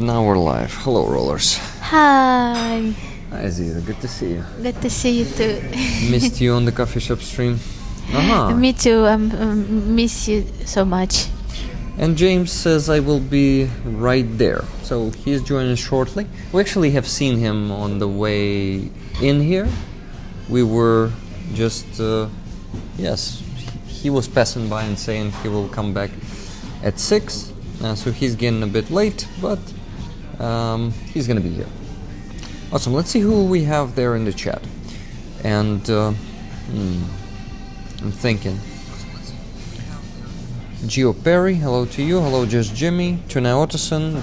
Now we're live. Hello, rollers. Hi. Hi, Aziza. Good to see you. Good to see you too. Missed you on the coffee shop stream. Uh-huh. Me too. I miss you so much. And James says I will be right there. So he's joining shortly. We actually have seen him on the way in here. We were just, yes, he was passing by and saying he will come back at 6. So he's getting a bit late, but he's going to be here. Awesome. Let's see who we have there in the chat. And I'm thinking. Gio Perry, hello to you. Hello, Just Jimmy. Tuna Ottoson.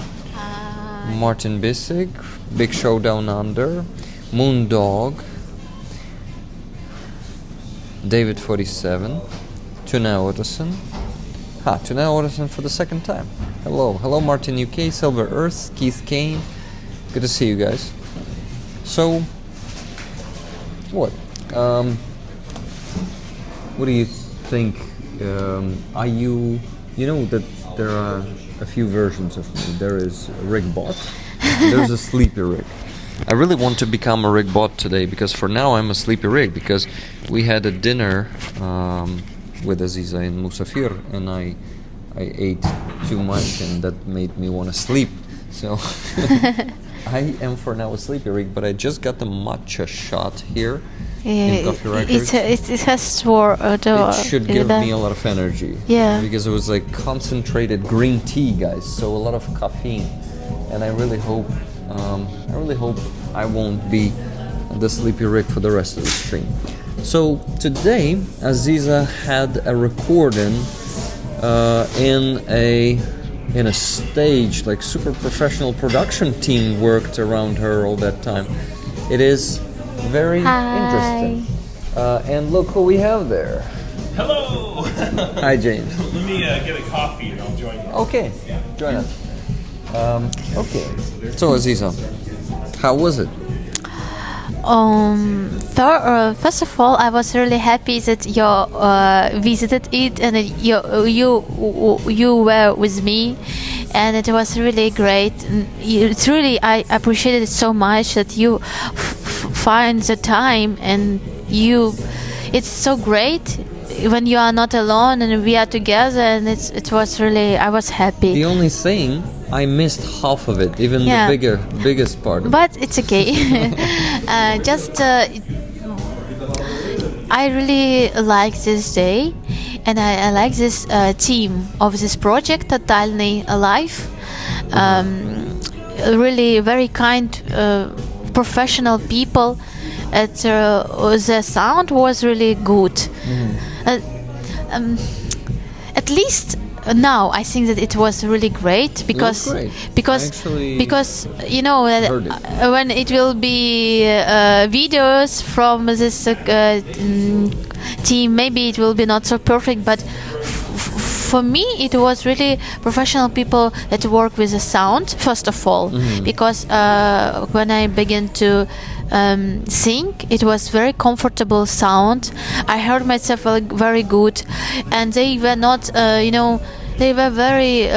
Martin Bissig. Big Show Down Under. Moondog. David 47. Tuna Ottoson. Tuna Ottoson for the second time. Hello. Hello, Martin UK. Silver Earth. Keith Kane. Good to see you guys. So, what? What do you think? Are you know that there are a few versions of me. There is Rick Bot. There's a Sleepy Rick. I really want to become a Rick Bot today because for now I'm a Sleepy Rick because we had a dinner with Aziza in Musafir and I ate too much and that made me want to sleep. So I am for now a Sleepy Rick, but I just got the matcha shot here. In Coffee Records. It has it should give me a lot of energy. Yeah. Because it was like concentrated green tea, guys. So a lot of caffeine, and I really hope I won't be the Sleepy Rick for the rest of the stream. So today, Aziza had a recording in a stage, like super professional production team worked around her all that time. It is very interesting. And look who we have there. Hello! Hi, James. Let me get a coffee and I'll join you. Okay, join us. Okay. So, Aziza, how was it? First of all, I was really happy that you visited it and that you were with me, and it was really great. It's really, I appreciated it so much that you find the time, and it's so great when you are not alone and we are together, and it was really, I was happy. The only thing, I missed half of it, even the biggest part. But it's okay. I really like this day, and I like this team of this project, Totalny Life. Really very kind, professional people. The sound was really good. At least now I think that it was really great because you know when it will be videos from this team, maybe it will be not so perfect, but for me it was really professional people that work with the sound first of all, because when I began to sing, it was very comfortable sound. I heard myself very good, and they were not they were very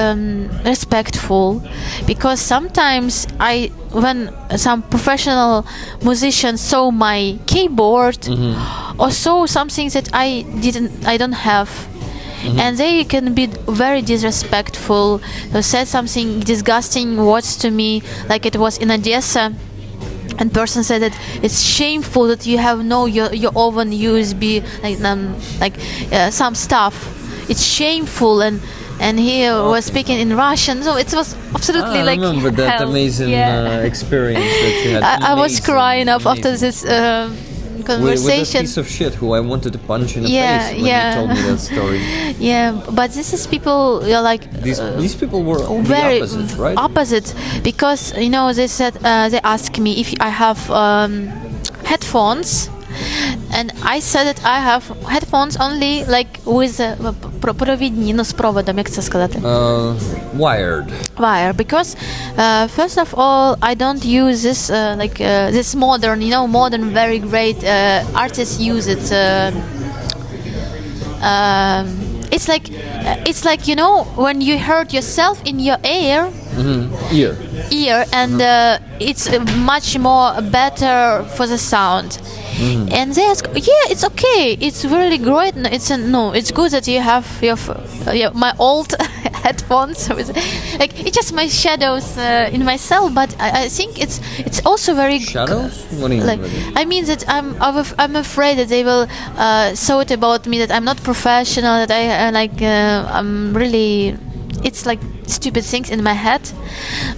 respectful, because sometimes when some professional musicians saw my keyboard or saw something that I don't have, and they can be very disrespectful, or said something disgusting words to me, like it was in Odessa. And person said that it's shameful that you have your own USB, some stuff. It's shameful, and he was speaking in Russian, so it was absolutely I remember that hell. amazing experience that you had. I was crying after this conversation. With a piece of shit who I wanted to punch in the face when you told me that story. Yeah, but this is people these people were very the opposite, right? Opposite, because they said they asked me if I have headphones, and I said that I have headphones only like with провідні, з проводом, як це сказати? Wire, because first of all I don't use this this modern very great artists use it. It's like when you heard yourself in your ear. Ear. ear, and it's much more better for the sound. And they ask, yeah, it's okay, it's really great. No, it's good that you have my old headphones. Like, it's just my shadows in myself, but I think it's also very Shadows? What do you like, mean? I mean that I'm afraid that they will thought about me, that I'm not professional, that I'm really, it's like stupid things in my head.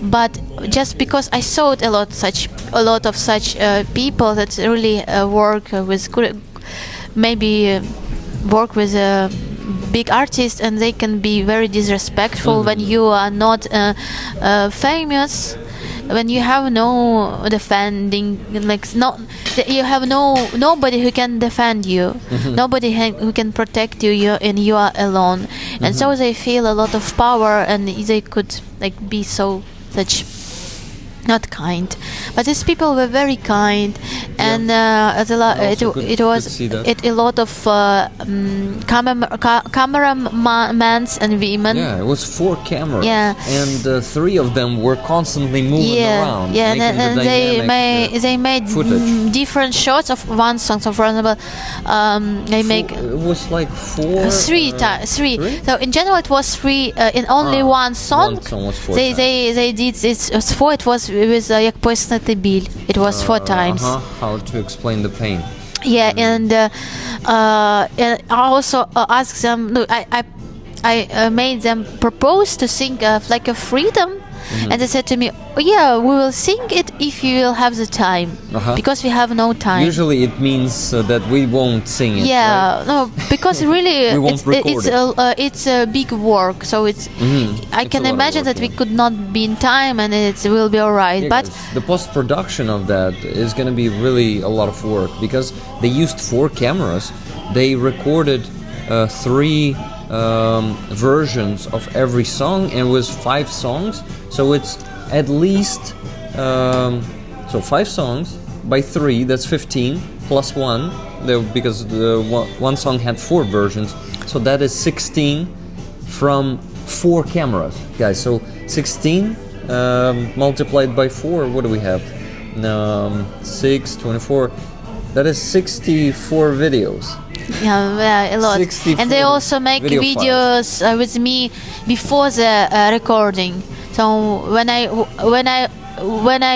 But just because I saw it a lot of such people that really work with maybe work with big artists, and they can be very disrespectful when you are not famous, when you have no defending, you have nobody who can defend you, nobody who can protect you, and you are alone. And so they feel a lot of power, and they could be such not kind, but these people were very kind, and it was a lot of cameramen and women. Yeah, it was 4 cameras. Yeah. And 3 of them were constantly moving around. Yeah, and they made footage. different shots of one song. So, for example, It was like 4. Three. So in general, it was 3 in only one song. One song was 4 They did it was 4. It was with Як пояснити біль. It was 4 times. How to explain the pain. Yeah, and I also asked them. No, I made them propose to sing like a freedom, and they said to me, "Oh, yeah, we will sing it if you will have the time, because we have no time." Usually it means that we won't sing it. Yeah, right? no, because really We won't record it's a big work, so it's. I can imagine that we could not be in time, and it will be alright. Yeah, but the post-production of that is going to be really a lot of work, because they used 4 cameras. They recorded 3 versions of every song, and it was 5 songs. So it's at least 5 songs by 3. That's 15 plus 1, because the one song had 4 versions. So that is 16 from 4 cameras, guys. So 16 multiplied by 4. What do we have? 6, 24. That is 64 videos. Yeah, a lot. And they also make videos with me before the recording. So when I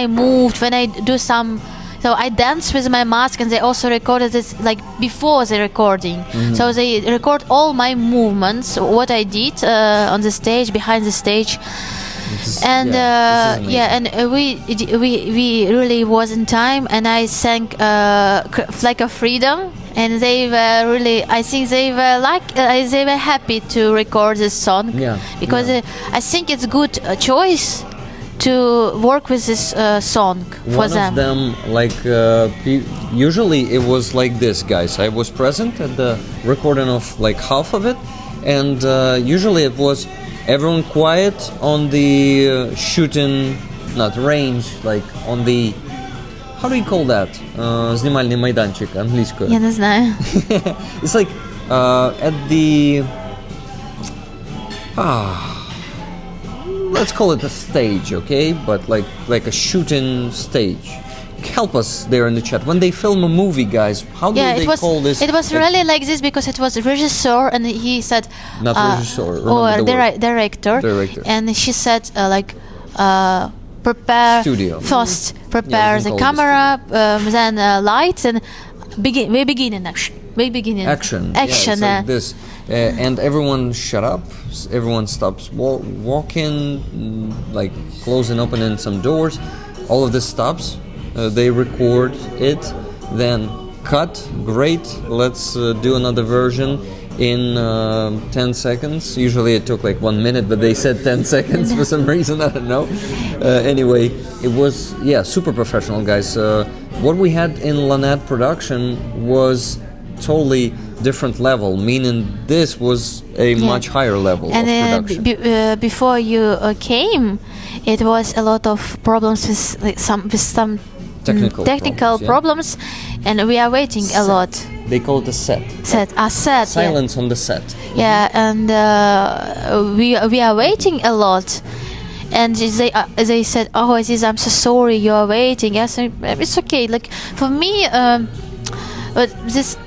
moved, when I do some, so I dance with my mask, and they also recorded this like before the recording. So they record all my movements, what I did on the stage, behind the stage. And we really was in time, and I sang Flag of Freedom, and they were really, I think they were happy to record this song, because I think it's good choice to work with this song for them. One of them, usually it was like this, guys. I was present at the recording of like half of it, and usually it was everyone quiet on the shooting, not range, like on the, how do you call that? Знімальний майданчик англійською. Я не знаю. It's like at the let's call it a stage, okay? But like a shooting stage. Help us there in the chat. When they film a movie, guys, how do they call this? It was really like this, because it was a regisseur, and he said, not regisseur, or director, and she said prepare studio. First, prepare the camera, then lights, and we begin in action. Action. Yeah, it's like this, and everyone shut up. Everyone stops walking, like closing, opening some doors. All of this stops. They record it, then cut. Great. Let's do another version in 10 seconds. Usually it took like 1 minute, but they said 10 seconds for some reason. I don't know. Anyway, it was super professional, guys. What we had in Lanat production was totally different level, meaning this was a much higher level of production. Before you came, it was a lot of problems with some technical problems, and we are waiting a lot. They call it a set. Silence on the set. Yeah, and we are waiting a lot, and they said, "Oh, Aziza, I'm so sorry you are waiting." Yes, it's okay. Like for me, but this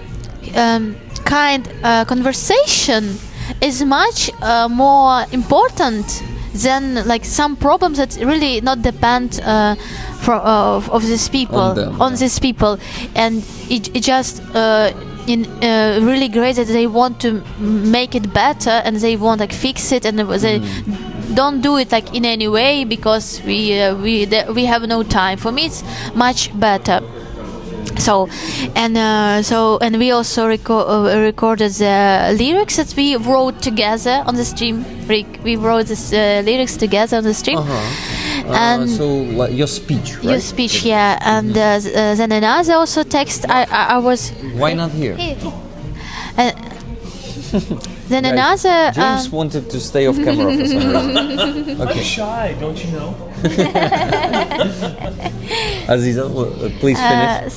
kind conversation is much more important than like some problems that really not depend of these people on these people, and it just really great that they want to make it better and they want like fix it, and they don't do it like in any way because we have no time. For me, it's much better. So and we also recorded the lyrics that we wrote together on the stream. We wrote the lyrics together on the stream. And so like your speech, right? Your speech, yeah. And then another also text. I was. Why not here? Then Guys, another. James wanted to stay off camera for some reason. I'm shy, don't you know? Aziza, please finish.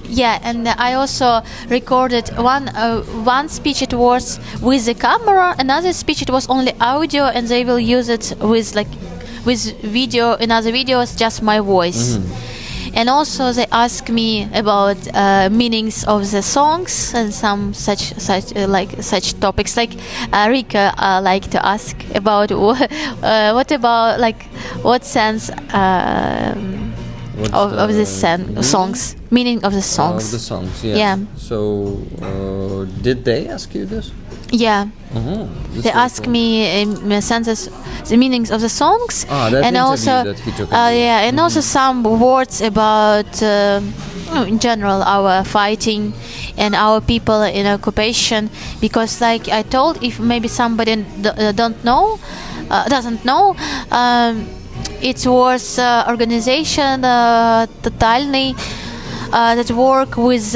Yeah, and I also recorded one speech. It was with the camera. Another speech it was only audio, and they will use it with video. In other videos, just my voice. And also they ask me about meanings of the songs and some such topics. Like Rika like to ask about what about like what sense of the songs, meaning of the songs. Of the songs, yeah. So did they ask you this? Yeah. They ask me the meanings of the songs, and also that he took and also some words about in general our fighting and our people in occupation. Because, like I told, if maybe somebody doesn't know, it was organization Totalny that work with.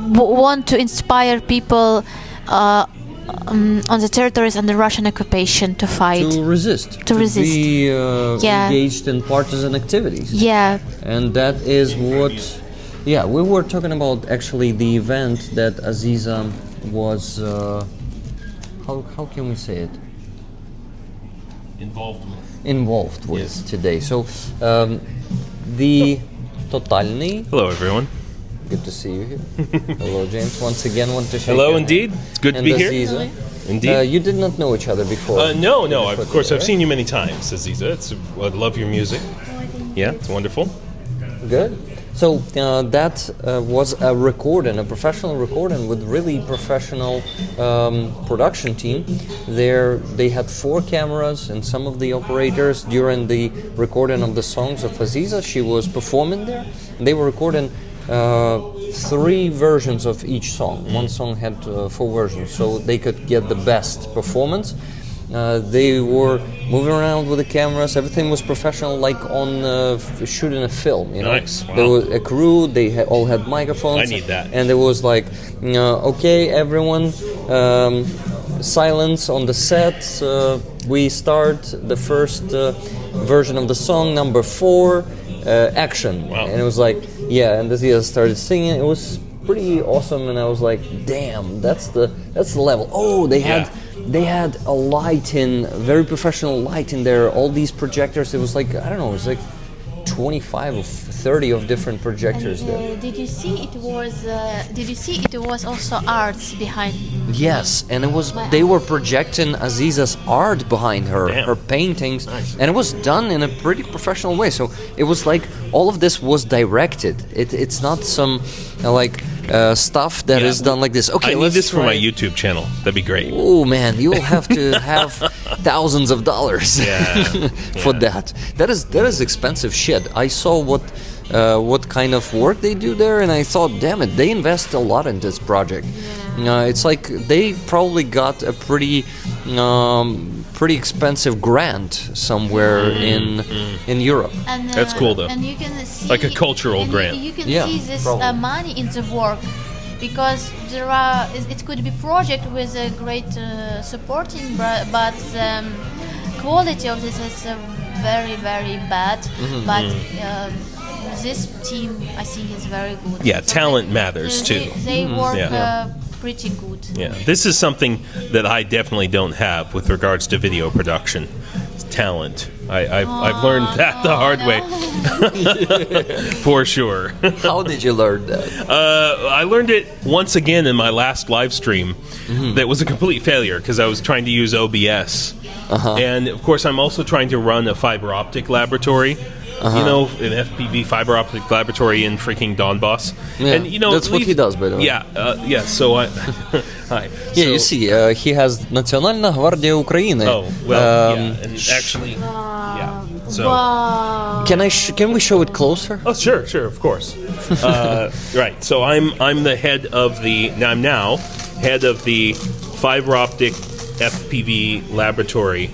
Want to inspire people on the territories under Russian occupation to fight, to resist, be engaged in partisan activities. Yeah, and that is what. Yeah, we were talking about actually the event that Aziza was. How can we say it? Involved with today. So the Totalny. Hello, everyone. Good to see you here. Hello, James. Once again, want to shake Hello, your indeed. hand. It's good to be Aziza. here. Indeed. You did not know each other before. No. Of course, I've seen you many times, Aziza. I love your music. Yeah, it's wonderful. Good. So that was a recording, a professional recording with really professional production team. They had 4 cameras and some of the operators during the recording of the songs of Aziza. She was performing there. And they were recording 3 versions of each song. One song had 4 versions, so they could get the best performance. They were moving around with the cameras. Everything was professional, like on shooting a film. You know? Nice. Wow. There was a crew. They all had microphones. I need that. And there was like, okay, everyone, silence on the set. We start the first version of the song, number 4. Action. Wow. And it was like, yeah, and Aziza started singing. It was pretty awesome, and I was like, damn, that's the level. Oh, they had a lighting, very professional lighting there, all these projectors. It was like, I don't know, it was like 25 or 30 of different projectors there. Did you see it was also arts behind? Yes, and they were projecting Aziza's art behind her, Damn. her paintings, Nice. and it was done in a pretty professional way. So it was like all of this was directed. It's not some stuff that is done like this. Okay, I need let's this for try. my YouTube channel. That'd be great. Oh man, you'll have to have thousands of dollars for that. That is expensive shit. I saw what kind of work they do there, and I thought, damn it, they invest a lot in this project. It's like they probably got a pretty expensive grant somewhere in Europe. And, That's cool, though. And you can see Like a cultural grant. You can Yeah, see this probably. money in the work, because it could be project with a great supporting, but the quality of this is very, very bad. But this team, I think, is very good. Yeah, So talent matters too. They work pretty good. Yeah, this is something that I definitely don't have with regards to video production. It's talent. I've learned that the hard way, for sure. How did you learn that? I learned it once again in my last live stream. That was a complete failure because I was trying to use OBS. And of course, I'm also trying to run a fiber optic laboratory. You know, an FPV fiber optic laboratory in freaking Donbass. Yeah, and you know, that's what he does, by the way. Yeah. So I, hi. Yeah, you see, he has Национальна гвардия Украины. Oh well, yeah, and actually, yeah. So Wow. Can we show it closer? oh, sure, of course. Right. So I'm the head of the I'm now head of the fiber optic FPV laboratory.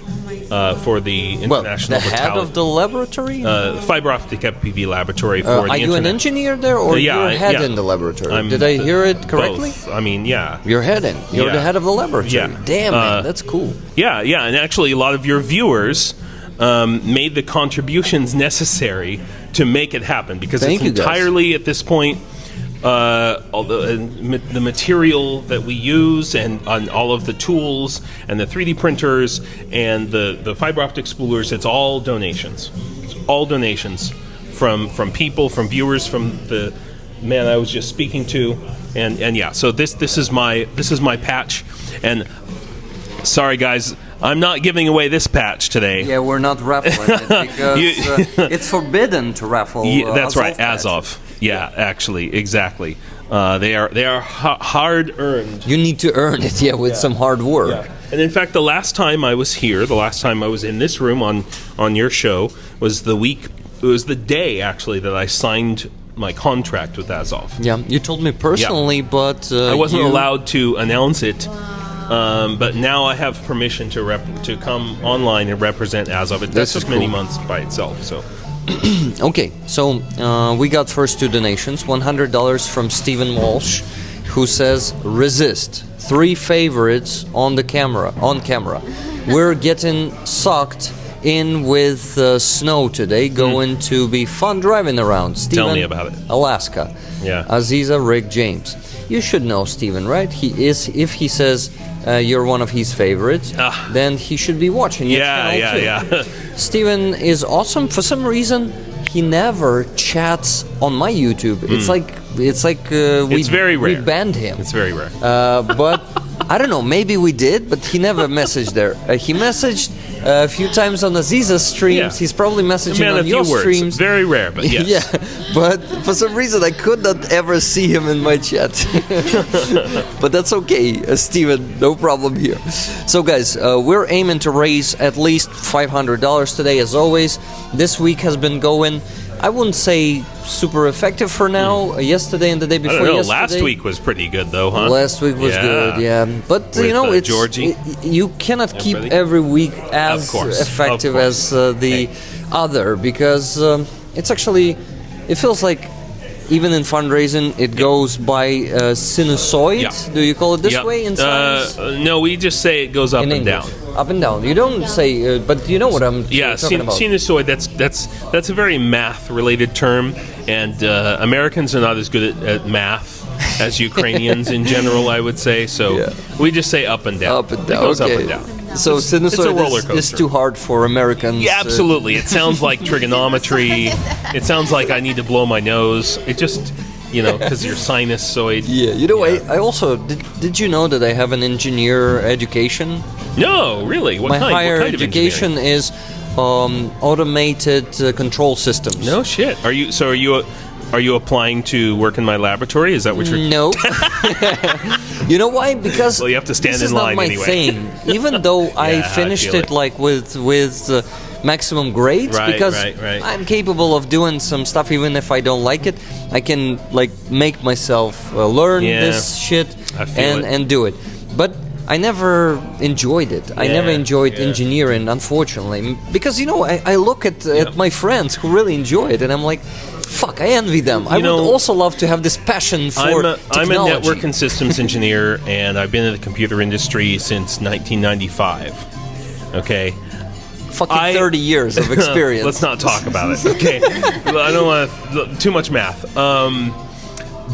For the international the head battalion. of the laboratory? Fiber optic FPV laboratory for the Are you an engineer there, or you're head in the laboratory? Did I hear it correctly? Both. I mean, yeah. You're head in. You're Yeah. the head of the laboratory. Yeah. Damn, man, that's cool. Yeah, and actually a lot of your viewers made the contributions necessary to make it happen because Thank it's you, guys. entirely at this point all the material that we use and on all of the tools and the 3D printers and the fiber optic spoolers, it's all donations. It's all donations from people, from viewers, from the man I was just speaking to, and yeah. So this is my patch, and sorry guys, I'm not giving away this patch today. Yeah, we're not raffling it because it's forbidden to raffle. That's right, patches. Azov. Yeah, actually, exactly. They are hard earned. You need to earn it, with some hard work. Yeah. And in fact, the last time I was here, the last time I was in this room on your show was the day actually that I signed my contract with Azov. Yeah, you told me personally, but I wasn't allowed to announce it. But now I have permission to come online and represent Azov. That took many months by itself. So. Okay, so we got first two donations. $100 from Stephen Walsh, who says, "Resist. 3 favorites on camera. We're getting sucked in with snow today. Going to be fun driving around. Steven, Tell me about it. Alaska. Yeah. Aziza, Rick, James. You should know Steven, right? If he says you're one of his favorites, then he should be watching your channel too. Yeah. Steven is awesome. For some reason, he never chats on my YouTube. It's like It's very rare. we banned him. It's very rare. But I don't know. Maybe we did, but he never messaged there. He messaged a few times on Aziza's streams. Yeah. He's probably messaging Man, on your words. streams. Very rare, but yes. Yeah, but for some reason I could not ever see him in my chat. But that's okay, Steven, no problem here. So guys, we're aiming to raise at least $500 today, as always. This week has been going, I wouldn't say super effective for now. Yesterday and the day before I don't know. yesterday. Last week was pretty good, though, huh? Last week was good, yeah. But With, it's Georgie. you cannot keep Everybody? every week as Of course, effective of as the other, because it's actually, it feels like even in fundraising it goes by sinusoid. Yeah. Do you call it this Yep. way in science? No, we just say it goes up In and English. down. Up and down. You don't say, but you know what I'm talking about. Sinusoid. That's a very math-related term, and Americans are not as good at math as Ukrainians in general, I would say. So we just say up and down. Up and down. It goes okay. up and down. So it's a sinusoid roller is coaster. too hard for Americans. Yeah, absolutely. It sounds like trigonometry. It sounds like I need to blow my nose. It just, because you're sinusoid. Yeah, I also did you know that I have an engineer education? No, really. What My kind? higher What kind of education engineering? is automated control systems. No shit. Are you applying to work in my laboratory? Is that what you're? No. You know why? Because Well, you have to stand this in is line not my anyway. thing. Even though I I finished feel it it. like with maximum grades, Right, because right. I'm capable of doing some stuff even if I don't like it. I can make myself learn Yeah. this shit I feel it. and do it. But I never enjoyed it. I never enjoyed engineering, unfortunately, because I look at my friends who really enjoy it, and I'm like, fuck, I envy them. I would also love to have this passion for technology. I'm a network and systems engineer, and I've been in the computer industry since 1995. Okay. Fucking 30 years of experience. Let's not talk about it. Okay. I don't want too much math.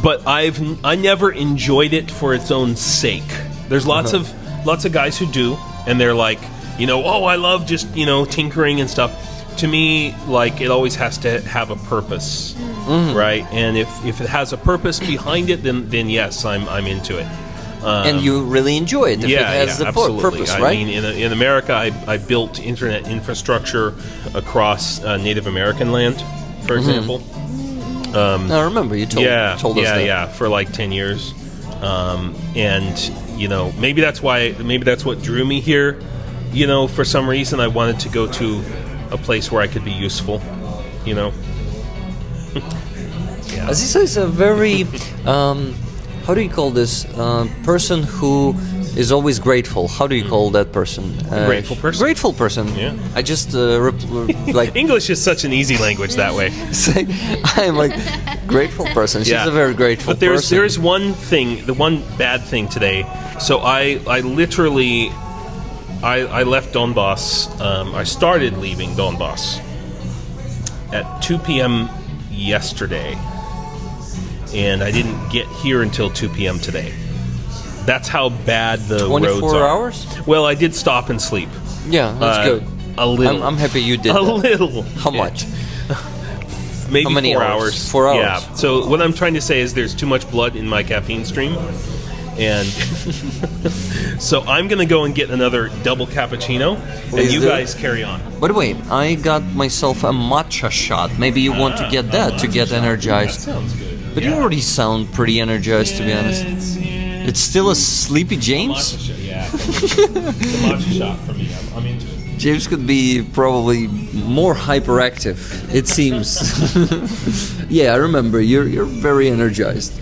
but I never enjoyed it for its own sake. There's lots of guys who do, and they're like, oh, I love just tinkering and stuff. To me, like, it always has to have a purpose, right? And if it has a purpose behind it, then yes, I'm into it. And you really enjoy it if it has the purpose, right? I mean, in America, I built internet infrastructure across Native American land, for example. I remember you told us that. Yeah, for like 10 years. And, maybe that's what drew me here. For some reason, I wanted to go to a place where I could be useful, Aziza is a very, how do you call this, person who is always grateful. How do you call that person? Grateful person. Grateful person. Yeah. I just, like... English is such an easy language that way. I'm like, grateful person. She's a very grateful person. But there's one thing, the one bad thing today. So I literally... I left Donbass. I started leaving Donbass at 2 p.m. yesterday, and I didn't get here until 2 p.m. today. That's how bad the roads are. 24 hours? Well, I did stop and sleep. Yeah, that's good. A little. I'm happy you did a little. How much? Maybe How many 4 hours? hours. 4 hours. Yeah. So what I'm trying to say is there's too much blood in my caffeine stream. And so I'm going to go and get another double cappuccino, and you guys carry on. By the way, I got myself a matcha shot. Maybe you want to get that to get energized. That sounds good. But you already sound pretty energized, to be honest. It's still a sleepy James? Matcha shot, yeah. The matcha shot for me. I'm into it. James could be probably more hyperactive, it seems. Yeah, I remember. You're very energized.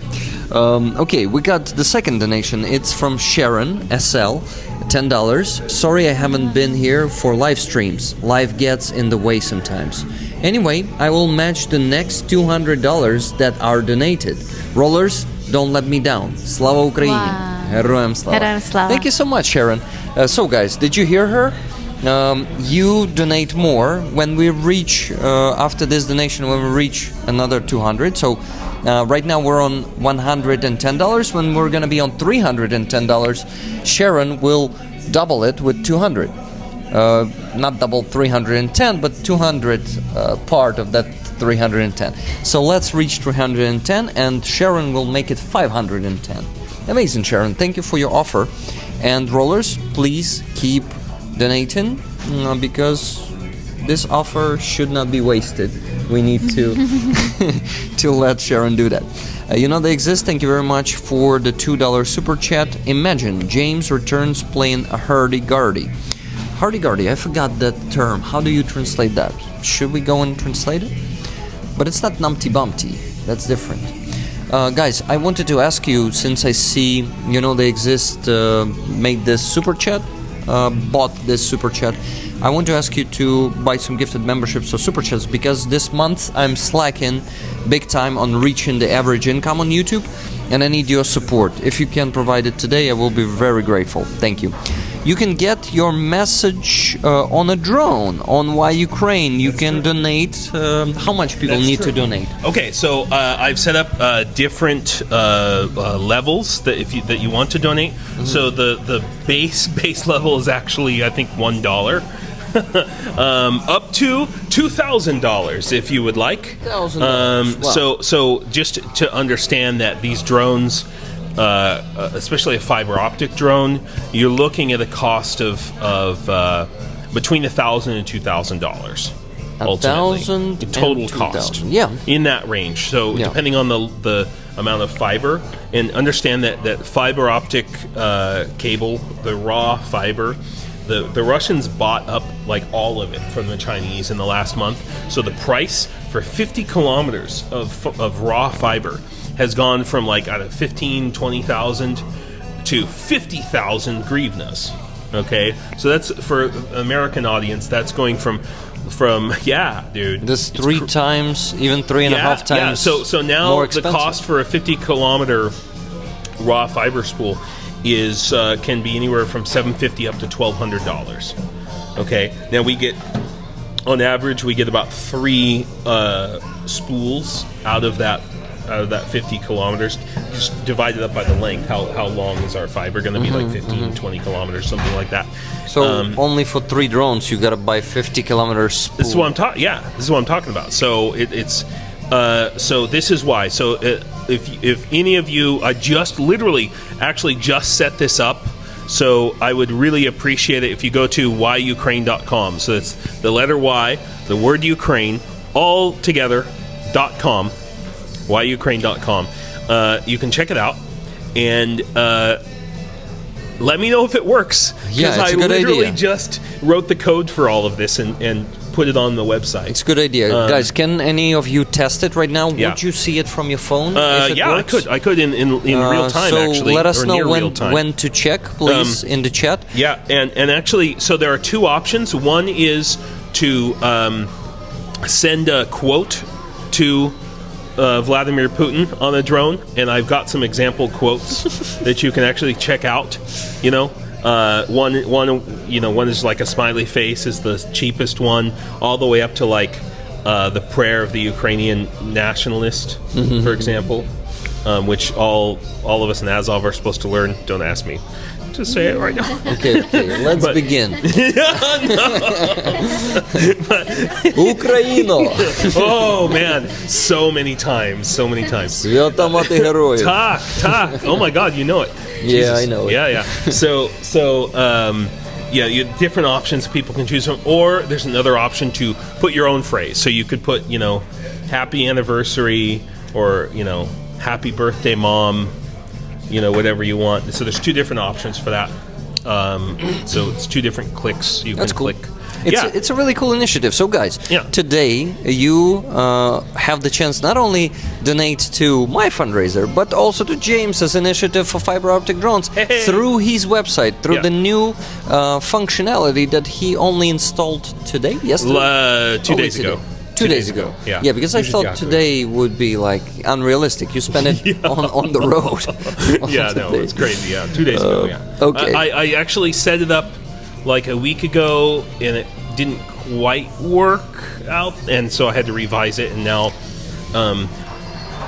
Okay, we got the second donation. It's from Sharon SL, $10. Sorry I haven't been here for live streams. Life gets in the way sometimes. Anyway, I will match the next $200 that are donated. Rollers, don't let me down. Slava Ukraini. Wow. Heroям slava. Heroям slava. Thank you so much, Sharon. So guys, did you hear her? You donate more when we reach, after this donation, when we reach another 200. So right now we're on $110. When we're going to be on $310, Sharon will double it with 200. Not double 310, but 200 part of that 310. So let's reach 310 and Sharon will make it 510. Amazing, Sharon. Thank you for your offer. And rollers, please keep donating because this offer should not be wasted. We need to to let Sharon do that. They exist. Thank you very much for the $2 super chat. Imagine James returns playing a hurdy-gurdy. Hurdy-gurdy, I forgot that term. How do you translate that? Should we go and translate it? But it's not numpty-bumpty. That's different. Guys, I wanted to ask you, since I see, they exist, made this super chat, bought this super chat, I want to ask you to buy some gifted memberships or super chats because this month I'm slacking big time on reaching the average income on YouTube and I need your support. If you can provide it today, I will be very grateful. Thank you. You can get your message on a drone on Why Ukraine. You can donate. How much people need to donate? Okay, so I've set up different levels that you want to donate. Mm-hmm. So the base level is actually I think $1. Up to $2,000 if you would like. $1,000. Wow. So just to understand that these drones, especially a fiber optic drone, you're looking at a cost of between $1,000 and $2,000. Ultimately, total cost. Yeah, in that range. So depending on the amount of fiber, and understand that fiber optic cable, the raw fiber. The Russians bought up like all of it from the Chinese in the last month. So the price for 50 kilometers of raw fiber has gone from like out of 20,000 to 50,000 grivnas. Okay, so that's for American audience. That's going from dude. This 3 times, even 3.5 times. Yeah. So now the cost for a 50 kilometer raw fiber spool is can be anywhere from $750 up to $1,200. Okay, now on average we get about 3 spools out of that of that 50 kilometers, just divide it up by the length. How long is our fiber going to be? Like 15, 20 kilometers, something like that. So only for 3 drones, you gotta buy 50 kilometers. This is what I'm talking. Yeah, this is what I'm talking about. So it's so this is why. So if any of you, I just literally actually just set this up. So I would really appreciate it if you go to whyukraine.com. So it's the letter Y, the word Ukraine, all together, .com, whyukraine.com. You can check it out and let me know if it works. Yeah, it's I a good literally idea. just wrote the code for all of this and put it on the website. It's a good idea. Guys, can any of you test it right now? Yeah. Would you see it from your phone? if it Yeah, works? I could in real time, so actually. let us or know near real time. when to check, please, in the chat. Yeah, and actually, so there are 2 options. One is to send a quote to Vladimir Putin on a drone, and I've got some example quotes that you can actually check out. You know, one is like a smiley face is the cheapest one, all the way up to like the prayer of the Ukrainian nationalist, for example, which all of us in Azov are supposed to learn. Don't ask me. Just say it right now. Okay, let's begin. Україно! Oh man, so many times. Свята мати героїв. Tak. Oh my God, you know it. Yeah, I know it. Yeah. So, yeah, you have different options people can choose from, or there's another option to put your own phrase. So you could put, happy anniversary, or happy birthday, mom. Whatever you want. So there's 2 different options for that. So it's 2 different clicks you That's can cool. click. It's a really cool initiative. So guys, today you have the chance not only donate to my fundraiser, but also to James's initiative for fiber optic drones through his website, through the new functionality that he only installed today, yesterday? 2 days ago. 2 days ago. Yeah, because I thought today would be like unrealistic. You spend it on the road. Yeah, no, it's crazy. Yeah, 2 days ago. Yeah. Okay. I actually set it up like a week ago, and it didn't quite work out, and so I had to revise it. And now,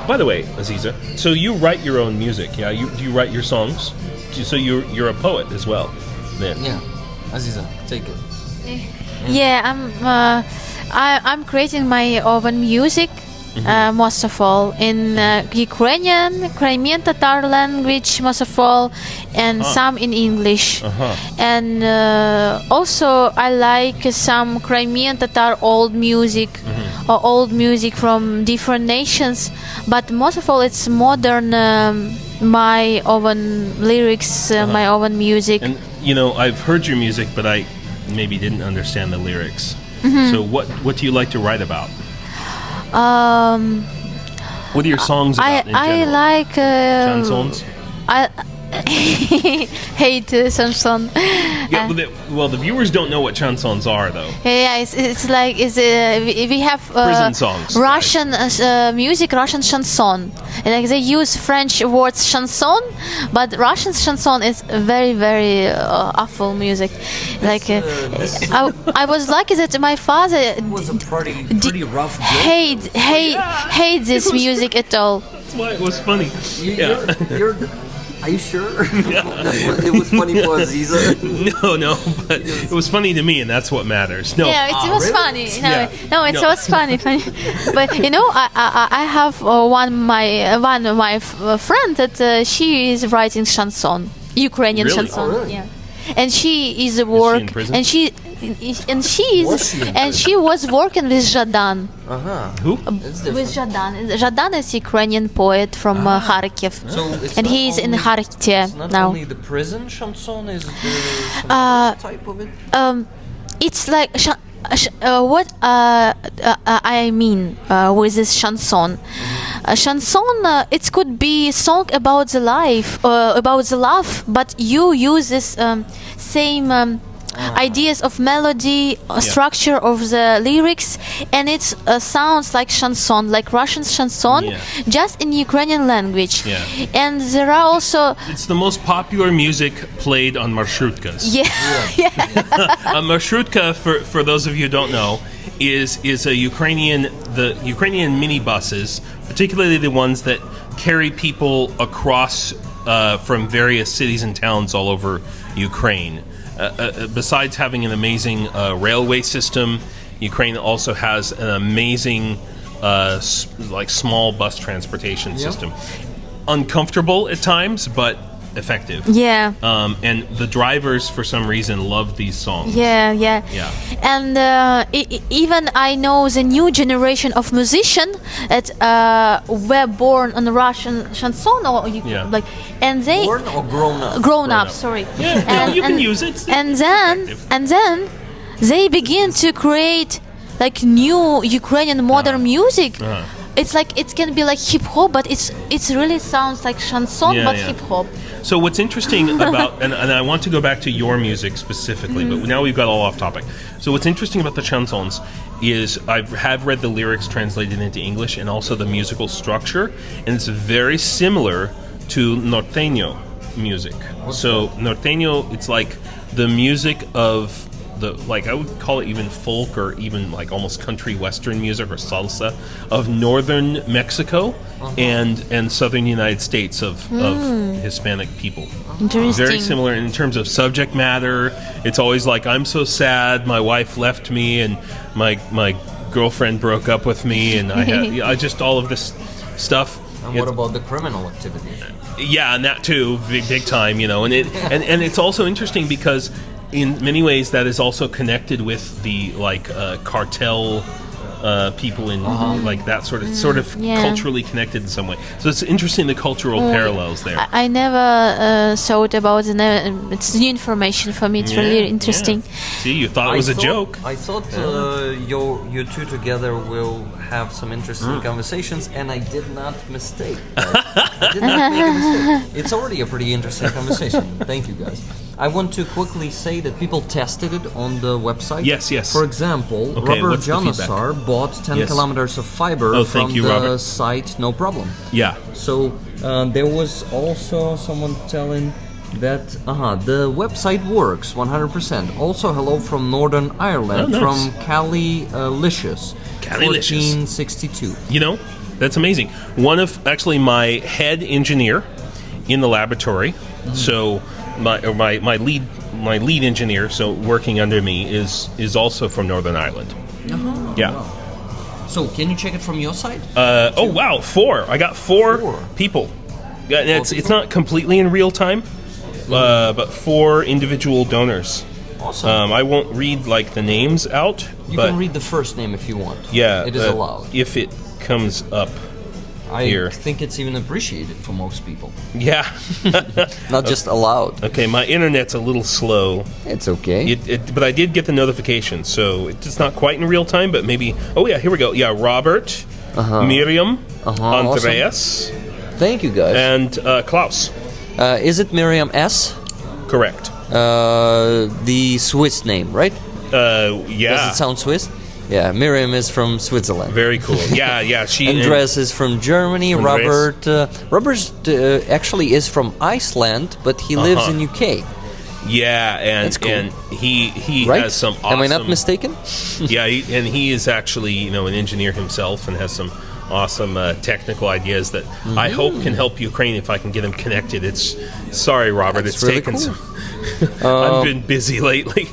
by the way, Aziza, so you write your own music? Yeah, do you write your songs? So you're a poet as well, then? Yeah, Aziza, take it. Yeah, I'm creating my own music, most of all in Ukrainian, Crimean Tatar language, most of all, and some in English. And also I like some Crimean Tatar old music, or old music from different nations. But most of all, it's modern, my own lyrics, my own music. And I've heard your music, but I maybe didn't understand the lyrics. So what do you like to write about? What are your songs about in general? I like chansons. I hate chanson. Yeah, well, the viewers don't know what chansons are, though. Yeah, it's like we have prison songs, Russian music, Russian chanson. And like they use French words chanson, but Russian chanson is very, very awful music. Like I was lucky that my father was a pretty rough joke. hate this music at all. That's why it was funny. Are you sure? It was funny for Aziza. No, but it was funny to me, and that's what matters. No, yeah, it was really? funny. No, it No. was funny. But I have one of my friend that she is writing chanson, Ukrainian Really? chanson. Oh, really? Yeah, and she is she work, in prison? and she was working with Zhadan. Who? With Zhadan. Zhadan is Ukrainian poet from Kharkiv, So it's and not he is in only- Kharkiv It's not now. only the prison chanson, is there some other type of it? It's like what I mean with this chanson. Chanson, it could be song about the life, about the love, but you use this same ideas of melody, structure of the lyrics, and it sounds like chanson, like Russian chanson, just in Ukrainian language. Yeah. And there are also It's the most popular music played on marshrutkas. yeah. A marshrutka, for those of you who don't know, is a the Ukrainian minibuses, particularly the ones that carry people across from various cities and towns all over Ukraine. Besides having an amazing railway system, Ukraine also has an amazing small bus transportation system. Uncomfortable at times, but effective. Yeah. And the drivers, for some reason, love these songs. Yeah. And even I know the new generation of musicians that were born on Russian chanson, or and they Born or grown up? Grown up. Sorry. Yeah, you can use it. And then they begin to create like new Ukrainian modern music. It's like it can be like hip hop, but it really sounds like chanson, but hip hop. So what's interesting about, and I want to go back to your music specifically, but now we've got all off topic. So what's interesting about the chansons is I have read the lyrics translated into English and also the musical structure, and it's very similar to norteño music. So norteño, it's like the music of I would call it even folk or even like almost country western music or salsa of northern Mexico and southern United States of Hispanic people. Interesting. Very similar in terms of subject matter. It's always like, I'm so sad, my wife left me and my girlfriend broke up with me, and I just all of this stuff. And what about the criminal activity? Yeah, and that too, big time, and it's also interesting because in many ways that is also connected with the cartel people in like that sort of culturally connected in some way. So it's interesting the cultural parallels there. I never thought about it. It's new information for me. It's really interesting. Yeah. See, you thought it was a joke. I thought you two together will have some interesting conversations, and I did not mistake. I did not make a mistake. It's already a pretty interesting conversation. Thank you, guys. I want to quickly say that people tested it on the website. Yes. For example, Robert Janasar bought 10 kilometers of fiber from the Robert. site, no problem. Yeah. So there was also someone telling that the website works 100%. Also, hello from Northern Ireland, from Calilicious, 1462. That's amazing. One of actually my head engineer in the laboratory. So my lead engineer, so working under me, is also from Northern Ireland. Yeah. Wow. So can you check it from your side? Oh wow, 4. I got 4 people. Yeah, it's not completely in real time, but 4 individual donors. Awesome. I won't read the names out. You can read the first name if you want. Yeah, it is allowed. If it comes up. I think it's even appreciated for most people. Yeah. Not just allowed. Okay, my internet's a little slow. It's okay. But I did get the notification, so it's not quite in real time, but maybe... Oh, yeah, here we go. Yeah, Robert, Miriam, Andreas. Awesome. Thank you, guys. And Klaus. Is it Miriam S? Correct. The Swiss name, right? Yeah. Does it sound Swiss? Yeah, Miriam is from Switzerland. Very cool. Yeah. Andres is from Germany. Robert actually is from Iceland, but he lives in UK. Yeah, and cool. and he right? has some awesome... Am I not mistaken? Yeah, and he is actually an engineer himself and has some awesome technical ideas that I hope can help Ukraine if I can get him connected. Sorry, Robert, it's really taken cool. some... I've been busy lately.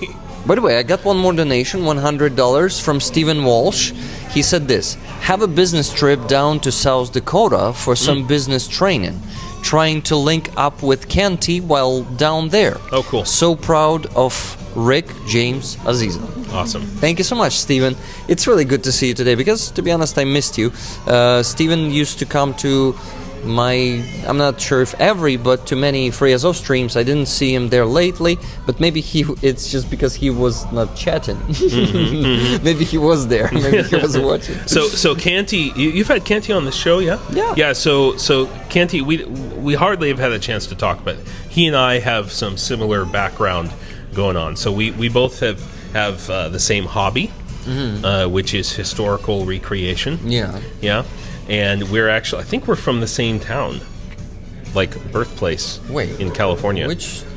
By the way, I got one more donation, $100 from Stephen Walsh. He said this: have a business trip down to South Dakota for some business training. Trying to link up with Kenty while down there. Oh, cool. So proud of Rick, James, Aziza. Awesome. Thank you so much, Stephen. It's really good to see you today because, to be honest, I missed you. Stephen used to come to I'm not sure if every, but to many Free Azov streams. I didn't see him there lately, but maybe it's just because he was not chatting. Maybe he was there. Maybe he was watching. So Canty, you've had Canty on the show, yeah? Yeah. So Canty, we hardly have had a chance to talk, but he and I have some similar background going on. So we both have the same hobby, which is historical recreation. Yeah. Yeah. And we're actually, I think we're from the same town. like birthplace. Wait. In California.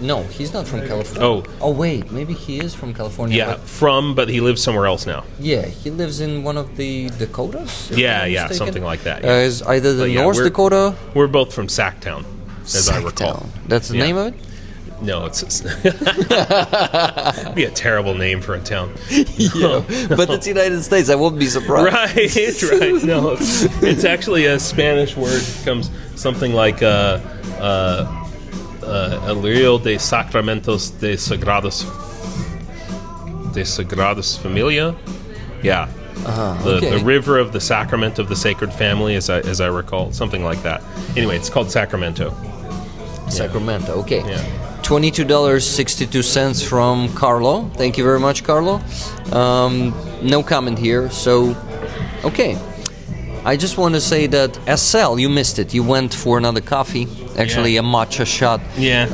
No, he's not from California. Oh, wait, maybe he is from California. Yeah, but he lives somewhere else now. Yeah, he lives in one of the Dakotas. Yeah, something like that. Yeah. Is either the North Dakota. We're both from Sacktown, as I recall. That's the name of it. No, it's it'd be a terrible name for a town. Yeah, but it's United States. I won't be surprised. Right. No, it's actually a Spanish word. It comes something like El Río de Sacramentos de Sagrados Familia. Yeah. The river of the sacrament of the Sacred Family, as I recall, something like that. Anyway, it's called Sacramento. Sacramento. Okay. Yeah. $22.62 from Carlo. Thank you very much, Carlo. No comment here. So, okay. I just want to say that SL, you missed it. You went for another coffee. Actually, a matcha shot. Yeah.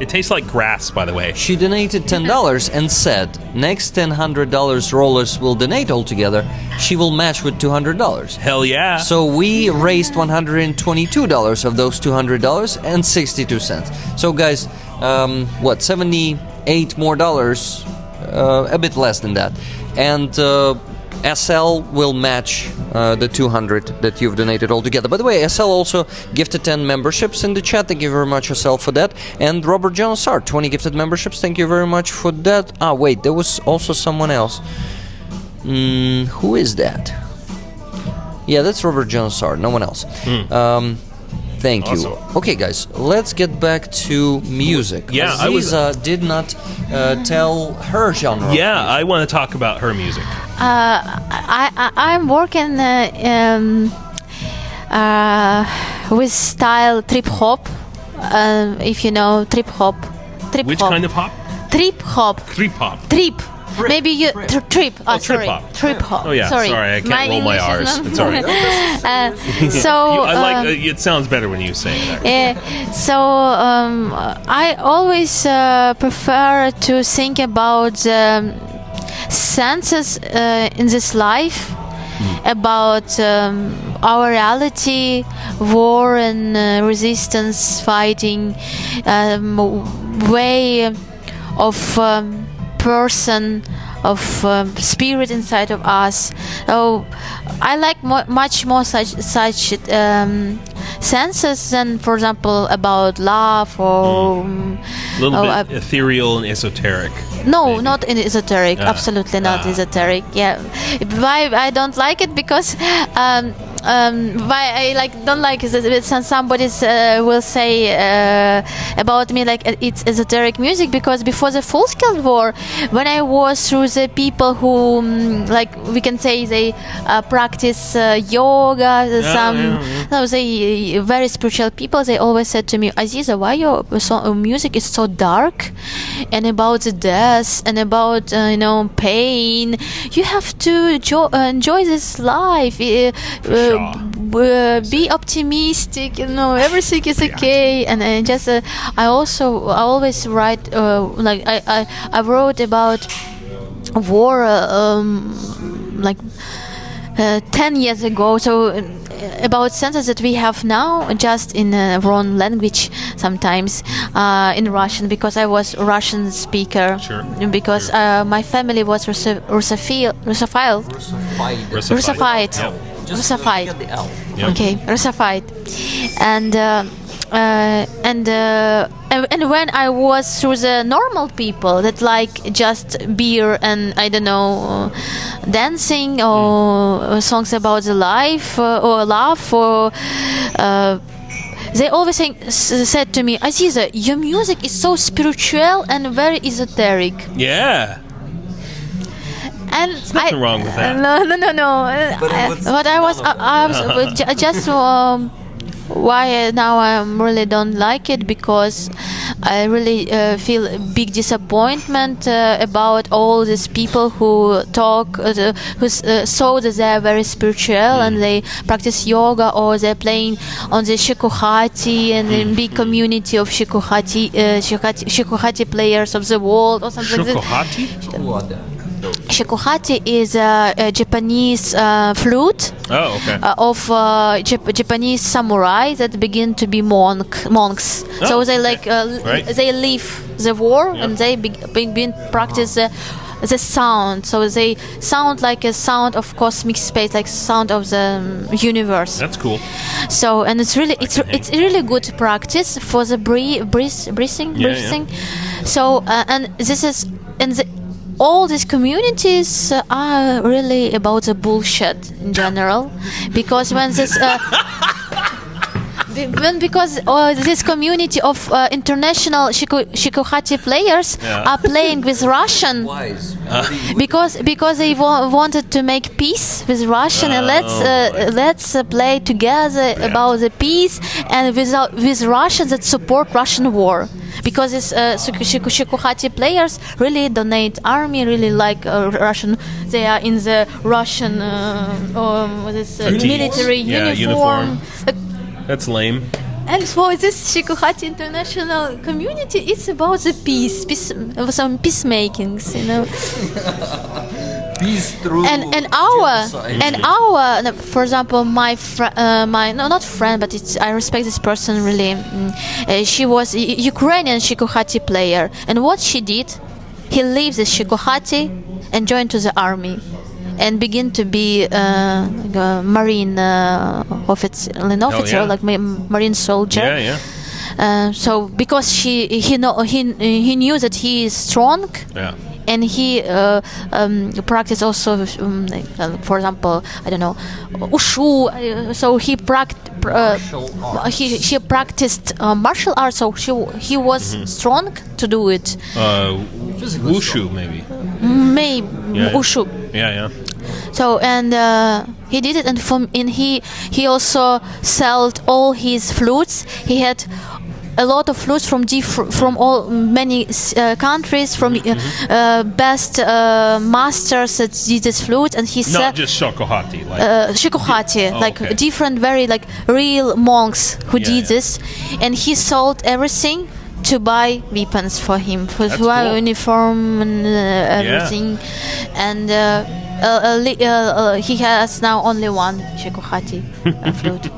It tastes like grass, by the way. She donated $10 and said, next $100 rollers will donate altogether, she will match with $200. Hell yeah. So we raised $122 of those $200 and 62 cents. So guys, 78 more dollars, a bit less than that. And SL will match the 200 that you've donated altogether. By the way, SL also gifted 10 memberships in the chat. Thank you very much, SL, for that. And Robert John Sart, 20 gifted memberships. Thank you very much for that. Ah, wait, there was also someone else. Who is that? Yeah, that's Robert John Sart, no one else. Thank you. Awesome. Okay, guys, let's get back to music. Yeah, Aziza did not tell her genre. Yeah, I want to talk about her music. I'm working with style trip hop. If you know trip hop. Which kind of hop? Trip hop. Trip hop. Trip. Maybe you trip. Oh, trip sorry. hop. Trip hop. Oh yeah, sorry, I can't roll my English R's. is It's alright. I like. It sounds better when you say it. I always prefer to think about senses in this life, about our reality, war and resistance, fighting, way of person, of spirit inside of us. Oh, I like much more such senses than, for example, about love or a little bit ethereal and esoteric. No, maybe. not in esoteric. Absolutely not esoteric. Yeah, why I don't like it because why I don't like is that somebody will say about me like it's esoteric music, because before the full-scale war, when I was through the people who like we can say they practice yoga, no, they very spiritual people, they always said to me, Aziza, why your music is so dark and about the death and about pain? You have to enjoy this life. Be optimistic, everything is okay. And I always write I wrote about war 10 years ago, so about senses that we have now, just in wrong language sometimes, in Russian, because I was a Russian speaker. Sure. Because my family was Russified. Yep. Okay, Russified. And when I was through the normal people that like just beer and I don't know, dancing or songs about the life or love, or they always said to me, Aziza, your music is so spiritual and very esoteric. Yeah. And there's nothing wrong with that. No. But I was just why now I really don't like it, because I really feel a big disappointment about all these people who talk, who so that they are very spiritual and they practice yoga, or they're playing on the shikuhati and the big community of shikuhati players of the world or something like that. Shikuhati? Shikuhati is a Japanese flute Oh, okay. of Japanese samurai that begin to be monks. Oh, So they okay. Right. they leave the war and they begin practice the sound. So they sound like a sound of cosmic space, like sound of the universe. That's cool. So and it's really good practice for the breathing. Yeah. So and this is all these communities are really about the bullshit in general, because when this because this community of international shikuhati players are playing with Russian. Wise. Because they wanted to make peace with Russian, and let's play together about the peace and with Russians that support Russian war. Because this shikuhati players really donate army, really like Russian. They are in the Russian military uniform. That's lame. And for this Shikuhati international community, it's about the peace, some peacemakings, you know. Peace through our, for example, my not friend, but I respect this person really. She was a Ukrainian Shikuhati player, and what she did, he leaves the Shikuhati and joined to the army, and begin to be marine officer, like marine soldier. So because he knew that he is strong. Yeah. And he practiced also, for example, I don't know, wushu. So he practiced martial arts. So he was strong to do it. Wushu, maybe. Maybe wushu. Yeah. So and he did it, and he also sold all his flutes. He had a lot of flutes from many countries, from best masters that did this flute, and he not just shikuhati, like different, very like real monks who did this, and he sold everything to buy weapons for him, for his uniform and everything, and he has now only one shikuhati flute.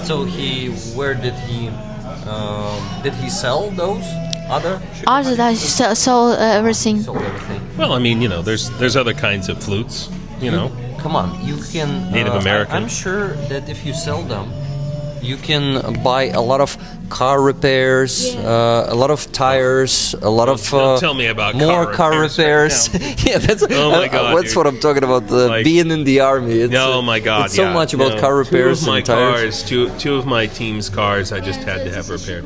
So where did he sell those other? Other than sold everything. Sold everything. Well, I mean, there's other kinds of flutes, Come on, you can. Native American. I'm sure that if you sell them, you can buy a lot of car repairs, a lot of tires, a lot of don't tell me about more car repairs. Right that's oh my God, that's what I'm talking about. Being in the army. It's, oh my God! It's so much about car repairs and tires. Two of my team's cars, I just had to have repaired.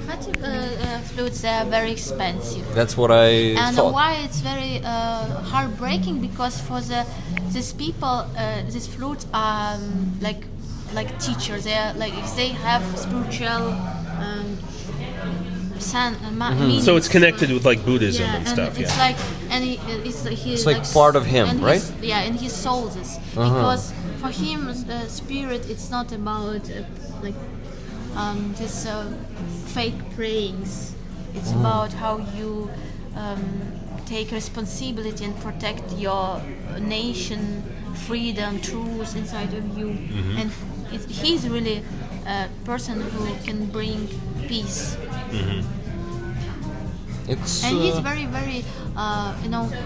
Flutes, they are very expensive. That's what I and thought. Why it's very heartbreaking, because for these people, these flutes are like teachers. They are they have spiritual meaning. So it's connected with like Buddhism and stuff. It's like, and it's like part of him, right? And he sold this because for him, spirit, it's not about this fake prayings. It's about how you take responsibility and protect your nation, freedom, truth inside of you. And he's really a person who can bring peace. And he's very, very,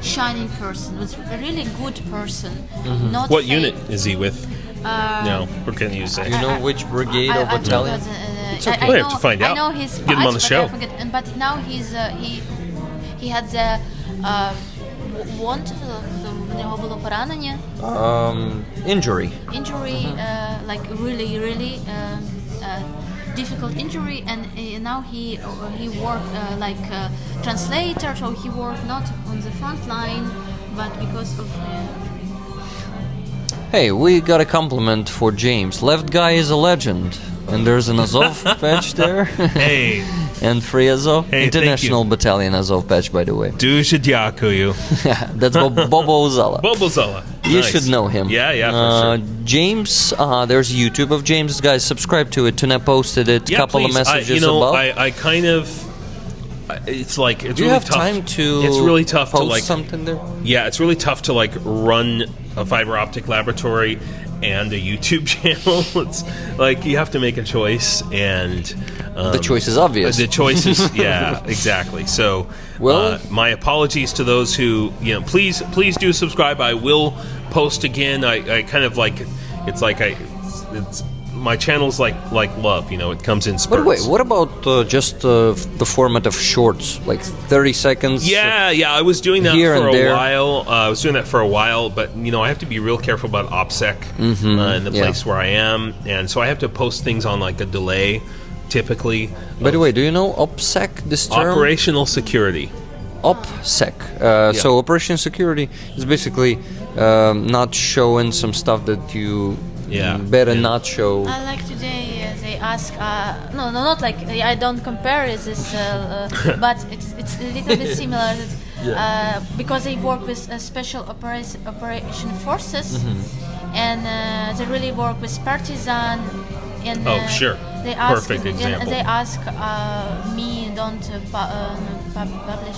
shining person. He's a really good person. Not what fake. unit is he with? No, what can you say? Do you know which brigade or battalion? It's okay. We have to find out. I know his Get him on the show. But now he had the Injury. Like really, really difficult injury, and now he worked like a translator. So he worked not on the front line, but because of. Hey, we got a compliment for James. Left guy is a legend. And there's an Azov patch there. Hey. And free Azov. Hey, International Battalion Azov patch, by the way. Дуже дякую. That's Bobo Zala. Bobo Zala. You Nice. should know him. Yeah, for sure. James, there's YouTube of James. Guys, subscribe to it. Tuna posted it. Yeah, Couple please. of messages above. I kind of it's like it's Do you really have tough. time to It's really tough to post like something there? Yeah, it's really tough to like run a fiber optic laboratory and a YouTube channel. It's like you have to make a choice, and The choice is obvious. The choice is yeah, exactly. So, Well- my apologies to those who please do subscribe. I will post again. I kind of like it's like it's my channel's like love. It comes in spurts. But wait, what about just the format of shorts, like 30 seconds? Yeah, I was doing that Here for and a there. while. But I have to be real careful about OPSEC in the place where I am, and so I have to post things on like a delay, typically. By the way, do you know OPSEC, this term? Operational security. OPSEC. So Operation Security is basically not showing some stuff that you better not show. Like today, they ask. No, not like I don't compare this, but it's a little bit similar. Because they work with special operation forces, and they really work with partisan. And, Sure. They ask, Perfect example. And they ask me don't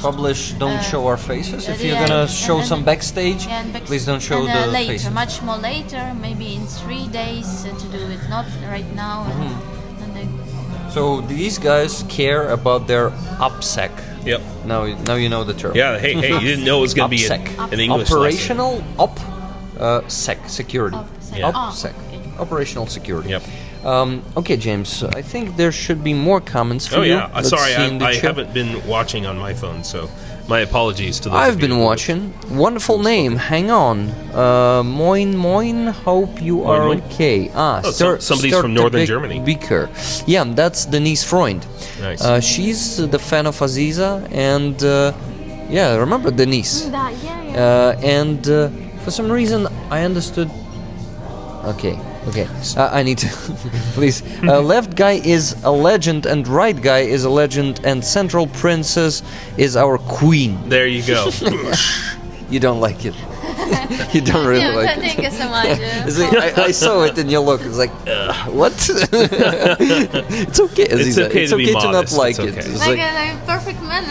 Publish, don't show our faces. If you're yeah, gonna show and- some backstage, please don't show and, the later, faces. much more later, maybe in 3 days to do it, not right now. And they, So these guys care about their OPSEC. Yep. Now you know the term. Yeah. Hey, you didn't know it was going to be OPSEC. an English lesson. Operational sec security. OPSEC. Yeah. OPSEC. Operational security. Yep. Okay, James. I think there should be more comments for Oh you. yeah. Let's Sorry, see in the I chat. haven't been watching on my phone, so my apologies to those. I've of you been who- watching. Wonderful name. Hang on. Moin. Hope you are Moin. okay. Somebody's from northern Germany. Beaker. Yeah, that's Denise Freund. Nice. She's the fan of Aziza, and remember Denise. And for some reason, I understood. Okay. I need to please. Left guy is a legend, and right guy is a legend, and central princess is our queen. There you go. You don't like it. You don't really like it. Thank you so much. It's like, I saw it in your look. It's like, what? It's okay, Aziza. okay to be not modest. like It's it. okay. It's Like like, a perfect man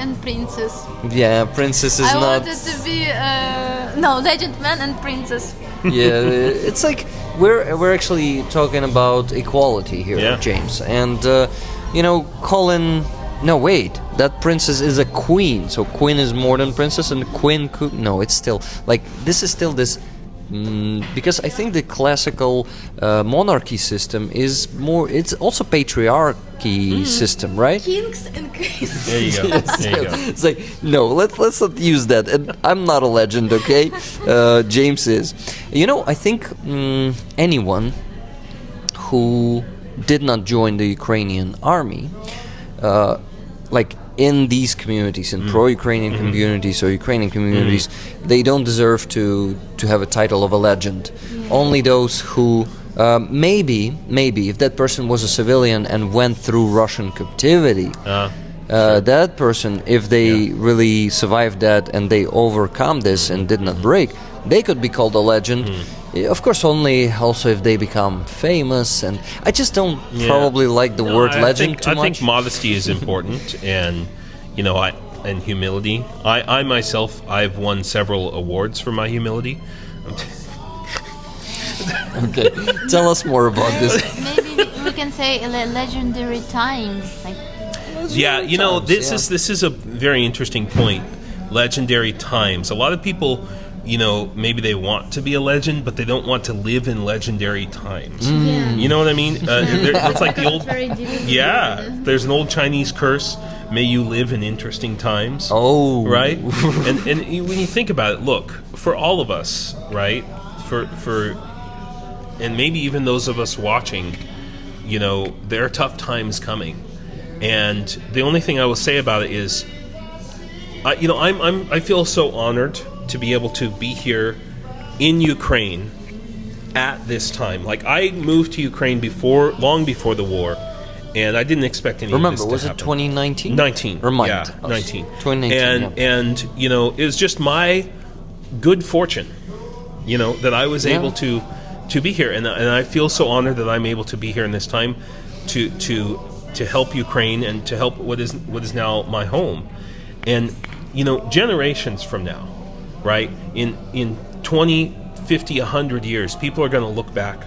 and princess. yeah, princess is I not. wanted to be legend man and princess. Yeah, it's like we're actually talking about equality here, Yeah. James. And Colin. No, wait. That princess is a queen. So queen is more than princess, and queen could. No, it's still like this is still this. Because I think the classical monarchy system is more. It's also patriarchy system, right? Kings and queens. There you go. There you go. It's like no, let's not use that. And I'm not a legend, okay? James is. I think anyone who did not join the Ukrainian army, like in these communities, in pro-Ukrainian communities or Ukrainian communities, they don't deserve to have a title of a legend. Only those who maybe if that person was a civilian and went through Russian captivity. That person, if they really survived that and they overcome this and did not break, they could be called a legend. Of course, only also if they become famous. And I just don't probably like the word legend too much. I think modesty is important, and and humility. I myself, I've won several awards for my humility. Okay, tell us more about this. Maybe we can say legendary times. Like This is a very interesting point. Legendary times. A lot of people, maybe they want to be a legend, but they don't want to live in legendary times. Yeah. You know what I mean? It's like the old. Very difficult. Yeah, there's an old Chinese curse. May you live in interesting times. Oh, right. and when you think about it, look, for all of us, right? For and maybe even those of us watching, there are tough times coming, and the only thing I will say about it is, I feel so honored to be able to be here in Ukraine at this time. Like, I moved to Ukraine long before the war, and I didn't expect any of this to was it happen. 2019? 19. Remind yeah, us. 19. 2019, And it was just my good fortune, that I was able to be here, and I feel so honored that I'm able to be here in this time to to help Ukraine and to help what is now my home. And generations from now, right, in 20, 50, 100 years, people are going to look back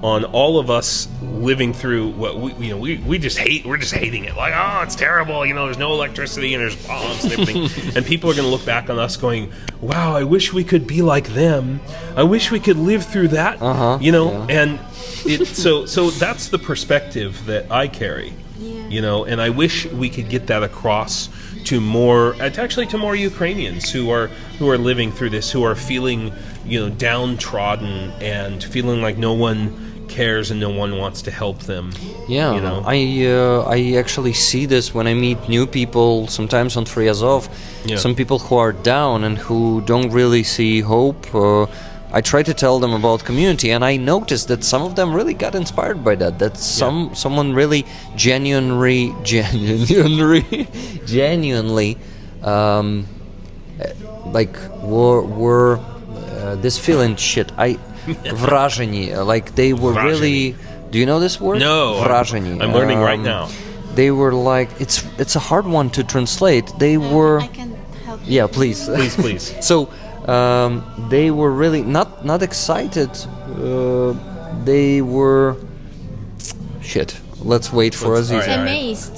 on all of us living through what we just hate. We're just hating it, like, oh, it's terrible. There's no electricity and there's bombs and everything. And people are going to look back on us going, wow, I wish we could be like them. I wish we could live through that. And so that's the perspective that I carry. And I wish we could get that across to more Ukrainians who are living through this, who are feeling downtrodden and feeling like no one cares and no one wants to help them. I actually see this when I meet new people, sometimes on Free Azov. Some people who are down and who don't really see hope. I try to tell them about community, and I noticed that some of them really got inspired by that. That someone really genuinely, were this feeling shit. Вражені, like they were really. Do you know this word? No. Вражені. I'm learning right now. They were like, it's a hard one to translate. They were. I can help you. Yeah, please. Please. So. They were really not excited. They were shit. Let's wait for Aziza.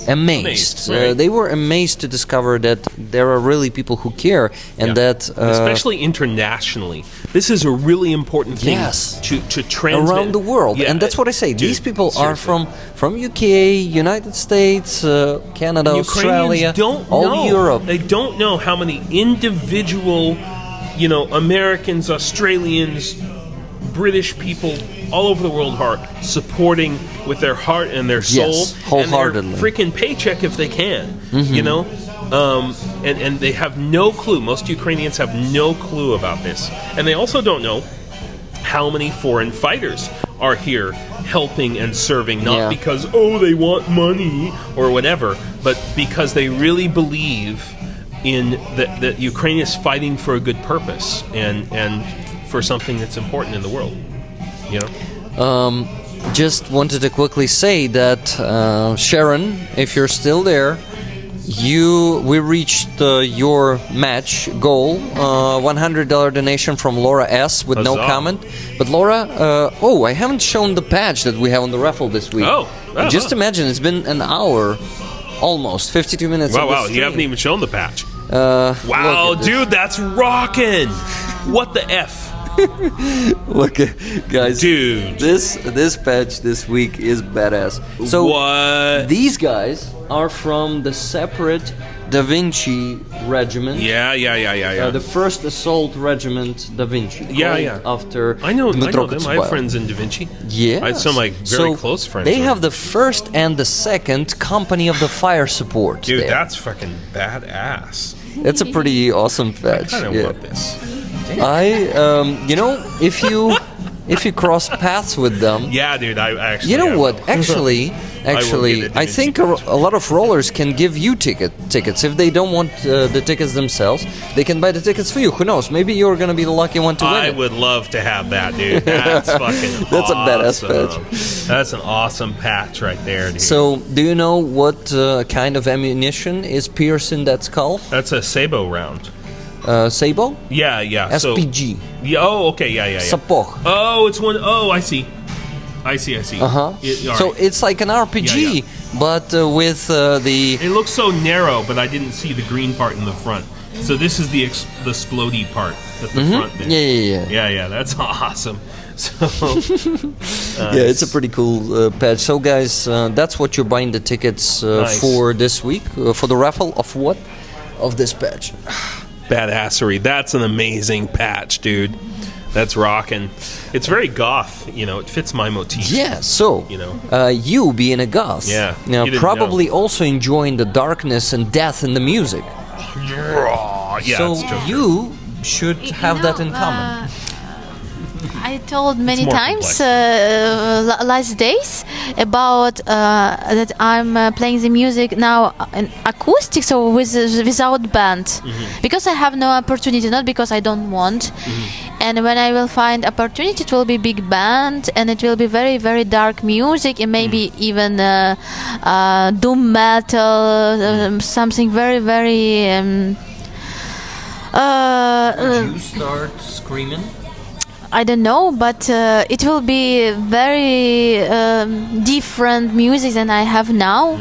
Amazed. Right. They were amazed to discover that there are really people who care, and that especially internationally, this is a really important thing to transmit around the world. Yeah, and that's what I say. Dude, these people seriously. are from UK, United States, Canada, Australia, all Europe. They don't know how many individual Americans, Australians, British people all over the world are supporting with their heart and their soul, wholeheartedly, and their freaking paycheck if they can. And they have no clue. Most Ukrainians have no clue about this, and they also don't know how many foreign fighters are here helping and serving, not because they want money or whatever, but because they really believe in that Ukraine is fighting for a good purpose and for something that's important in the world. Just wanted to quickly say that Sharon, if you're still there, we reached your match goal, $100 donation from Laura S with no comment. But Laura, I haven't shown the patch that we have on the raffle this week. Just imagine, it's been an hour. Almost 52 minutes. Wow! You haven't even shown the patch. Wow, dude, that's rockin'! What the f? Look, guys, dude, this patch this week is badass. So what? These guys are from the separate Da Vinci regiment. Yeah. The first assault regiment Da Vinci. After I know them. Kotzebue. I have friends in Da Vinci. Yeah. I have some very close friends. They have the first and the second company of the fire support. Dude, there. That's fucking badass. It's a pretty awesome patch. I kind of want this. Damn. If you cross paths with them. Yeah, dude. I actually. You know what? Actually, I think a lot of rollers can give you tickets if they don't want the tickets themselves. They can buy the tickets for you. Who knows? Maybe you're gonna be the lucky one to win. I would love to have that, dude. That's fucking. That's awesome. A badass patch. That's an awesome patch right there, dude. So, do you know what kind of ammunition is piercing that skull? That's a Sabo round. Sabo? Yeah. SPG. Okay, yeah. Sapok. Oh, it's one. Oh, I see. So it's like an RPG, but with the. It looks so narrow, but I didn't see the green part in the front. So this is the explodey part at the front there. Yeah. That's awesome. So. It's a pretty cool patch. So guys, that's what you're buying the tickets for this week for the raffle of what? Of this patch. Badassery. That's an amazing patch, dude. That's rocking. It's very goth, it fits my motif. Yeah, so you being a goth, probably also enjoying the darkness and death in the music. Yeah, so you should have that in common. I told many more times complex. last days about that I'm playing the music now in acoustic, so without band, because I have no opportunity, not because I don't want. And when I will find opportunity, it will be big band, and it will be very, very dark music, and maybe even doom metal, something very, very. Would you start screaming? I don't know, but it will be very different music than I have now,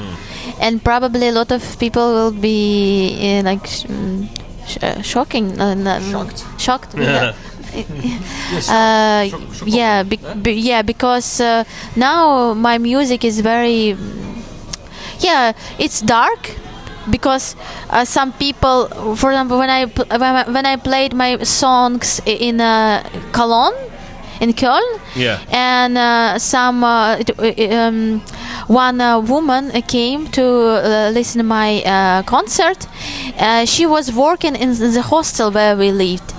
and probably a lot of people will be shocking, shocked. Yeah. Because now my music is very, it's dark. Because some people, for example, when I played my songs in Cologne, in Köln, and one woman came to listen to my concert. She was working in the hostel where we lived.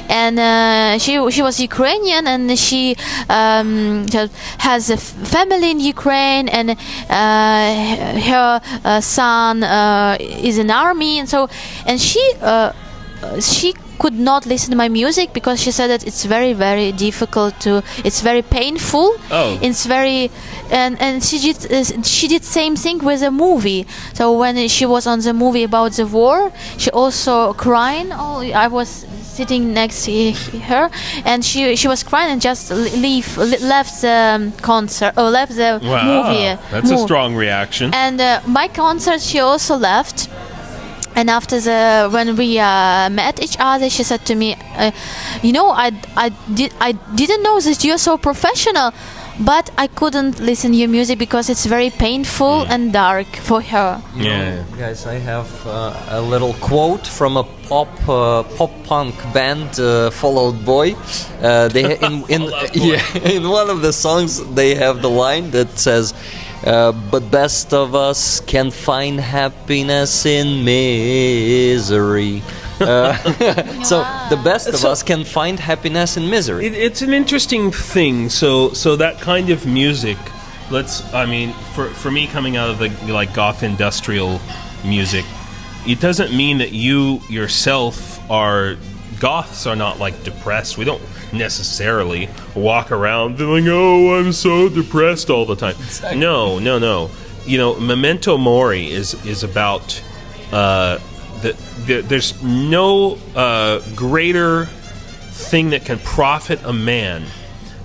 And she was Ukrainian, and she has a family in Ukraine, and her son is in army, and she could not listen to my music because she said that it's very, very difficult it's very painful. It's very, and she did same thing with a movie. So when she was on the movie about the war, she also crying. I was sitting next to her, and she was crying and just left the concert or left the movie. That's a strong reaction. And my concert, she also left. And after when we met each other, she said to me, I didn't know that you're so professional, but I couldn't listen to your music because it's very painful and dark for her. Guys, I have a little quote from a pop punk band, Fall Out Boy. They in one of the songs they have the line that says, but best of us can find happiness in misery. So the best of us can find happiness in misery. It's an interesting thing. So that kind of music, for me, coming out of the goth industrial music, it doesn't mean that you yourself are. Goths are not depressed. We don't necessarily walk around feeling, oh, I'm so depressed all the time. Exactly. No. Memento Mori is about there's no greater thing that can profit a man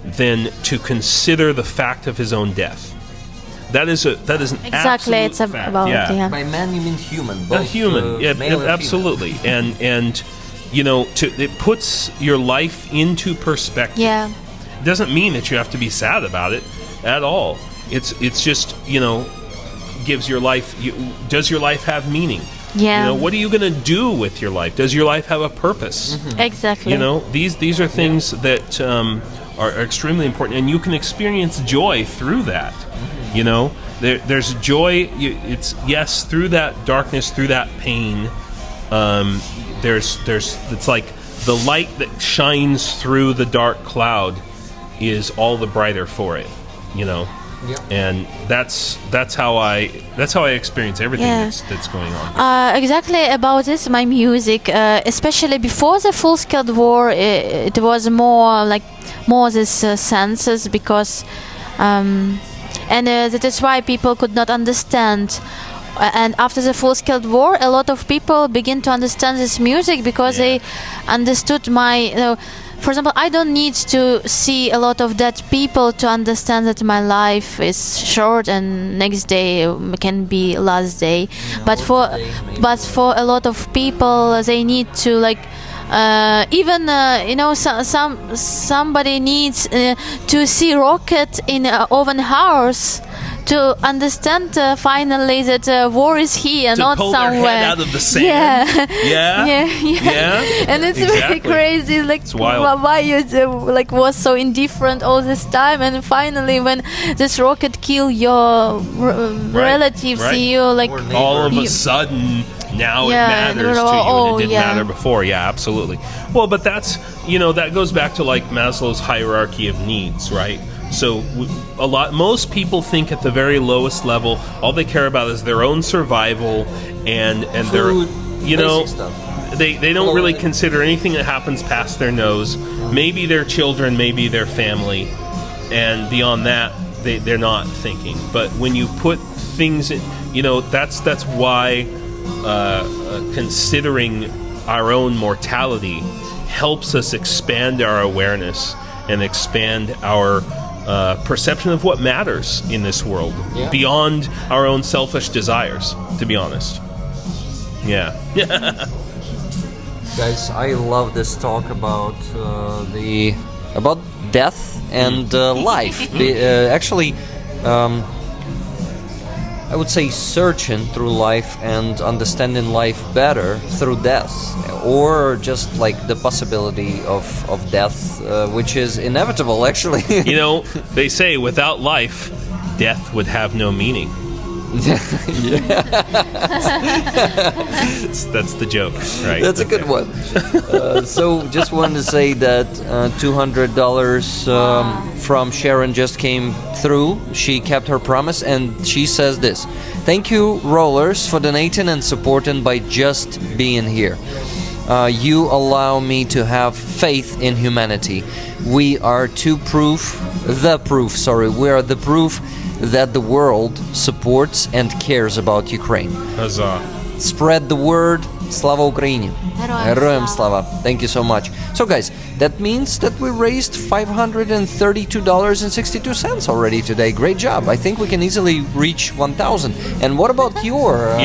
than to consider the fact of his own death. That is an exactly. Absolute It's fact. about By man you mean human. A human, male and absolutely, and it puts your life into perspective. Yeah. It doesn't mean that you have to be sad about it at all. It's just gives your life. Does your life have meaning? Yeah. What are you going to do with your life? Does your life have a purpose? Mm-hmm. Exactly. These are things that are extremely important, and you can experience joy through that. Mm-hmm. There's joy. It's through that darkness, through that pain. It's like the light that shines through the dark cloud is all the brighter for it, and that's how I experience everything that's going on. Exactly about this, my music, especially before the full-scale war, it was more this senses, because that is why people could not understand. And after the full-scale war, a lot of people begin to understand this music because they understood my. For example, I don't need to see a lot of dead people to understand that my life is short and next day can be last day. But for a lot of people, they need to somebody needs to see rocket in oven house to understand finally that war is here, to not pull somewhere. Their head out of the sand. And it's very crazy. It's wild. Why you was so indifferent all this time, and finally when this rocket kill your relatives, you all of a sudden now Yeah, it matters to you, oh, and it didn't yeah. matter before. Yeah, absolutely. Well, but that's, that goes back to like Maslow's hierarchy of needs, right? So most people think at the very lowest level, all they care about is their own survival and their, Food, basic stuff. They don't really consider anything that happens past their nose. Maybe their children, maybe their family, and beyond that, they're not thinking. But when you put things in, that's why considering our own mortality helps us expand our awareness and expand our perception of what matters in this world beyond our own selfish desires, to be honest. Yeah. Guys, I love this talk about about death and life. Actually, I would say searching through life and understanding life better through death, or just like the possibility of death, which is inevitable, actually. They say without life, death would have no meaning. That's the joke, right? That's a good one. So just wanted to say that $200 from Sharon just came through. She kept her promise, and she says this: "Thank you, Rollers, for donating and supporting by just being here. You allow me to have faith in humanity. We are the proof that the world supports and cares about Ukraine. Huzzah. Spread the word. Slava Ukraini. Героям слава. Thank you so much." So guys, that means that we raised $532.62 already today. Great job. I think we can easily reach 1,000. And what about your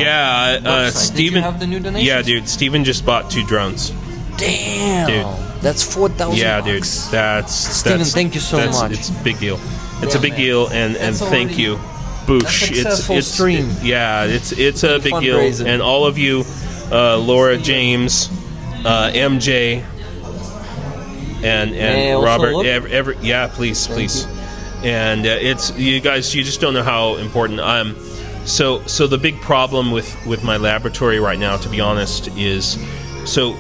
Steven, did you have the new donations? Yeah, dude, Steven just bought 2 drones. Damn. Dude. That's 4,000 Yeah, bucks. dude. Steven, thank you so much. It's a big deal. It's a big deal, and thank you. Boosh. Successful stream. It's a big deal. Fundraising. And all of you, Laura, James, MJ, and Robert, please. And it's you guys. You just don't know how important I'm. So the big problem with my laboratory right now, to be honest, is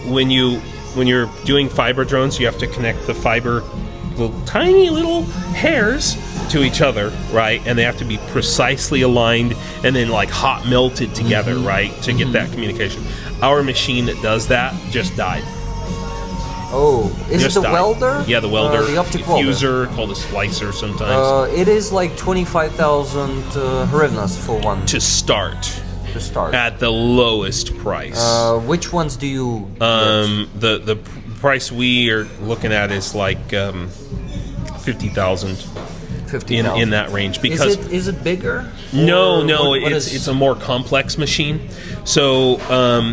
when you're doing fiber drones, you have to connect the fiber, little tiny little hairs to each other, right? And they have to be precisely aligned and then like hot melted together, right, to get that communication. Our machine that does that just died. Oh, is it the welder? Yeah, the welder. The optic fuser, called a splicer sometimes. It is like 25,000 hryvnias for one. To start. At the lowest price. Which ones do you the price we are looking at is like 50,000. 50,000 in that range. Because is it bigger? No, it's a more complex machine. So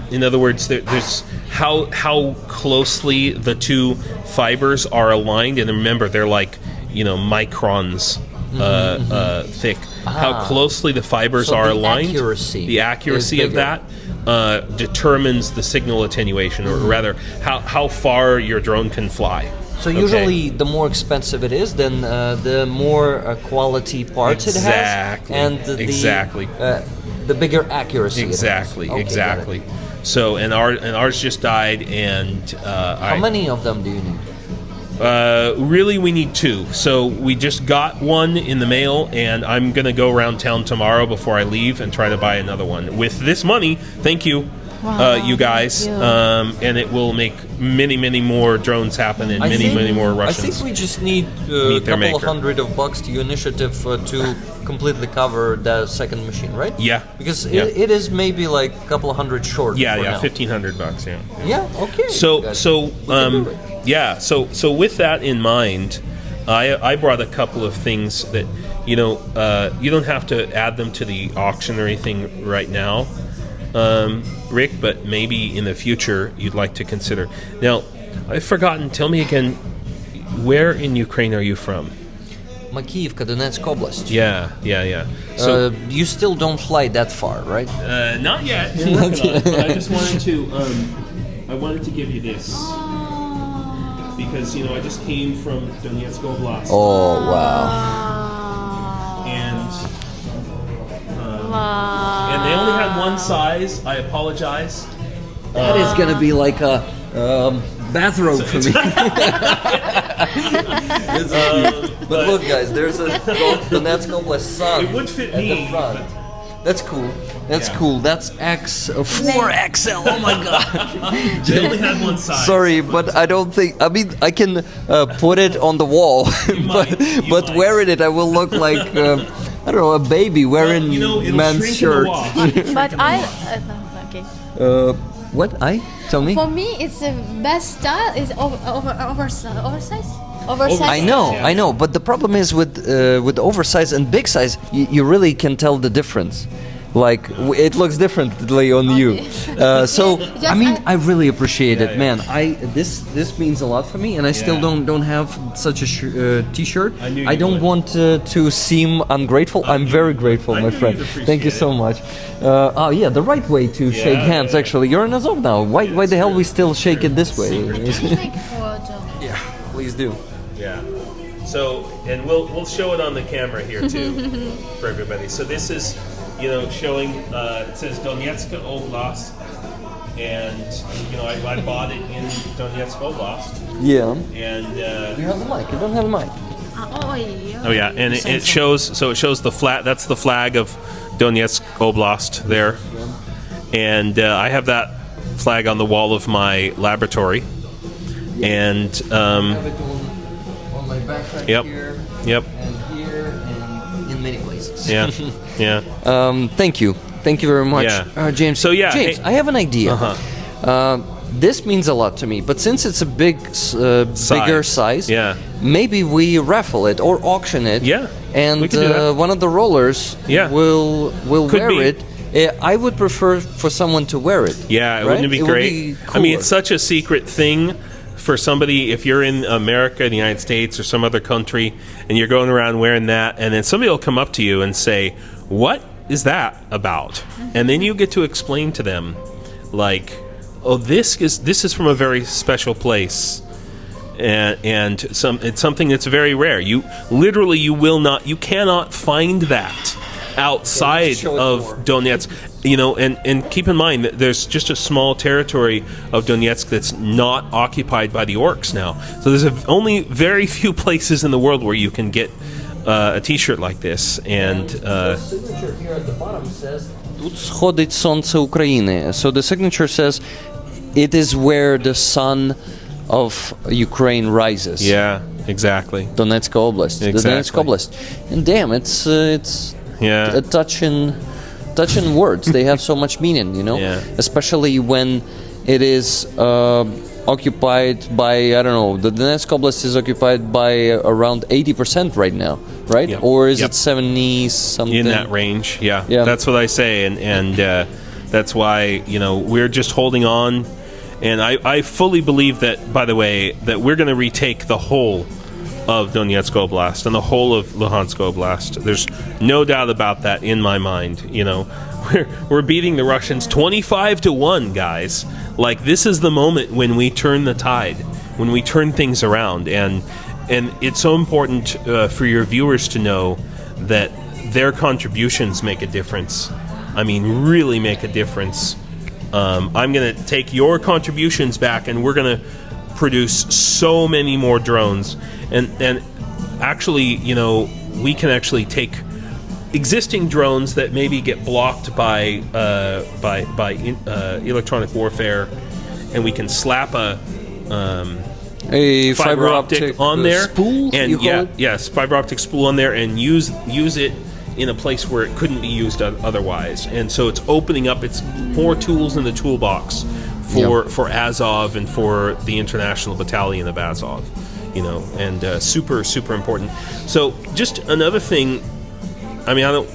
in other words, there's how closely the two fibers are aligned, and remember they're like microns thick. How closely the fibers are aligned, the accuracy of that determines the signal attenuation, or rather how far your drone can fly. So usually the more expensive it is, then the more quality parts it has, and the bigger accuracy. Exactly. So and ours just died, and how many of them do you need? Really, we need 2. So we just got one in the mail, and I'm gonna go around town tomorrow before I leave and try to buy another one with this money. Thank you. You guys, and it will make many more drones happen, and many more Russians. I think we just need a couple of $100 to your initiative to completely cover the second machine, right? Yeah, because it is maybe like a couple of $100 short. Yeah, $1,500. Yeah. Okay. So with that in mind, I brought a couple of things that you don't have to add them to the auction or anything right now, Rick, but maybe in the future you'd like to consider. Now, I've forgotten. Tell me again, where in Ukraine are you from? Makivka, Donetsk Oblast. Yeah. So you still don't fly that far, right? Not yet. But I just wanted to. I wanted to give you this because I just came from Donetsk Oblast. Oh wow! And They only had one size. I apologize. That is gonna be like a bathrobe for me. But look, guys, there's a Donetsk Oblast sun It would fit at me, the front. but- That's cool. That's cool. That's 4XL. Oh my god. They only had one size. Sorry, but I don't think. I mean, I can put it on the wall, but might. wearing it, I will look like I don't know, a baby wearing It'll man's shrink in the shirt. wash. But I no, okay. What? Tell me. For me, it's the best style is oversized. Oversized. I know, but the problem is with oversized and big size, you really can tell the difference. Like it looks differently on you. So I mean, I really appreciate it, man. This means a lot for me, and I still don't have such a T-shirt. I knew I you don't would. want to seem ungrateful. I'm very grateful, I my knew friend. you'd Thank you appreciate so much. Oh yeah, the right way to shake hands. Actually, you're in Azov now. Why the hell we still shake it this way? Yeah, please do. Yeah. So, and we'll show it on the camera here too for everybody. So this is, showing. It says Donetsk Oblast, and I bought it in Donetsk Oblast, Yeah. and. You have the mic. You don't have the mic. Oh yeah, and it shows. So it shows the flag. That's the flag of Donetsk Oblast there, and I have that flag on the wall of my laboratory, and Have it on my backpack Yep. here. Yep. And here and in many places. yeah, yeah. Thank you. Thank you very much, Yeah. James. So, yeah, James, hey- I have an idea. This means a lot to me, but since it's a bigger size, Yeah. maybe we raffle it or auction it. Yeah, and we can do that. one of the rollers Yeah. will Could wear be. it. I would prefer for someone to wear it. Yeah, right? wouldn't it be would great? be I mean, cooler. it's such a secret thing for somebody, if you're in America, the United States, or some other country, and you're going around wearing that, and then somebody will come up to you and say, "What is that about?" And then you get to explain to them, like, "Oh, this is from a very special place." And it's something that's very rare. You cannot find that outside show it of more. Donetsk, and keep in mind that there's just a small territory of Donetsk that's not occupied by the orcs now. So there's only very few places in the world where you can get a T-shirt like this. And the signature here at the bottom says "Тут сходить сонце України." So the signature says it is where the sun of Ukraine rises. yeah, exactly. Donetsk Oblast. The Exactly. Donetsk Oblast. And damn, it's Yeah. a touching words. They have so much meaning, Yeah. Especially when it is occupied by, I don't know, the Donetsk Oblast is occupied by around 80% right now, right? Yep. Or is Yep. it 70 something? In that range, yeah. Yeah. That's what I say, and that's why we're just holding on, and I fully believe that, by the way, that we're going to retake the whole of Donetsk Oblast and the whole of Luhansk Oblast. There's no doubt about that in my mind. We're beating the Russians 25-1, guys. Like, this is the moment when we turn the tide, when we turn things around, and it's so important for your viewers to know that their contributions make a difference. I mean, really make a difference. I'm going to take your contributions back, and we're going to produce so many more drones. And actually, we can actually take existing drones that maybe get blocked by electronic warfare, and we can slap a fiber optic on there, spool, and you call it? yes, fiber optic spool on there, and use it in a place where it couldn't be used otherwise. And so it's opening up. It's more tools in the toolbox for Azov and for the International Battalion of Azov. And super important. So just another thing. I mean, I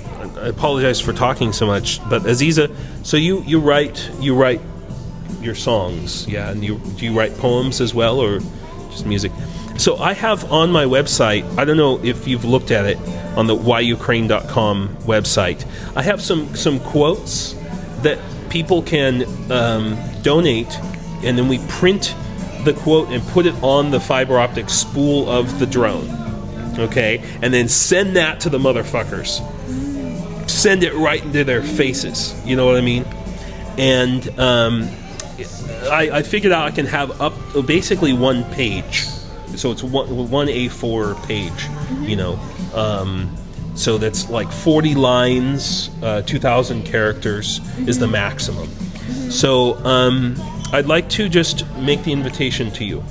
apologize for talking so much, but Aziza, so you write your songs, yeah, and do you write poems as well, or just music? So I have on my website, I don't know if you've looked at it on the whyukraine.com website, I have some quotes that people can donate, and then we print the quote and put it on the fiber optic spool of the drone, okay, and then send that to the motherfuckers. send it right into their faces. You know what I mean? And I figured out I can have up basically one page, so it's one A4 page. You know, so that's like 40 lines, 2,000 characters is the maximum. So I'd like to just make the invitation to you.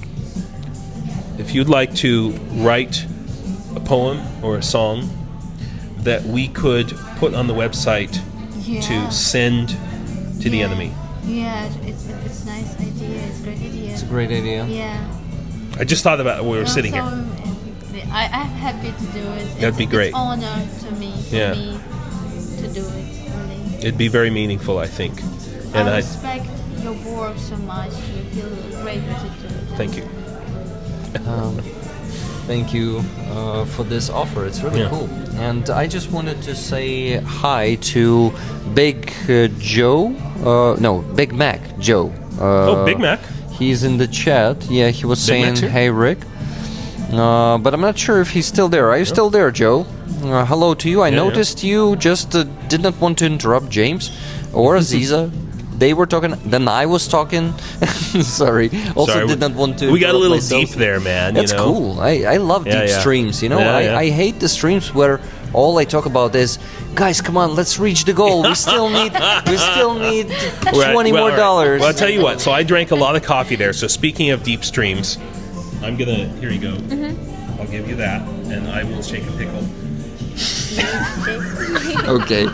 If you'd like to write a poem or a song that we could put on the website to send to the enemy. Yeah, it's nice idea. It's a great idea. It's a great idea. Yeah. I just thought about it when we were sitting here. I'm happy to do it. That'd be great. It's an honor to me, Yeah. to do it. Really. It'd be very meaningful, I think. And I respect your work so much. You feel great music too. Thank you. Thank you for this offer. It's really cool. And I just wanted to say hi to Big Joe. Big Mac Joe. Big Mac. He's in the chat. Yeah, he was saying, Mac's here? "Hey, Rick." But I'm not sure if he's still there. Are you still there, Joe? Hello to you. I noticed you just did not want to interrupt James or Aziza. They were talking, then I was talking. Sorry. Also did not want to. We got a little myself. deep there, man. That's cool. I love deep streams. You know, I hate the streams where all I talk about is, guys, come on, let's reach the goal. We still need $20 more. Well, I'll tell you what. So I drank a lot of coffee there. So speaking of deep streams, I'm gonna. Here you go. I'll give you that, and I will shake a pickle. Okay.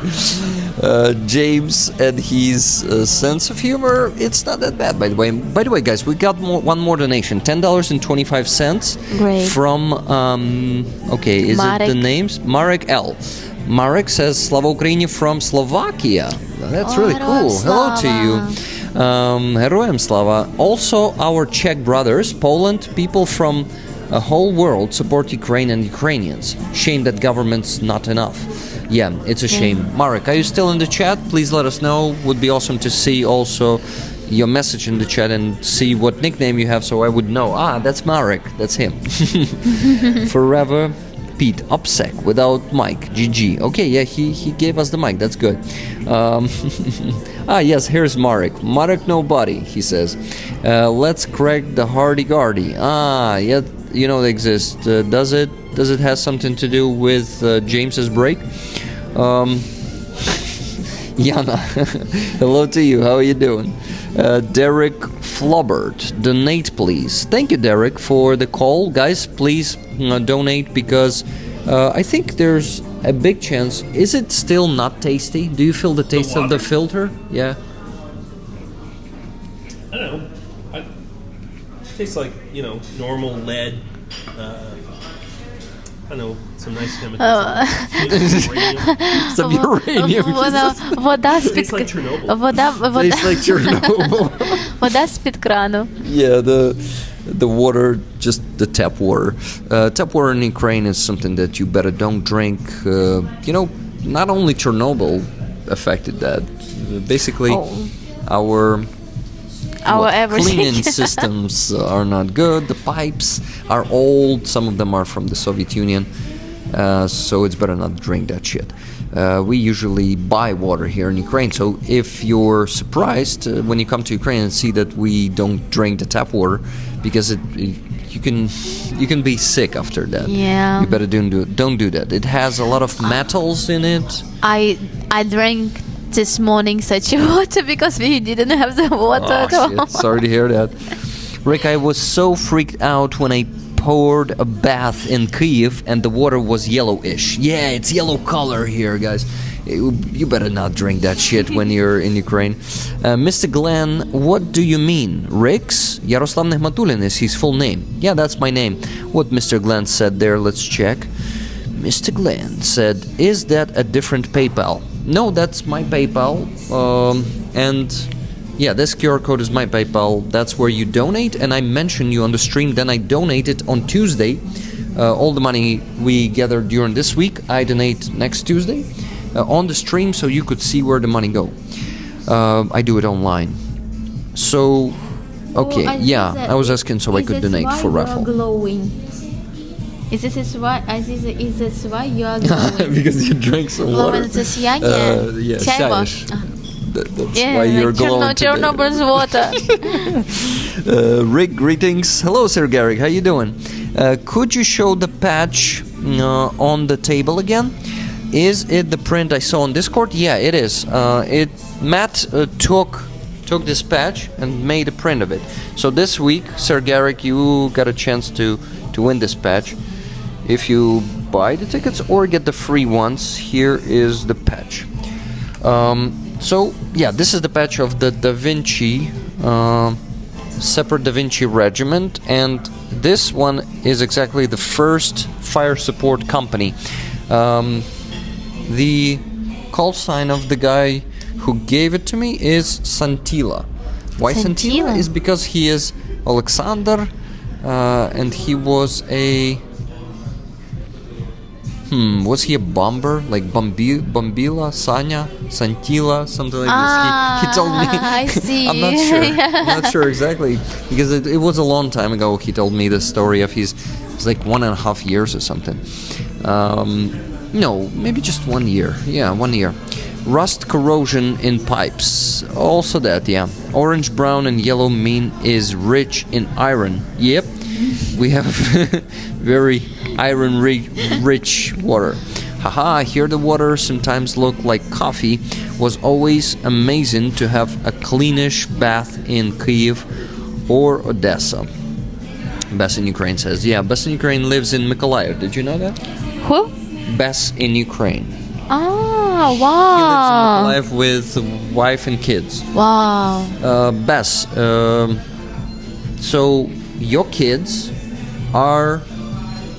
James and his sense of humor, it's not that bad, by the way. By the way, guys, we got one more donation, $10.25. Great. From, is Marek. it the names? Marek L. Marek says, Slava Ukraini from Slovakia. That's really cool. Hello to you. Heroem Slava. Also, our Czech brothers, Poland, people from a whole world support Ukraine and Ukrainians. Shame that government's not enough. Yeah, it's a shame. Marek, are you still in the chat? Please let us know. Would be awesome to see also your message in the chat and see what nickname you have so I would know. That's Marek. That's him. Forever Pete Upsec without mic. GG. Okay, yeah, he gave us the mic. That's good. Yes, here's Marek. Marek nobody, he says. Let's crack the hardy-gardy. Yeah, you know they exist. Does it have something to do with James's break? Yana, hello to you. How are you doing? Derek Flubbert, donate please. Thank you, Derek, for the call. Guys, please donate because I think there's a big chance. Is it still not tasty? Do you feel the taste of the filter? Yeah. I don't know. It tastes like, normal lead. I don't know, some nice chemicals. Some uranium. Вода Tastes like Chernobyl. Tastes like Chernobyl. Вода з-під крану. Yeah, the water, just the tap water. Tap water in Ukraine is something that you better don't drink. Not only Chernobyl affected that. Basically, our everything. cleaning systems are not good. The pipes are old. Some of them are from the Soviet Union. So it's better not to drink that shit. We usually buy water here in Ukraine. So if you're surprised when you come to Ukraine and see that we don't drink the tap water, because you can be sick after that. Yeah. You better don't do that. It has a lot of metals in it. I drank this morning such water because we didn't have the water at all. Shit. Sorry to hear that. Rick, I was so freaked out when I poured a bath in Kyiv and the water was yellowish. Yeah, it's yellow color here, guys. You better not drink that shit when you're in Ukraine. Mr. Glenn, what do you mean? Rick's? Yaroslav Nehmatulin is his full name. Yeah, that's my name. What Mr. Glenn said there, let's check. Mr. Glenn said, is that a different PayPal? No, that's my PayPal. And yeah, this QR code is my PayPal. That's where you donate. And I mentioned you on the stream. Then I donate it on Tuesday. All the money we gathered during this week, I donate next Tuesday on the stream so you could see where the money go. I do it online. So, okay, I was asking so I could donate for Raffle. Glowing. Is this why, Aziza, is this why you are glowing? Because you drank some water. Glowing, это сияние. Yeah, Чайва. сяешь. That's Yeah, why you're like glowing today. Chernobyl's water. Rick, greetings. Hello, Sir Garrick. How you doing? Could you show the patch on the table again? Is it the print I saw on Discord? Yeah, it is. Matt took this patch and made a print of it. So this week, Sir Garrick, you got a chance to win this patch. If you buy the tickets or get the free ones, here is the patch. So yeah, this is the patch of the Da Vinci, separate Da Vinci regiment, and this one is exactly the first fire support company. The call sign of the guy who gave it to me is Santila. Why Santila? Is because he is Alexander, and he was a... was he a bomber? Like Bombila, Sanya, Santila, something like this. He told me. I see. I'm not sure. I'm not sure exactly. Because it was a long time ago he told me the story of his... It's like 1.5 years or something. No, maybe just 1 year. Yeah, 1 year. Rust corrosion in pipes. Also that, yeah. Orange, brown and yellow mean is rich in iron. Yep. We have very iron-rich water. Haha, I hear the water sometimes look like coffee. Was always amazing to have a cleanish bath in Kyiv or Odessa. Bess in Ukraine says, yeah, Bess in Ukraine lives in Mykolaiv. Did you know that? Who? Bess in Ukraine. Ah, He wow. lives in Mykolaiv with wife and kids. Wow. Bess, so your kids are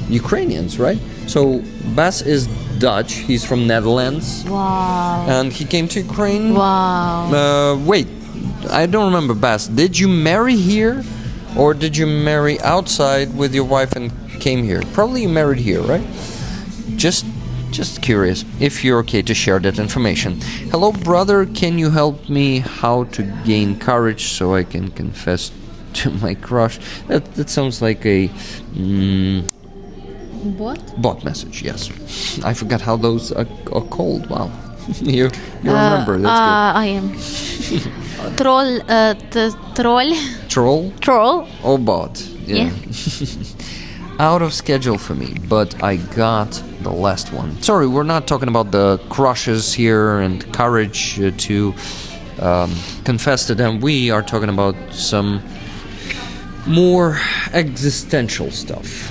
Ukrainians, right? So Bess is Dutch. He's from Netherlands. Wow. And he came to Ukraine. Wow. Wait, I don't remember, Bess. Did you marry here? Or did you marry outside with your wife and came here? Probably you married here, right? Just curious if you're okay to share that information. Hello, brother. Can you help me how to gain courage so I can confess to my crush? That sounds like a bot message. Yes, I forgot how those are called. Wow, you remember? That's I am troll. Troll. Troll. Or bot. Yeah. Out of schedule for me, but I got the last one. Sorry, we're not talking about the crushes here and courage to confess to them. We are talking about some more existential stuff.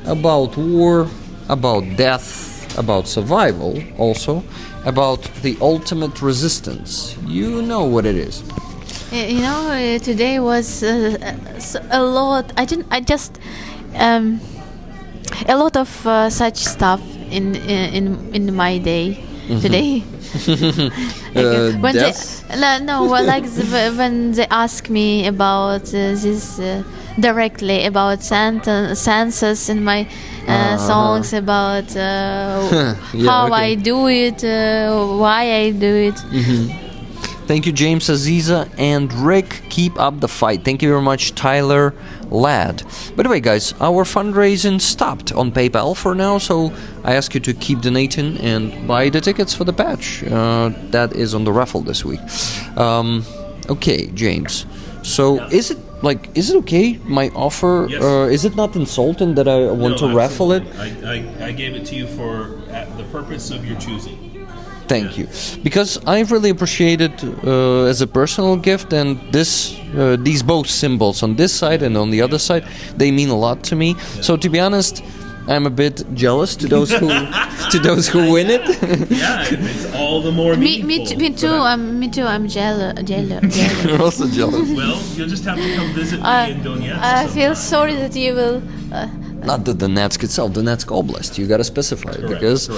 About war, about death, about survival also, about the ultimate resistance. You know what it is. You know, today was a lot. A lot of such stuff in my day today. When Death? when they ask me about this directly about sentences in my songs about how okay. I do it, why I do it. Thank you, James, Aziza, and Rick. Keep up the fight. Thank you very much, Tyler Ladd. By the way, guys, our fundraising stopped on PayPal for now, so I ask you to keep donating and buy the tickets for the patch. That is on the raffle this week. Okay, James. So, is it okay, my offer? Yes. Is it not insulting that I want to raffle it? I gave it to you for the purpose of your choosing. Thank you, because I really appreciate it as a personal gift, and these both symbols on this side and on the other side, they mean a lot to me. Yeah. So to be honest, I'm a bit jealous to those who win it. Yeah, it's all the more meaningful. Me too. I'm jealous. You're also jealous. Well, you'll just have to come visit me in Donetsk. I feel sorry that you will. Not the Donetsk itself, Donetsk Oblast. You gotta specify it because.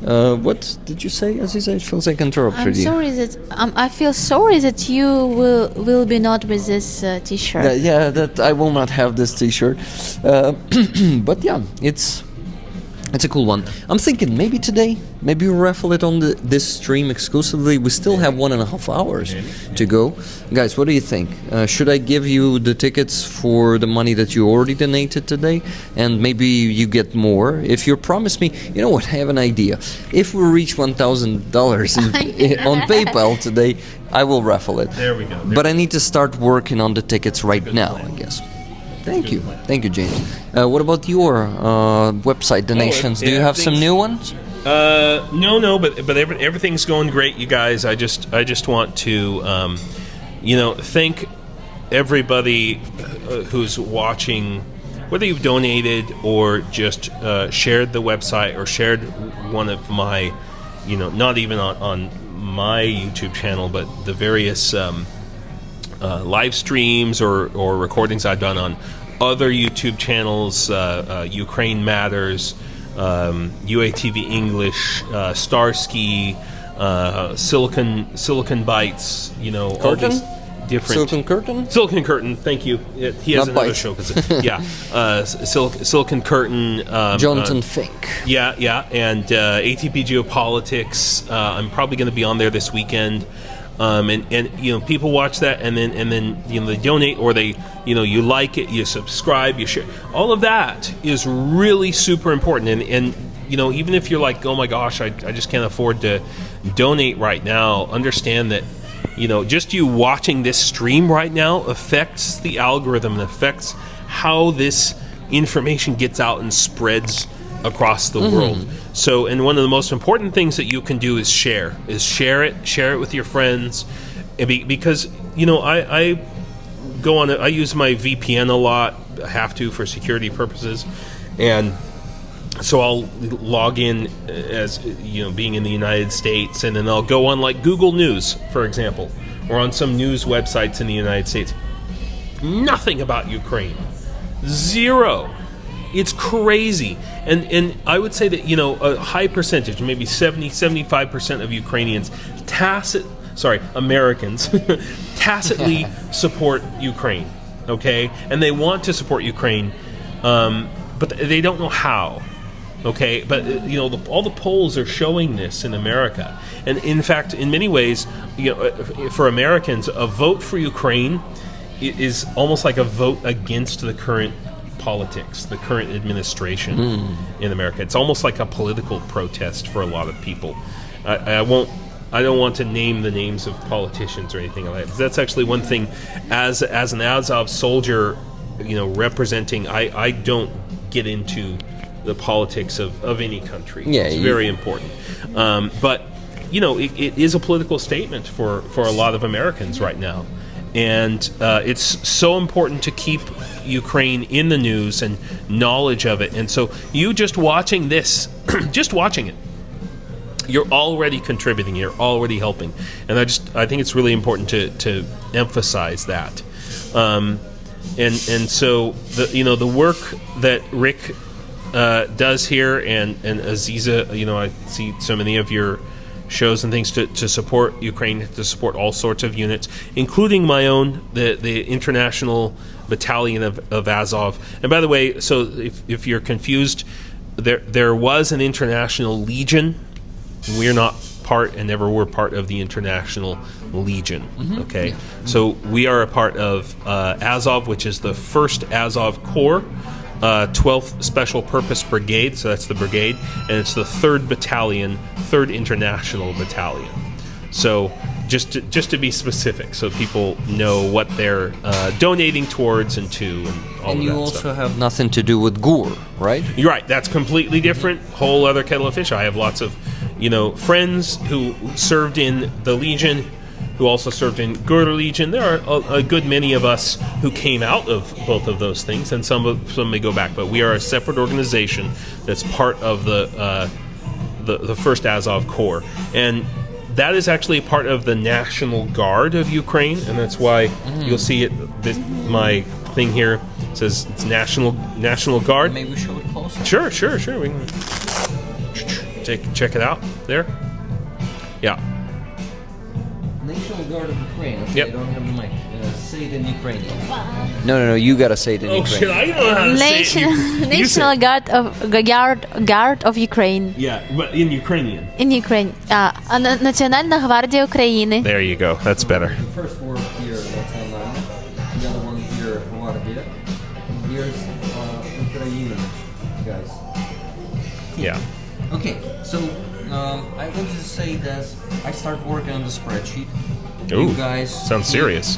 What did you say, Aziza? It feels like I interrupted you. I'm sorry that I feel sorry that you will be not with this T-shirt. That I will not have this T-shirt. But yeah, It's a cool one. I'm thinking maybe today, maybe we'll raffle it on this stream exclusively. We still have 1.5 hours to go. Guys, what do you think? Should I give you the tickets for the money that you already donated today? And maybe you get more. If you promise me, you know what, I have an idea. If we reach $1,000 on PayPal today, I will raffle it. There we go. But I need to start working on the tickets right now, I guess. Thank you, James. What about your website donations? Do you have some new ones? No, but everything's going great, you guys. I just want to, thank everybody who's watching, whether you've donated or just shared the website or shared one of my, not even on my YouTube channel, but the various live streams or recordings I've done on other YouTube channels, Ukraine Matters, UATV English, Starsky, Silicon Bites, all these different... Silicon Curtain, thank you. He has another show. Silicon Curtain. Jonathan Fink. Yeah, and ATP Geopolitics. I'm probably going to be on there this weekend. And people watch that and then they donate, or they you like it, you subscribe, you share. All of that is really super important, and even if you're like, oh my gosh, I just can't afford to donate right now, understand that just you watching this stream right now affects the algorithm and affects how this information gets out and spreads across the world. So, and one of the most important things that you can do is share it with your friends, because I go on. I use my VPN a lot. I have to for security purposes, and so I'll log in as being in the United States, and then I'll go on like Google News, for example, or on some news websites in the United States. Nothing about Ukraine. Zero. It's crazy. And I would say that, a high percentage, maybe 70-75% of Ukrainians, Americans, tacitly support Ukraine, okay? And they want to support Ukraine, but they don't know how, okay? But, all the polls are showing this in America. And, in fact, in many ways, for Americans, a vote for Ukraine is almost like a vote against the current politics, the current administration in America. It's almost like a political protest for a lot of people. I don't want to name the names of politicians or anything like that. That's actually one thing, as an Azov soldier, representing. I don't get into the politics of any country. Yeah, it's very important. But it is a political statement for a lot of Americans right now. And it's so important to keep Ukraine in the news and knowledge of it. And so you just watching this, just watching it, you're already contributing, you're already helping. And I think it's really important to emphasize that. And so the work that Rick does here and Aziza, I see so many of your shows and things to support Ukraine, to support all sorts of units, including my own, the International Battalion of Azov. And by the way, so if you're confused, there was an International Legion. We're not part and never were part of the International Legion. Okay, yeah. So we are a part of Azov, which is the 1st Azov Corps, 12th Special Purpose Brigade, so that's the brigade, and it's the 3rd Battalion, 3rd International Battalion. So just to be specific, so people know what they're donating towards and to, and all of that stuff. And you also have nothing to do with GOR, right? You're right, that's completely different, whole other kettle of fish. I have lots of, friends who served in the Legion, who also served in GOR Legion. There are a good many of us who came out of both of those things, and some may go back. But we are a separate organization that's part of the 1st Azov Corps, and that is actually a part of the National Guard of Ukraine, and that's why you'll see it. My thing here says it's National Guard. Maybe we show it closer. Sure. We can check it out there. Yeah. National Guard of Ukraine. Okay, Yep. I don't have the mic. Say it in Ukrainian. No, you gotta say it in Ukrainian. I don't know how to say it. You say National it. Guard of Ukraine. Yeah, but in Ukrainian. In Ukraine. Національна гвардія України. There you go. That's better. The first word here, nationalna. The other one here, гвардия. Here's Ukrainian, guys. Yeah. Okay, so I wanted to say that I start working on the spreadsheet. Ooh, You guys sounds serious.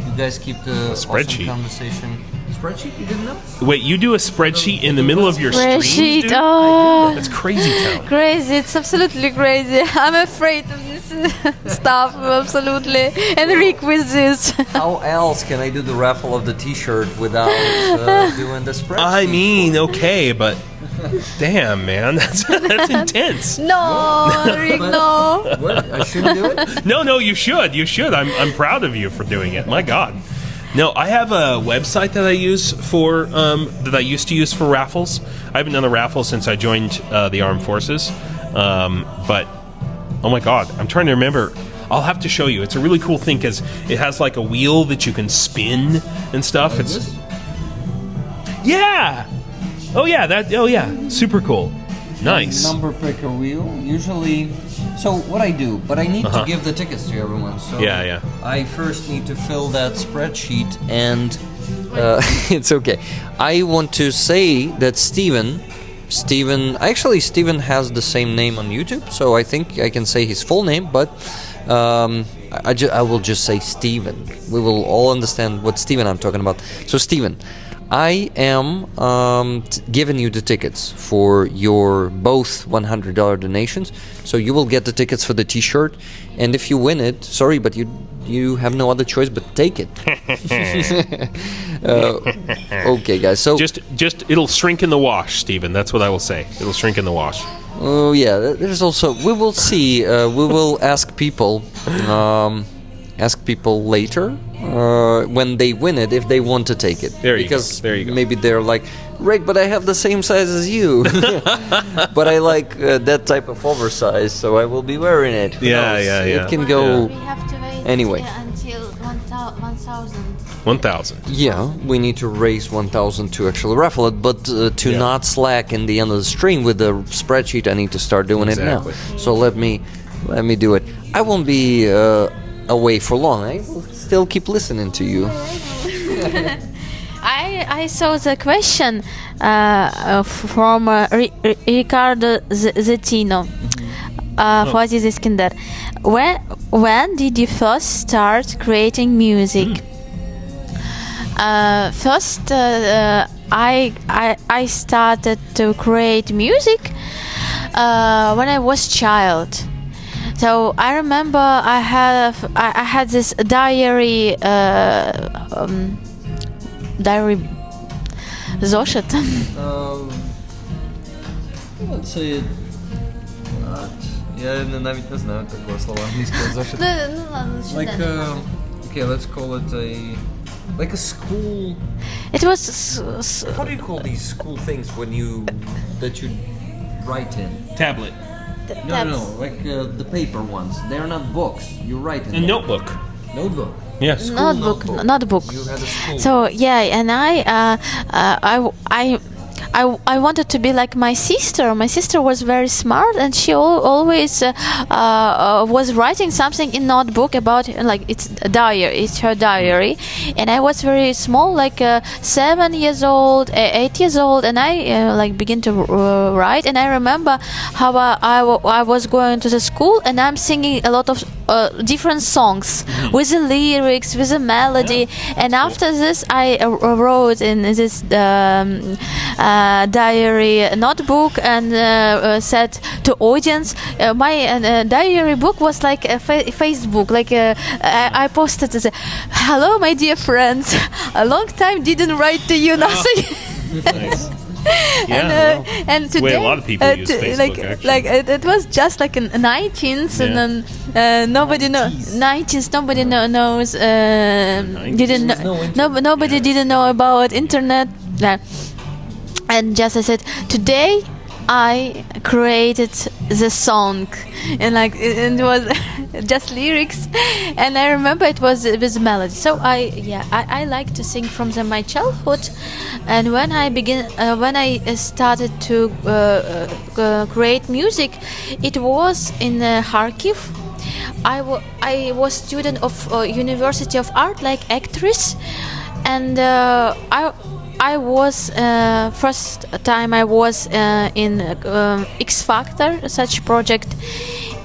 You guys keep the spreadsheet. awesome conversation. Spreadsheet? You didn't know? Wait, you do a spreadsheet in the middle of your streams, Spreadsheet. dude? Oh, That's crazy town. crazy. It's absolutely crazy. I'm afraid of this stuff. Absolutely. And Rick with this. How else can I do the raffle of the T-shirt without doing the spreadsheet? I mean, okay, but damn, man, that's intense. No, Rick, no. What? I shouldn't do it? No, you should. You should. I'm proud of you for doing it. My God. No, I have a website that I use for that I used to use for raffles. I haven't done a raffle since I joined the armed forces, but oh my God, I'm trying to remember. I'll have to show you. It's a really cool thing because it has like a wheel that you can spin and stuff. Like It's this? yeah. Oh yeah, that. Oh yeah, super cool. Nice. Number picker wheel. Usually, so what I do, but I need to give the tickets to everyone. So Yeah. I first need to fill that spreadsheet, and it's okay. I want to say that Steven, actually Steven has the same name on YouTube, so I think I can say his full name, but I will just say Steven. We will all understand what Steven I'm talking about. So Steven, I am giving you the tickets for your both $100 donations. So you will get the tickets for the T-shirt, and if you win it, sorry, but you have no other choice but take it. Okay, guys. So Just it'll shrink in the wash, Stephen. That's what I will say. It'll shrink in the wash. oh yeah, there's also we will see. We will ask people. Later when they win it if they want to take it. There you go. Because There you go. maybe they're like, Rick, but I have the same size as you. But I like that type of oversize, so I will be wearing it. Who Yeah, knows? yeah, yeah. It can go. We have to wait Anyway. until 1,000. 1,000. Yeah, we need to raise 1,000 to actually raffle it, but to not slack in the end of the stream with the spreadsheet, I need to start doing Exactly. it now. So let me do it. I won't be away for long. I will still keep listening to you. I saw the question from Ricardo Zettino for Aziza Iskender. When did you first start creating music? First, I started to create music when I was child. So I remember I had this diary зошит. Let's say it. Я навіть не знаю такого слова англійського зошит. Like okay, let's call it like a school. It was How do you call these school things when that you write in? Tablet. No, like the paper ones. They're not books. You write in A them. notebook. Notebook. Yes. School notebook. You had a school. So yeah, and I wanted to be like my sister. My sister was very smart, and she always was writing something in notebook about like it's a diary. It's her diary, and I was very small, like 7 years old, 8 years old, and I like begin to write. And I remember how I was going to the school, and I'm singing a lot of different songs with the lyrics, with the melody. And after this, I wrote in this diary notebook and said to audience, my diary book was like a Facebook. Like I posted as hello, my dear friends. A long time didn't write to you nothing. Nice. Yeah. And today, way a lot of people use Facebook, actually. it was just like in 19th, and then nobody knows. 19th, nobody knows. Didn't nobody didn't know about internet. And just I said today, I created the song, and like it was just lyrics, and I remember it was with melody. So I like to sing from my childhood, and when I started to create music, it was in Kharkiv. I was student of University of Art, like actress, and I was first time I was in X Factor, such project,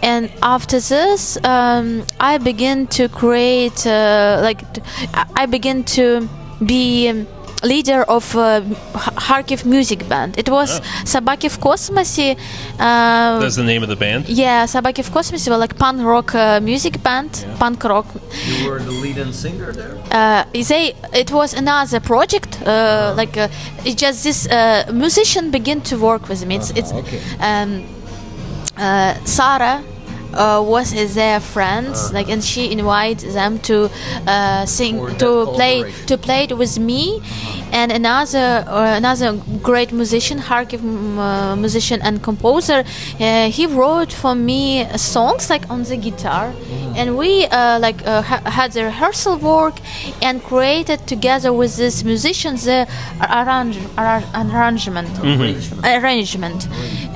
and after this I began to create I began to be leader of Kharkiv music band. It was Собаки в космосе. That's the name of the band? Yeah, Собаки в космосе were like punk rock music band, punk rock. You were the lead and singer there? It was another project. It's just this musician began to work with me. Okay. Sarah was their friends, and she invited them to sing, to play it with me, and another great musician, Kharkiv musician and composer. He wrote for me songs like on the guitar, and we had the rehearsal work and created together with this musician the arrangement,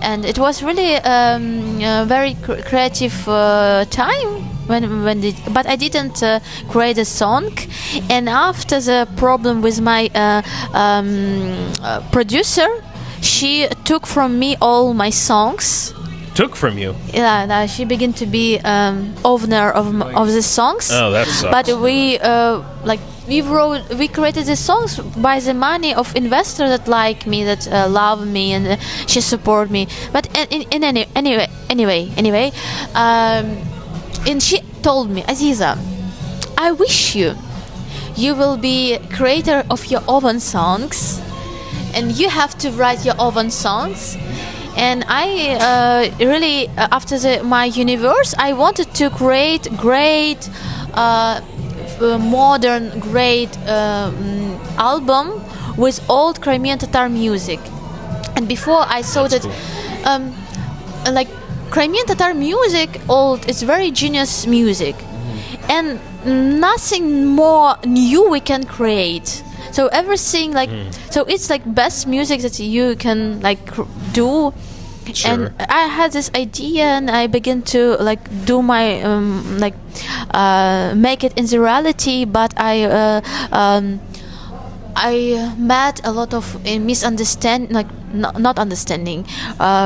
and it was really a very creative time but I didn't create a song. And after the problem with my producer, she took from me all my songs. Took from you? Yeah, she began to be owner of the songs. Oh, that sucks. But we created the songs by the money of investors that like me, that love me, and she support me. But anyway, and she told me, Aziza, I wish you will be creator of your own songs, and you have to write your own songs. And I really, after my universe, I wanted to create great, modern, great album with old Crimean Tatar music. And before I saw That's that, Crimean Tatar music, it's very genius music, and nothing more new we can create. So everything so it's like best music that you can do. Sure. And I had this idea, and I began to do my make it in the reality. But I met a lot of misunderstanding, not understanding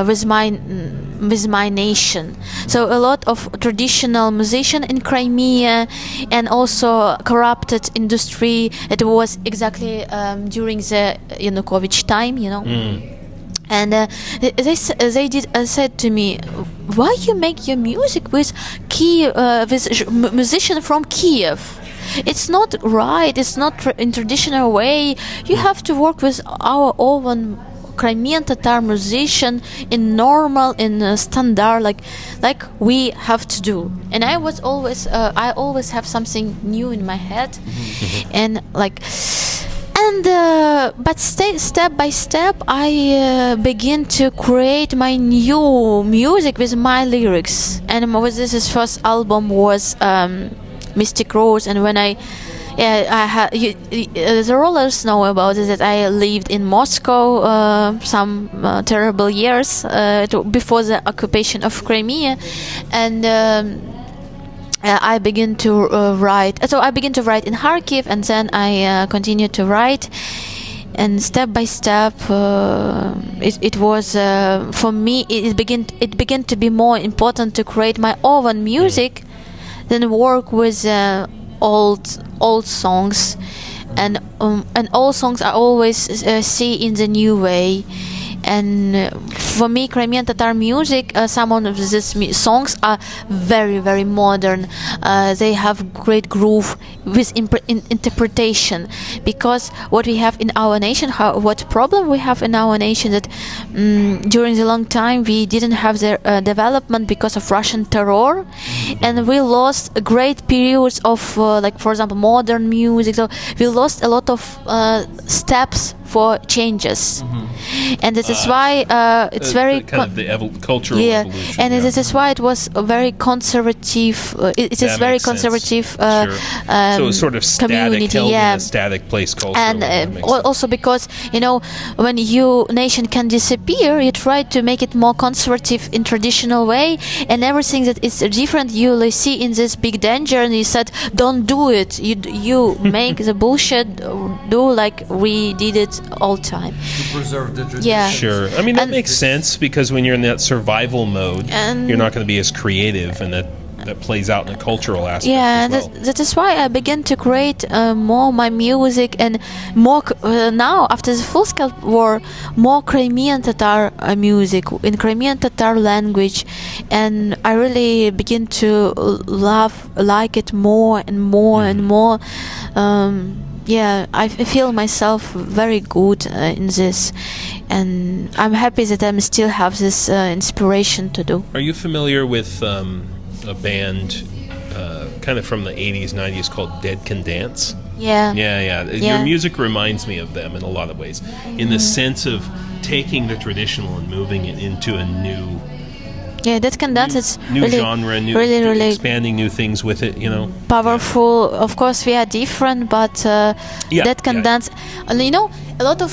with my nation. So a lot of traditional musician in Crimea, and also corrupted industry. It was exactly during the Yanukovych time, And they said to me, "Why you make your music with musician from Kiev? It's not right. It's not in traditional way. You have to work with our own Crimean Tatar musician in normal, in standard, like we have to do." And I always have something new in my head, and but step by step, I begin to create my new music with my lyrics. And this first album was Mystic Rose. And when the rollers know about it, that I lived in Moscow some terrible years before the occupation of Crimea, and I began to write. So I began to write in Kharkiv, and then I continued to write. And step by step, it was for me. It began to be more important to create my own music than work with old songs. And all songs I always see in the new way. And for me, Crimean Tatar music, some of these songs are very, very modern. They have great groove with interpretation. Because what we have in our nation, what problem we have in our nation, that during the long time we didn't have the development because of Russian terror, and we lost great periods of, for example, modern music. So we lost a lot of steps for changes, and this is why it's very kind of the cultural evolution. and this is why it was a very conservative. It is That very makes sense. conservative Sure. So it's sort of static, community, held yeah. in a static place culture. And That makes sense. also because when your nation can disappear, you try to make it more conservative in traditional way, and everything that is different you see in this big danger, and you said don't do it. You make the bullshit do like we did it all time. To preserve the tradition. Yeah. Sure. I mean, that And- makes sense because when you're in that survival mode, And- you're not going to be as creative, and that plays out in a cultural aspect Yeah, as well. that is why I began to create more my music and more now after the full-scale war, more Crimean Tatar music in Crimean Tatar language, and I really begin to like it more and more and more. Yeah, I feel myself very good in this, and I'm happy that I still have this inspiration to do. Are you familiar with a band kind of from the 80s, 90s called Dead Can Dance? Yeah. Yeah. Your music reminds me of them in a lot of ways, in the sense of taking the traditional and moving it into a new Yeah, that can dance. It's new really, genre, really expanding new things with it, powerful. Of course, we are different, but that can dance. And a lot of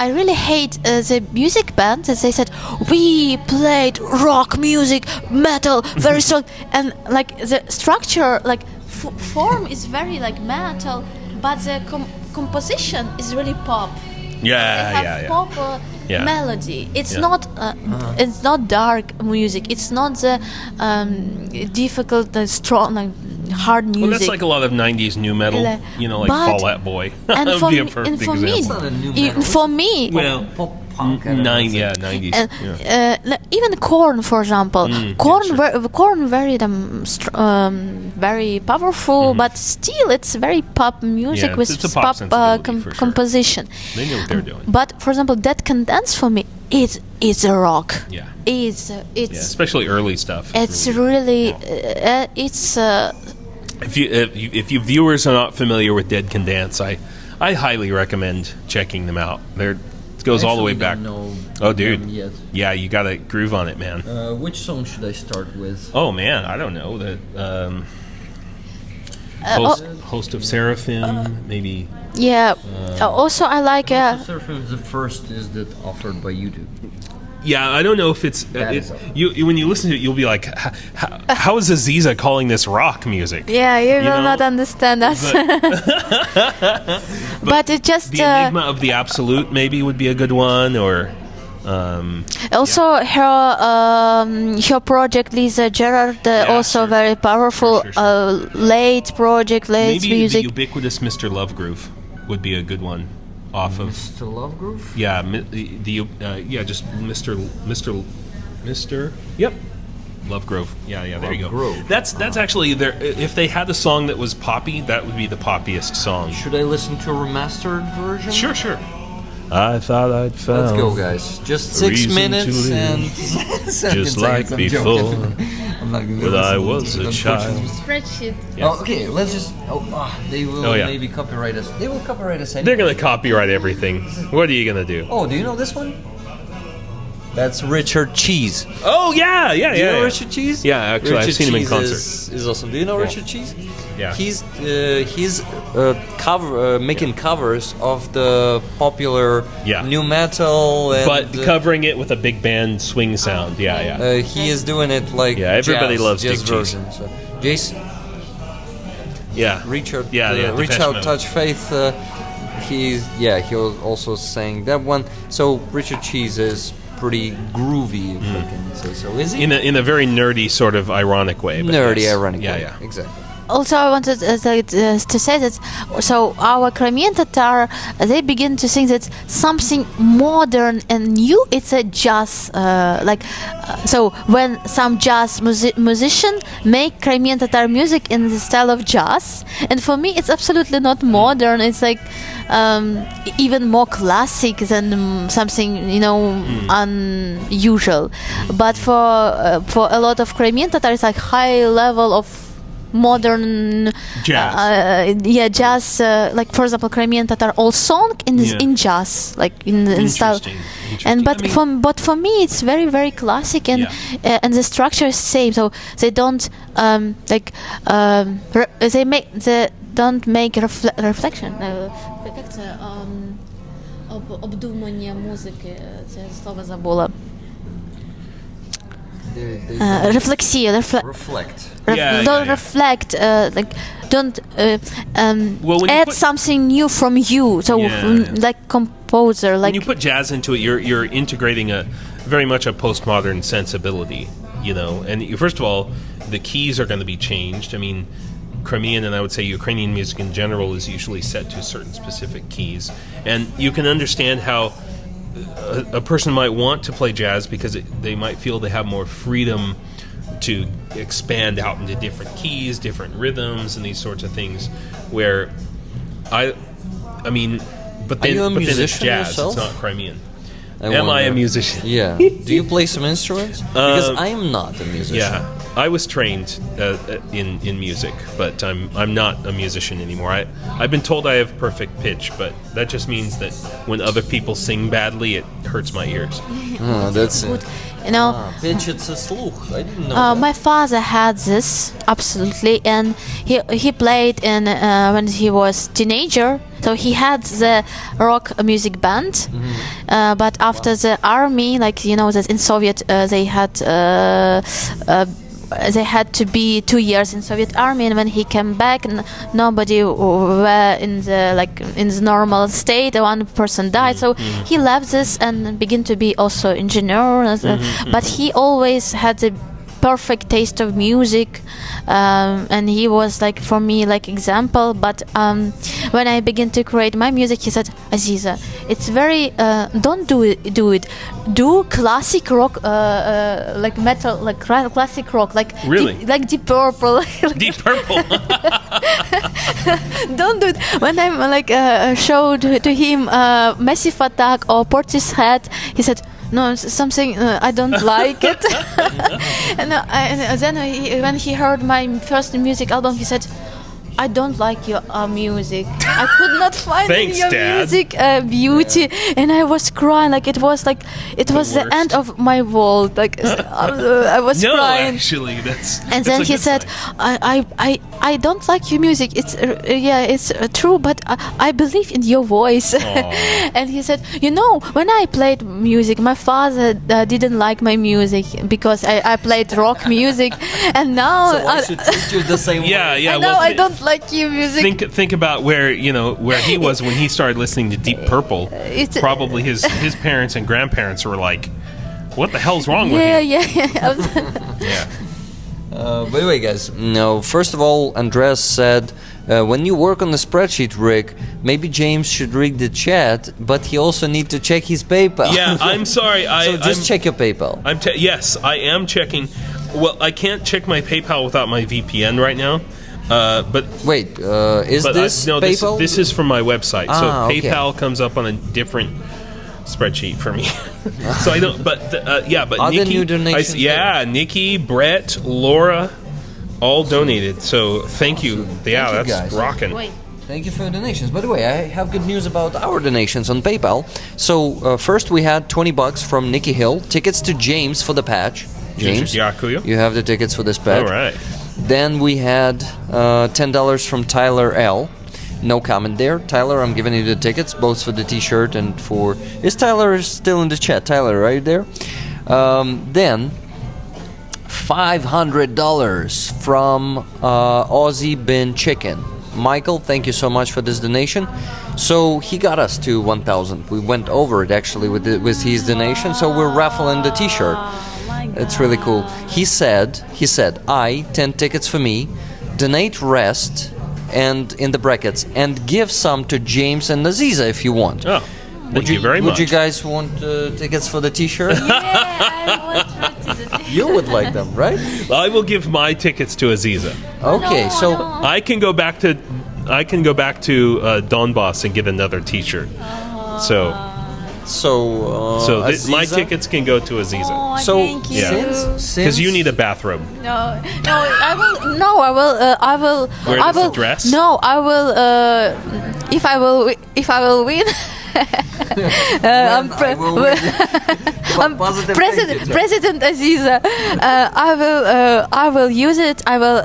I really hate the music bands that they said we played rock music, metal, very strong, and like the structure, like form is very like metal, but the composition is really pop. They have pop melody. It's not it's not dark music. It's not the difficult, strong, hard music. Well, that's like a lot of 90s new metal, like Fall Out Boy. And That would be a perfect for example. It's not a new metal. for me, Well, Pop punk. I don't know. 90s. even Korn, for example, Korn, sure. Korn very very powerful, but still it's very pop music Yeah, with it's a pop sensibility, for sure. composition. They know what they're doing. But for example, Dead Can Dance for me, it's a rock. Yeah. It's Especially early stuff. it's really it's If you viewers are not familiar with Dead Can Dance, I highly recommend checking them out. It goes all the way back. Oh, dude. Yet. Yeah, you got to groove on it, man. Which song should I start with? Oh man, I don't know. Host of Seraphim, maybe. yeah. Also, I like Surfing the first is that offered by YouTube. Yeah, I don't know if it's is you. When you listen to it, you'll be like, "How is Aziza calling this rock music?" Yeah, you will know? not understand us. But it just The Enigma of the Absolute maybe would be a good one, or also her project Lisa Gerard also sure. very powerful. Sure. Late project, late maybe music. the ubiquitous Mr. Lovegroove would be a good one. Off of Mr. Lovegroove? yeah, just Mr. Yep, Lovegrove. Yeah, there you go. Lovegrove. That's actually there. If they had a song that was poppy, that would be the poppiest song. Should I listen to a remastered version? Sure. I thought I'd found. Let's go, guys. Just 6 reason to minutes live. and Just like I'm before, joking. I'm not gonna when listen I to was it, a child. unfortunately. Spreadsheet. Yes. Oh, okay, let's just. They will Oh, yeah. maybe copyright us. They will copyright us anyway. They're gonna copyright everything. What are you gonna do? Oh, do you know this one? That's Richard Cheese. Oh yeah. Do you know Richard Cheese? Yeah, actually, I've Richard seen him in Cheese concert. Is awesome. Do you know Richard Cheese? Yeah. He's making covers of the popular new metal, and But covering it with a big band swing sound. Yeah. he is doing it like everybody loves jazz Dick Cheese. version. So, Jason, Yeah. Richard, Depeche Reach Out, Mode. Touch Faith. He was also sang that one. So Richard Cheese is pretty groovy, if I can say so. Is he? In a very nerdy sort of ironic way. But Nerdy, yes. ironic. Yeah, way. yeah. Exactly. Also, I wanted to say that so our Crimean Tatar, they begin to think that something modern and new. It's a jazz, so when some jazz musician make Crimean Tatar music in the style of jazz, and for me it's absolutely not modern. It's like even more classic than something unusual. But for a lot of Crimean Tatar, it's like high level of modern Jazz. jazz. Like for example, Crimean Tatar all song in jazz, like in style. And but for me, it's very very classic, and the structure is same. So they don't don't make reflection. Як це обдумання музики? Це слово забула. Reflexia. Reflect. Don't reflect. Don't add something new from you. So like composer. Like when you put jazz into it, you're integrating very much a postmodern sensibility. And first of all, the keys are going to be changed. I mean, Crimean and I would say Ukrainian music in general is usually set to certain specific keys, and you can understand how a person might want to play jazz because they might feel they have more freedom to expand out into different keys, different rhythms, and these sorts of things. Where but then it's jazz. Yourself? It's not Crimean. Am I a musician? Yeah. Do you play some instruments? Because I am not a musician. Yeah, I was trained in music, but I'm not a musician anymore. I've been told I have perfect pitch, but that just means that when other people sing badly, it hurts my ears. Oh, that's it. pitch, it's a sluch. I didn't know. My father had this absolutely, and he played in when he was teenager. So he had the rock music band, but after the army, that in Soviet they had to be 2 years in Soviet army, and when he came back, nobody were in the normal state. One person died, so he left this and began to be also engineer. But he always had the perfect taste of music, and he was for me example. But when I began to create my music, he said, Aziza, it's very don't do it do classic rock, metal, classic rock, really Deep Purple. Deep Purple. Don't do it. When I showed to him Massive Attack or Portishead, he said, no, something I don't like it. And then when he heard my first music album, he said, I don't like your music. I could not find in your Dad. music beauty, and I was crying. It was the end of my world. I was crying. Actually, that's. And then he said, I don't like your music. It's true, but I believe in your voice. And he said, when I played music, my father didn't like my music because I played rock music, and now so I should treat you the same way. Yeah. And now I don't like your music. Think about where he was when he started listening to Deep Purple. Probably his parents and grandparents were like, "What the hell's wrong with you?" Yeah. By the way, guys, first of all, Andres said, when you work on the spreadsheet, Rick, maybe James should read the chat, but he also need to check his PayPal. Yeah, I'm sorry. Check your PayPal. Yes, I am checking. Well, I can't check my PayPal without my VPN right now. But wait, this PayPal? This is from my website. So okay. PayPal comes up on a different spreadsheet for me. So I don't. But but other Nikki, new donations. Nikki, Brett, Laura, all donated. So thank you. Yeah, Thank you, that's guys. rocking. Wait. Thank you for your donations. By the way, I have good news about our donations on PayPal. So first we had $20 from Nikki Hill, tickets to James for the patch. James, you have the tickets for this patch. All right. Then we had $10 from Tyler L. No comment there. Tyler, I'm giving you the tickets, both for the T-shirt and for... Is Tyler still in the chat? Tyler, right there? Then $500 from Aussie Bin Chicken. Michael, thank you so much for this donation. So he got us to 1,000. We went over it actually with his donation. So we're raffling the T-shirt. It's really cool. He said, 10 tickets for me, donate rest, and in the brackets, and give some to James and Aziza if you want. Oh, thank you very much. Would you guys want tickets for the T-shirt? Yeah, I want You would like them, right? I will give my tickets to Aziza. Okay, so I can go back to Donbass and get another T-shirt. So So, my Aziza? tickets can go to Aziza. Oh, So, thank you. Because you need a bathrobe. No, I will. No, I will. Wear I this will. dress? No, I will. If I will win. I will win. Positive thinking. President Aziza. I will use it. I will.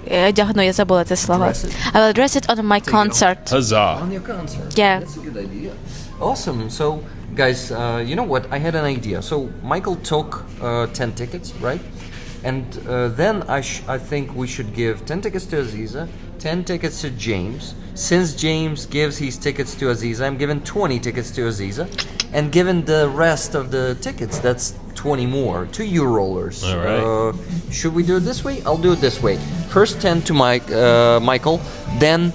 Одягну, я забула це слово. Dress it. I will dress it on my concert. Huzzah. On your concert. Yeah. That's a good idea. Awesome. So, guys, you know what? I had an idea. So, Michael took 10 tickets, right? And then I think we should give 10 tickets to Aziza, 10 tickets to James. Since James gives his tickets to Aziza, I'm giving 20 tickets to Aziza. And given the rest of the tickets, that's 20 more to you rollers. All right. Should we do it this way? I'll do it this way. First 10 to Michael, then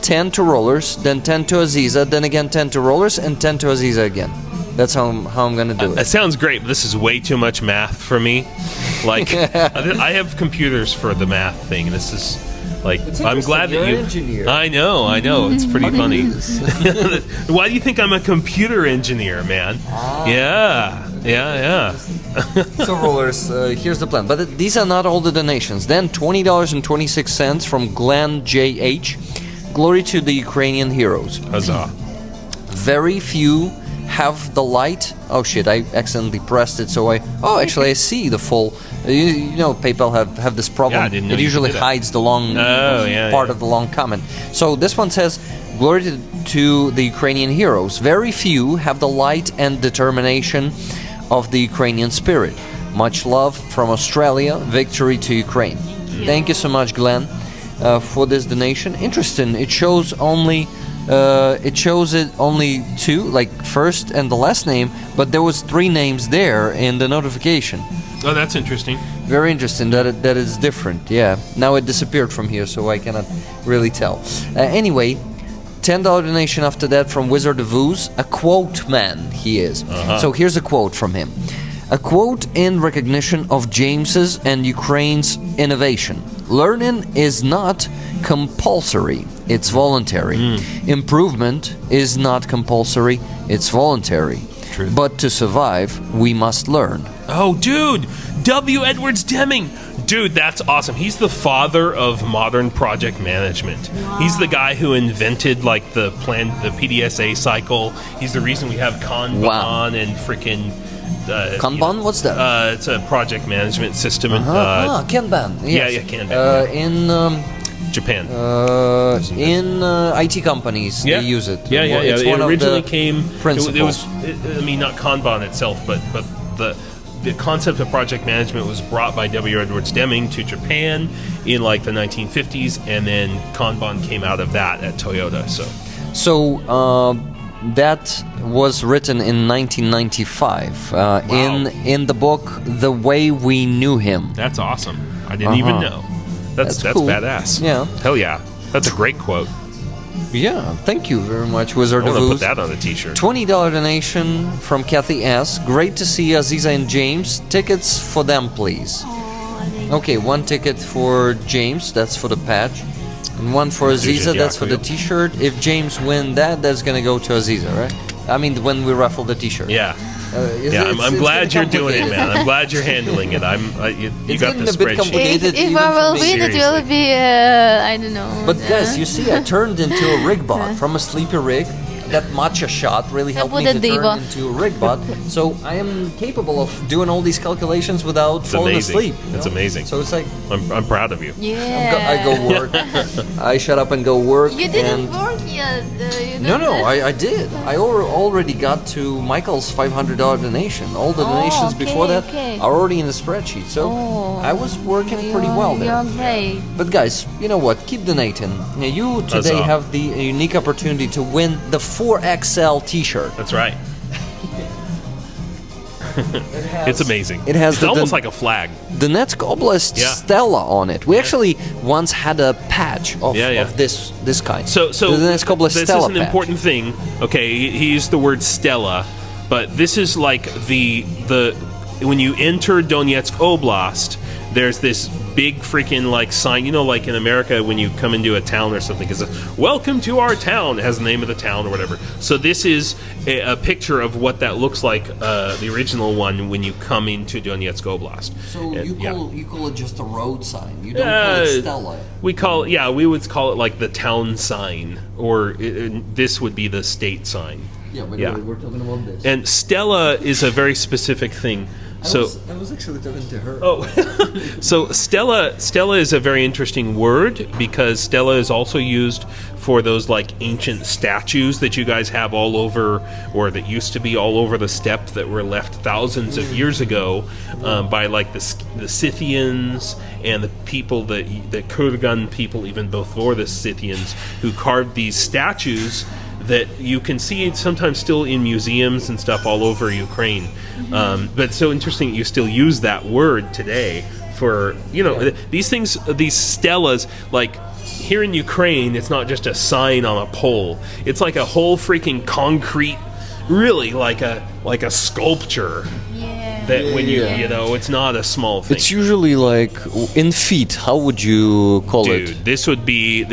10 to rollers, then 10 to Aziza, then again 10 to rollers, and 10 to Aziza again. That's how I'm gonna do It it. sounds great, but this is way too much math for me. Like, I have computers for the math thing. This is like, I'm glad You're that you. an engineer. I know. It's pretty funny. Why do you think I'm a computer engineer, man? Yeah. So rollers, here's the plan. But these are not all the donations. Then $20.26 from Glenn J.H. Glory to the Ukrainian heroes. Huzzah. Very few have the light. Oh shit, I accidentally pressed it, so actually I see the full. You know, PayPal have this problem. Yeah, I didn't know it you usually could do that. hides the long part of the long comment. So this one says, glory to the Ukrainian heroes. Very few have the light and determination of the Ukrainian spirit. Much love from Australia. Victory to Ukraine. Thank you so much, Glenn, for this donation. Interesting. It shows only two, like first and the last name, but there was 3 names there in the notification. Oh, that's interesting. Very interesting that it's different. Yeah. Now it disappeared from here, so I cannot really tell. Anyway, $10 donation after that from Wizard of Ooze, a quote man he is. So here's a quote from him. A quote in recognition of James's and Ukraine's innovation. Learning is not compulsory, it's voluntary. Improvement is not compulsory, it's voluntary. True. But to survive, we must learn. Oh, dude, W. Edwards Deming. Dude, that's awesome. He's the father of modern project management. Wow. He's the guy who invented like the PDSA cycle. He's the reason we have Kanban and freaking Kanban? What's that? It's a project management system. Kanban. Yes. Yeah, Kanban. In Japan. In IT companies, they use it. Yeah. It's It one originally of the came. principles. I mean, not Kanban itself, but the concept of project management was brought by W. Edwards Deming to Japan in like the 1950s, and then Kanban came out of that at Toyota. So that was written in 1995 in the book The Way We Knew Him. That's awesome. I didn't even know. That's cool. badass. Yeah. Hell yeah. That's a great quote. Yeah, thank you very much, Wizard I of want to put Ooze. that on a t-shirt. $20 donation from Kathy S. Great to see Aziza and James. Tickets for them, please. Okay, 1 ticket for James, that's for the patch. And 1 for Aziza, that's for the t-shirt. If James win that's gonna go to Aziza, right? I mean, when we raffle the t-shirt. Yeah. I'm glad you're doing it, man. I'm glad you're handling it. You got the getting a bit spreadsheet. complicated. If even I for will me. win, it will Seriously. be I don't know. But guys, you see, I turned into a rig bot from a sleepy rig. That matcha shot really helped me to turn into a rig bot. So I am capable of doing all these calculations without falling amazing. asleep. It's amazing. So it's like I'm proud of you. Yeah. I go work. I shut up and go work. You didn't and work yet. No, I did. I already got to Michael's $500 donation. All the donations before that are already in the spreadsheet. So I was working pretty well there. You're great. But guys, you know what? Keep donating. You today Huzzah. have the unique opportunity to win the 4XL t-shirt. That's right. It's amazing. It has it's the- almost like a flag. The Netsk Oblast Yeah. Stella on it. We actually once had a patch of this kind. So the Netsk Oblast this Stella is an patch. important thing. Okay, he used the word Stella, but this is like the when you enter Donetsk Oblast, there's this big freaking like sign, you know, like in America when you come into a town or something, it says, "Welcome to our town." It has the name of the town or whatever. So this is a picture of what that looks like, the original one, when you come into Donetsk Oblast. So And, you call it just a road sign. You don't call it Stella. We would call it like the town sign, or this would be the state sign. Yeah, but Yeah. we're talking about this. And Stella is a very specific thing. So I was actually talking to her. Oh, so Stella is a very interesting word because Stella is also used for those like ancient statues that you guys have all over, or that used to be all over the steppe, that were left thousands of years ago by like the Scythians and the people the Kurgan people, even before the Scythians, who carved these statues that you can see sometimes still in museums and stuff all over Ukraine. But it's so interesting that you still use that word today for, you know, these things, these stelas, like here in Ukraine, it's not just a sign on a pole. It's like a whole freaking concrete, really like a sculpture. That when you know, it's not a small thing. It's usually like in feet. How would you call it? Dude, this would be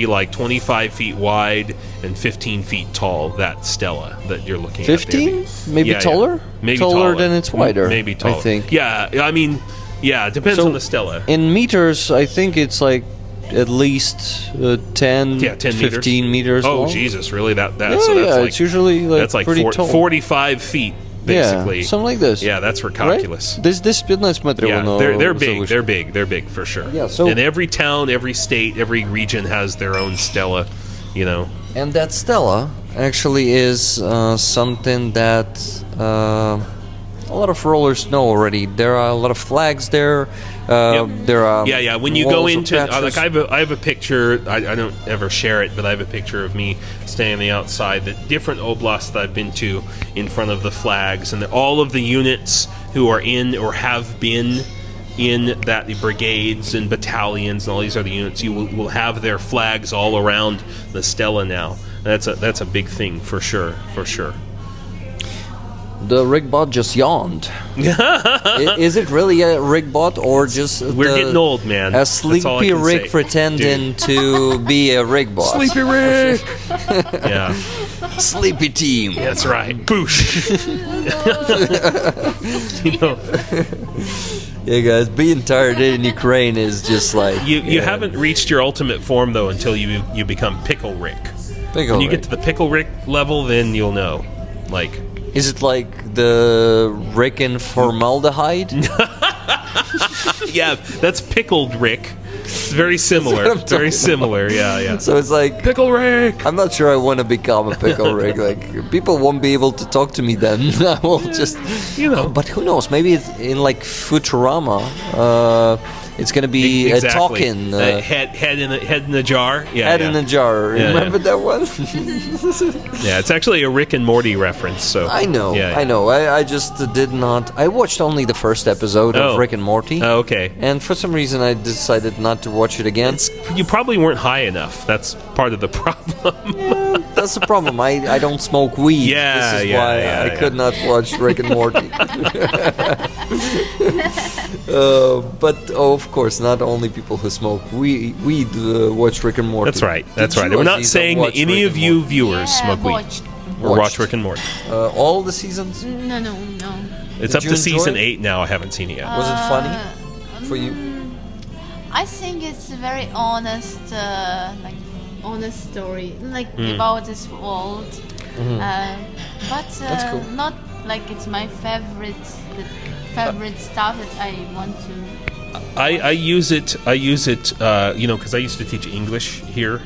like 25 feet wide and 15 feet tall. That stela that you're looking 15? at. 15? Maybe taller? Maybe taller than it's wider. Maybe taller. I think. Yeah, I mean, yeah, it depends So, on the stela. In meters, I think it's like at least 10, 15 meters Oh, long. Jesus, really? That's Yeah, like, it's usually like that's like pretty tall. 45 feet, basically. Yeah, something like this. Yeah, that's for calculus. Right? This 15 метрів Yeah, воно they're big. завищено. They're big for sure. Yeah, so- and every town, every state, every region has their own stela. You know. And that stela actually is something that a lot of rollers know already. There are a lot of flags there. There are Yeah. When you go walls of into patches. like I have a picture. I don't ever share it, but I have a picture of me standing outside the different oblasts that I've been to in front of the flags, and all of the units who are in or have been in that, the brigades and battalions and all these other units, you will have their flags all around the stela now. That's a big thing for sure. The rigbot just yawned. Is it really a rigbot or just We're getting old, man. A That's all I sleepy can Rick say. pretending to be a rigbot? Sleepy Rick. Yeah, Sleepy team. that's right. Boosh. You know, Yeah, guys, being tired in Ukraine is just like you haven't reached your ultimate form though until you become Pickle Rick. Pickle When you Rick. get to the Pickle Rick level, then you'll know. Like, Is it like the Rick in formaldehyde? yeah, that's Pickled Rick. It's very similar. what I'm Very talking similar. Yeah. So it's like Pickle Rick. I'm not sure I want to become a pickle Rick. Like people won't be able to talk to me then. I will just, You know. But who knows? Maybe it's in like Futurama. It's gonna be a talking head in a jar. Yeah, head yeah. in a jar. Yeah, Remember that one? Yeah, it's actually a Rick and Morty reference. So I know. Yeah, I know. I just did not. I watched only the first episode of Oh. Rick and Morty. Oh, okay. And for some reason, I decided not to watch it again. You probably weren't high enough. That's part of the problem. That's the problem. I don't smoke weed. Yeah, This is yeah, why yeah, I yeah. could not watch Rick and Morty. But of course, not only people who smoke weed watch Rick and Morty. That's right. That's Did right. you, We're not Aziza, saying that watch any Rick of and you Morty? viewers smoke weed Watched. or watch Watched. Rick and Morty. All the seasons? No. It's Did up you to enjoy season it? 8 now. I haven't seen it yet. Was it funny for you? I think it's a very honest, honest story, like Mm. about this world. But That's cool. not like it's my favorite stuff that I want to. I use it. You know, because I used to teach English here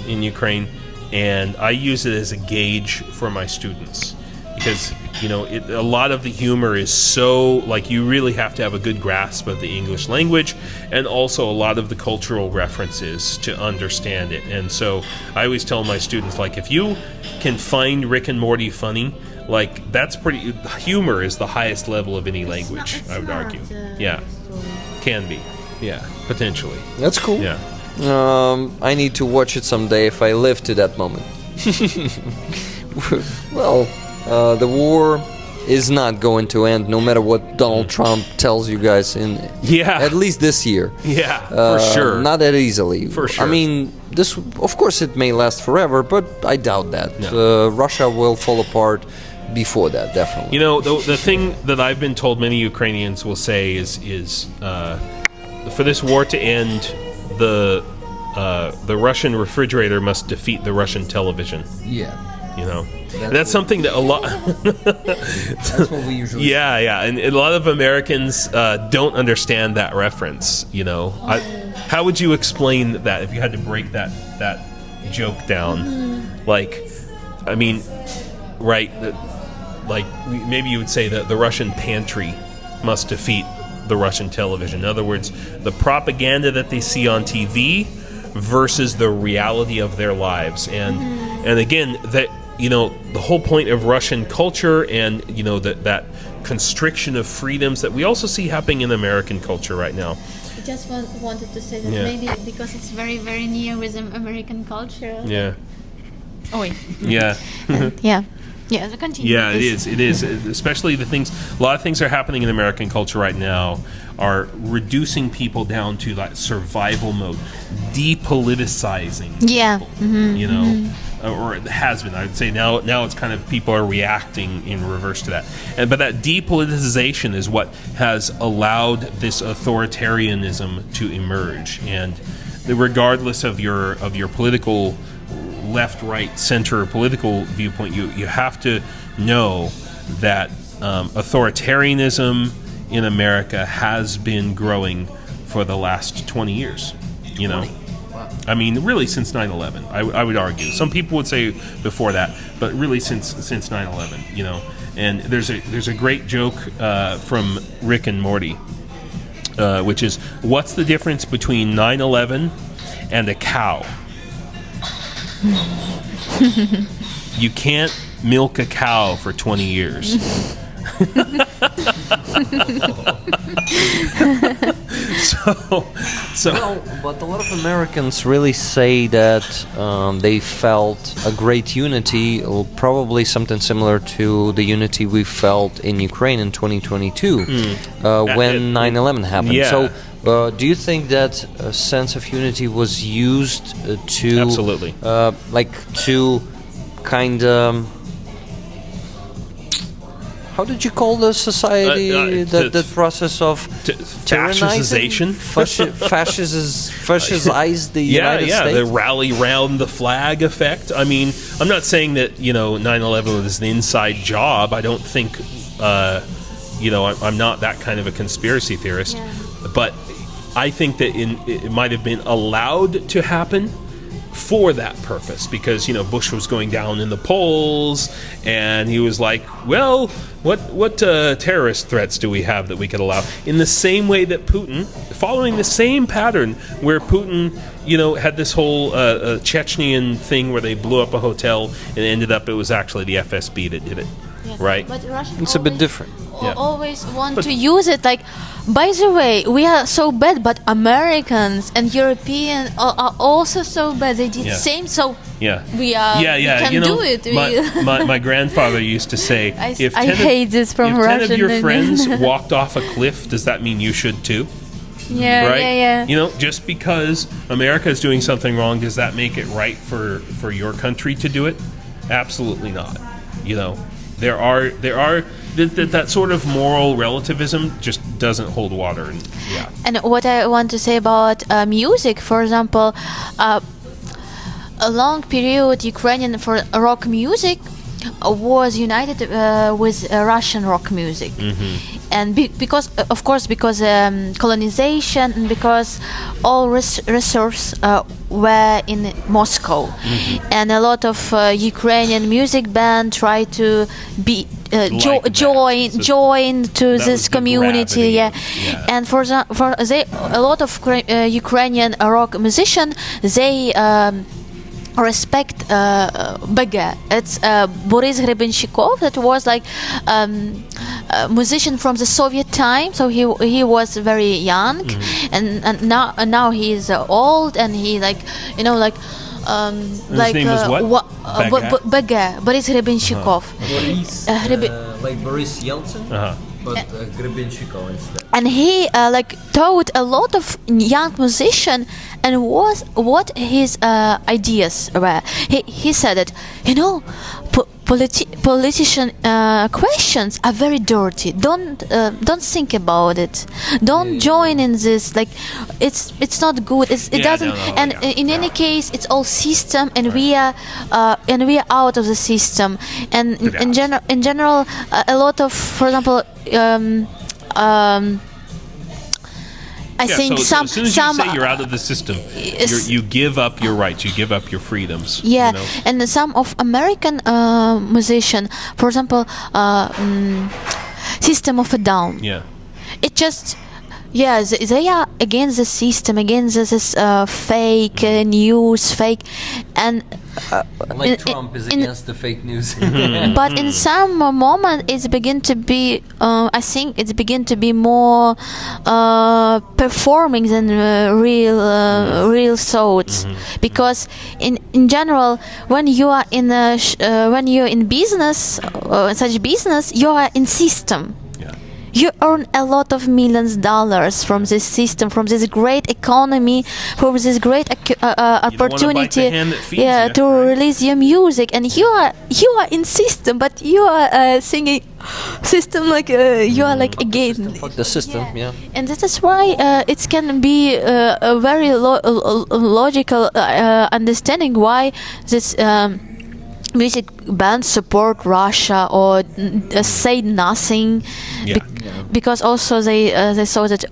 in Ukraine, and I use it as a gauge for my students because you know a lot of the humor is so like you really have to have a good grasp of the English language, and also a lot of the cultural references to understand it. And so I always tell my students, like, if you can find Rick and Morty funny, like that's pretty. Humor is the highest level of any language. It's I would not, argue. Yeah. Can be, yeah, potentially, That's cool. yeah. I need to watch it someday if I live to that moment. Well, the war is not going to end, no matter what Donald Trump tells you guys. At least this year. Yeah, for sure. Not that easily. For sure. I mean, this, of course, it may last forever, but I doubt that. No. Russia will fall apart before that, definitely. You know, the thing that I've been told many Ukrainians will say is for this war to end, the Russian refrigerator must defeat the Russian television. Yeah. You know, that's something that a lot. That's what we usually. Yeah, and a lot of Americans don't understand that reference. You know, how would you explain that if you had to break that joke down? Like, I mean, right? Like maybe you would say that the Russian pantry must defeat the Russian television. In other words, the propaganda that they see on TV versus the reality of their lives, and again that. You know, the whole point of Russian culture and, you know, that constriction of freedoms that we also see happening in American culture right now. I just wanted to say that maybe because it's very, very near with American culture. Yeah. Oh, wait. Yeah. Yeah. Yeah, continue. Yeah, it is. Especially a lot of things are happening in American culture right now are reducing people down to like survival mode, depoliticizing people, you know. Or it has been. I would say now it's kind of people are reacting in reverse to that. But that depoliticization is what has allowed this authoritarianism to emerge. And regardless of your political left, right, center political viewpoint, you have to know that authoritarianism in America has been growing for the last 20 years. You know. I mean, really since 9/11, I would argue. Some people would say before that, but really since 9/11, you know. And there's a great joke from Rick and Morty, which is, what's the difference between 9/11 and a cow? You can't milk a cow for 20 years. Well, but a lot of Americans really say that they felt a great unity, or probably something similar to the unity we felt in Ukraine in 2022 when 9/11 happened. Yeah. So, do you think that a sense of unity was used to Absolutely. To kind of how did you call the society that process of fascization? Fascize the United States? The rally round the flag effect. I mean, I'm not saying that 9/11 was an inside job. I don't think I'm not that kind of a conspiracy theorist, but I think that it might have been allowed to happen for that purpose, because Bush was going down in the polls, and he was like, well, what terrorist threats do we have that we could allow? In the same way that Putin, following the same pattern, where Putin had this whole Chechenian thing where they blew up a hotel, and it ended up it was actually the FSB that did it. Right? But Russians it's a bit different. Always want to use it like, by the way, we are so bad, but Americans and Europeans are also so bad. They did the same, so we can do it. My grandfather used to say, if 10 of your friends walked off a cliff, does that mean you should too? Right? Just because America is doing something wrong, does that make it right for your country to do it? Absolutely not. There are that sort of moral relativism just doesn't hold water. And what I want to say about music, for example, a long period Ukrainian for rock music was united with Russian rock music. And because colonization, and because all resources were in Moscow, and a lot of Ukrainian music band tried to be join to this community. And a lot of Ukrainian rock musicians, they respect Bega. It's Boris Grebenshchikov, that was like a musician from the Soviet time, so he was very young, and now he is old, and he his name was what? Bega, Boris Grebenshchikov. like Boris Yeltsin, but Grebenshikov instead. And he like taught a lot of young musician, and was what his ideas were. He said that, you know, politician questions are very dirty. Don't think about it. Don't join in this. Like, it's not good. It doesn't. And in any case, it's all system, and we are out of the system. And in general, a lot of, for example. I think so as soon as you say you're out of the system, you give up your rights, you give up your freedoms. Yeah, you know? And some of American musician, for example, System of a Down. Yeah. It just, they are against the system, against this fake news, fake, and like Trump is against the fake news. But in some moment, it's begin to be. I think it's begin to be more performing than real thoughts. Because in general, when you are when you're in business, such business, you are in system. You earn a lot of millions of dollars from this system, from this great economy, from this great opportunity, to release your music. And you are in system, but you are singing system like you are like again. Fuck the system, yeah. And that is why it can be a very logical understanding why this. Music bands support Russia or say nothing, because also they saw that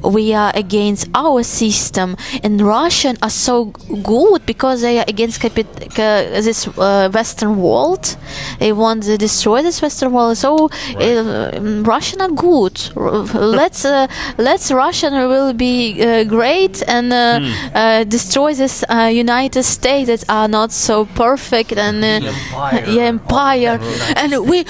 we are against our system, and Russians are so good because they are against this Western world. They want to destroy this Western world. So Russians are good. Let's Russian will be great and destroy this United States that are not so perfect and. Empire, and we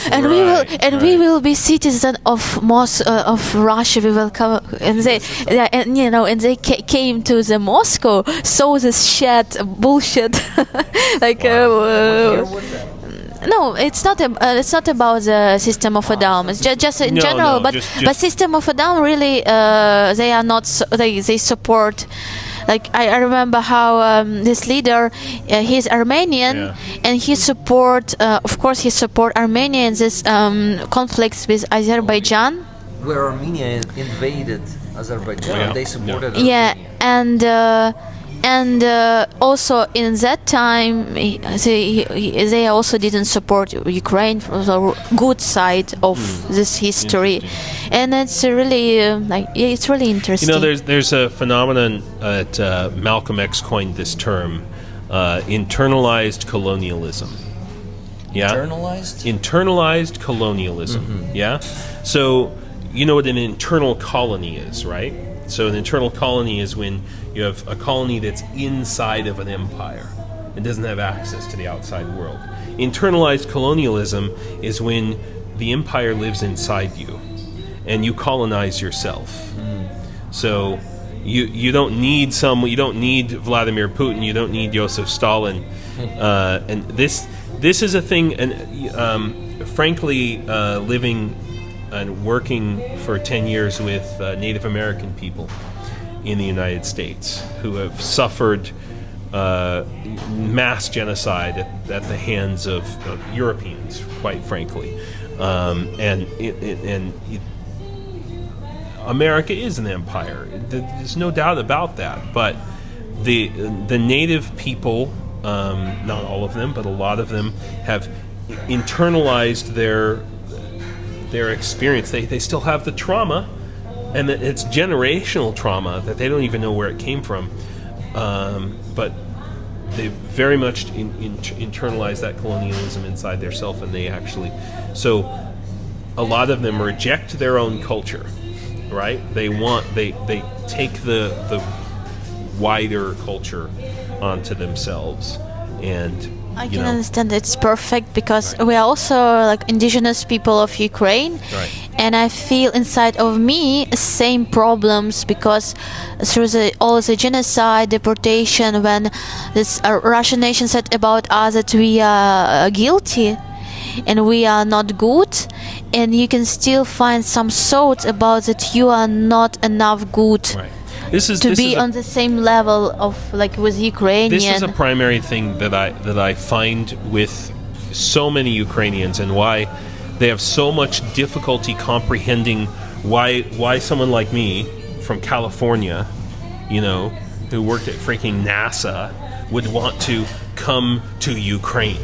will be citizen of of Russia. We will come, and they came to the Moscow, saw this bullshit, like. No, it's not. It's not about the System of a Down. It's just in general. But System of a Down really, they are not. They support. Like I remember how this leader, he's Armenian, and he support. Of course, he support Armenia in this conflicts with Azerbaijan. Where Armenia invaded Azerbaijan, they supported Armenia. And also in that time, they also didn't support Ukraine from the good side of this history, and it's really it's really interesting. You know, there's a phenomenon that Malcolm X coined this term, internalized colonialism. Yeah, internalized colonialism. Yeah, so you know what an internal colony is, right? So an internal colony is when you have a colony that's inside of an empire and doesn't have access to the outside world. Internalized colonialism is when the empire lives inside you and you colonize yourself. So you don't need Vladimir Putin, you don't need Joseph Stalin, and this is a thing. And frankly, living and working for 10 years with Native American people in the United States who have suffered mass genocide at the hands of Europeans, quite frankly, and America is an empire. There's no doubt about that. But the Native people, not all of them, but a lot of them, have internalized their experience. They still have the trauma, and it's generational trauma that they don't even know where it came from. But they very much internalize that colonialism inside their self, and they actually. So a lot of them reject their own culture, right? They take the wider culture onto themselves, and. I can understand it's perfect because we are also like indigenous people of Ukraine, and I feel inside of me same problems because through all the genocide, deportation, when this Russian nation said about us that we are guilty, and we are not good, and you can still find some thoughts about that you are not enough good Right. to be on the same level of like with Ukrainian. This is a primary thing that I find with so many Ukrainians, and why they have so much difficulty comprehending why someone like me from California, you know, who worked at freaking NASA, would want to come to Ukraine.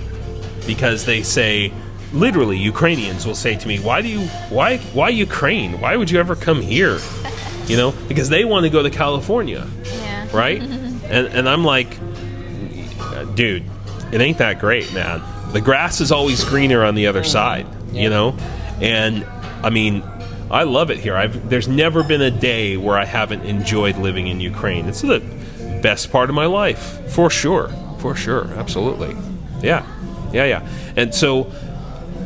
Because they say, literally, Ukrainians will say to me, why Ukraine? Why would you ever come here? You know, because they want to go to California, right? and I'm like, dude, it ain't that great, man. The grass is always greener on the other side, you know? And, I mean, I love it here. There's never been a day where I haven't enjoyed living in Ukraine. It's the best part of my life, for sure, absolutely. Yeah. And so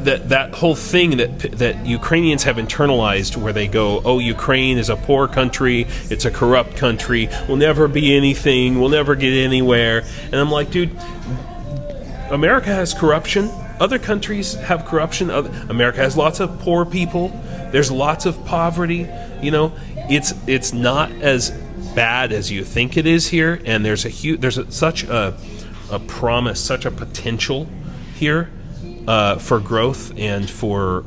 that whole thing that Ukrainians have internalized, where they go, oh, Ukraine is a poor country, it's a corrupt country, we'll never be anything, we'll never get anywhere. And I'm like, dude, America has corruption. Other countries have corruption. America has lots of poor people. There's lots of poverty. You know, it's not as bad as you think it is here. And there's such a promise, such a potential here for growth and for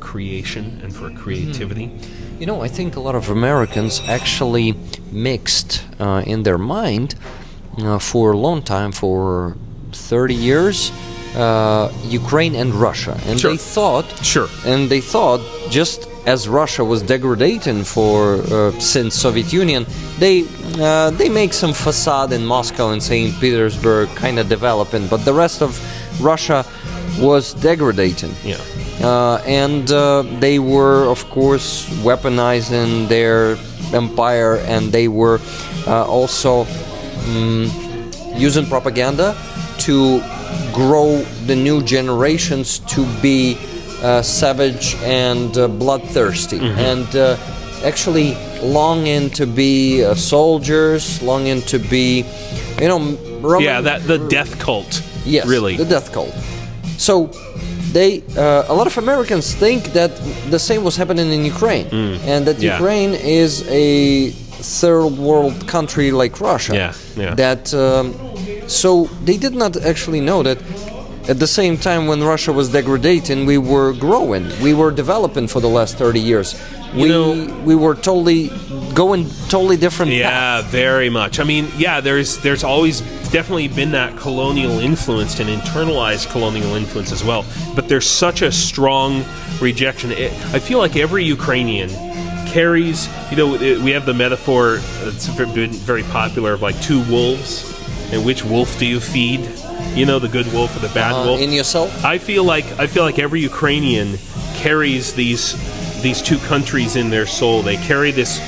creation and for creativity. You know, I think a lot of Americans actually mixed in their mind for a long time, for 30 years, Ukraine and Russia, and Sure. they thought just as Russia was degrading since Soviet Union, they make some facade in Moscow and St. Petersburg, kind of developing, but the rest of Russia was degrading. Yeah. And they were, of course, weaponizing their empire, and they were also using propaganda to grow the new generations to be savage and bloodthirsty, and actually longing to be soldiers, longing to be, you know, the death cult. Yes, really, the death cult. So a lot of Americans think that the same was happening in Ukraine, and that Ukraine is a third world country like Russia. That so they did not actually know that at the same time when Russia was degrading, we were growing, we were developing for the last 30 years. We were totally different paths. Yeah, very much. I mean, yeah, there's always definitely been that colonial influence and internalized colonial influence as well. But there's such a strong rejection. I feel like every Ukrainian carries, you know, we have the metaphor that's been very popular of like two wolves, and which wolf do you feed? You know, the good wolf or the bad wolf? In yourself? I feel like every Ukrainian carries these two countries in their soul. They carry this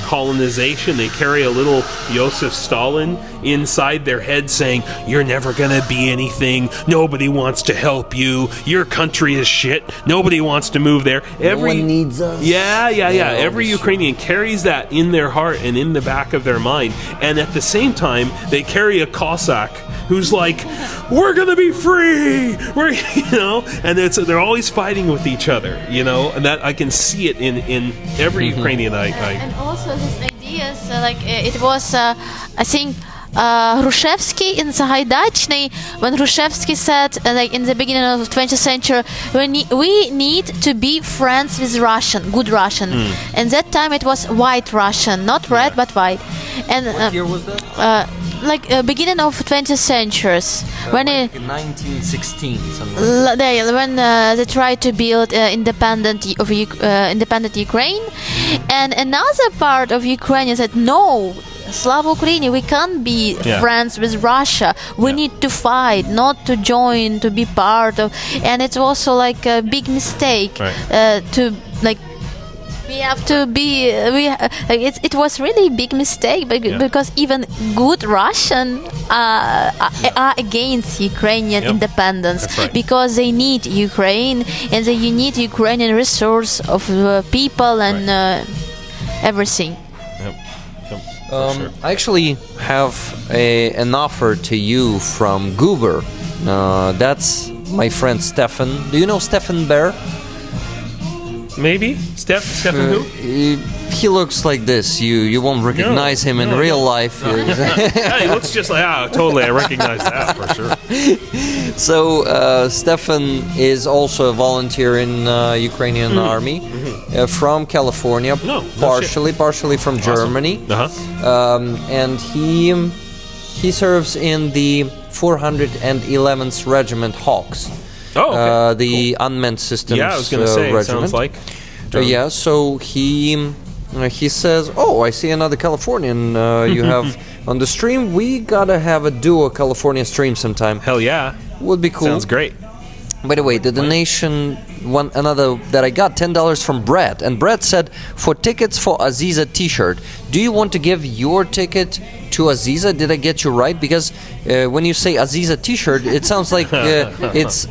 colonization. They carry a little Joseph Stalin inside their head saying, you're never gonna be anything, nobody wants to help you, your country is shit, nobody wants to move there. No one needs us. Yeah. Every Ukrainian carries that in their heart and in the back of their mind, and at the same time they carry a Cossack who's like, we're gonna be free, you know, and they're always fighting with each other, you know, and that I can see it in every Ukrainian And also this idea, it was, I think, Hrushevsky in Sahaidachny, when Hrushevsky said, in the beginning of the 20th century, we need to be friends with Russian, good Russian. And that time it was white Russian, not red but white. And what year was that? Beginning of 20th centuries, when like 1916, something. when they tried to build independent Ukraine, and another part of Ukraine said no. Slava Ukraini, we can't be friends with Russia. We need to fight, not to join, to be part of. And it's also like a big mistake to like. We have to be. It was really a big mistake because even good Russian are against Ukrainian independence because they need Ukraine and they need Ukrainian resource of people and everything. Sure. I actually have an offer to you from Goober. That's my friend Stefan. Do you know Stefan Bear? Maybe Stefan who? He looks like this. You won't recognize him in real life. Yeah, he looks just like totally. I recognize that for sure. So Stefan is also a volunteer in Ukrainian army from California, partially from Germany, and he serves in the 411th Regiment Hawks. Oh, okay. The unmanned systems. Yeah, I was going to say. It regiment. sounds like. Yeah, so he says, "Oh, I see another Californian you have on the stream. We gotta have a duo California stream sometime. Hell yeah, Would be cool." sounds great. By the way, the donation another that I got, $10 from Brett, and Brett said, "For tickets for Aziza T-shirt, do you want to give your ticket to Aziza? Did I get you right? Because when you say Aziza T-shirt, it sounds like it's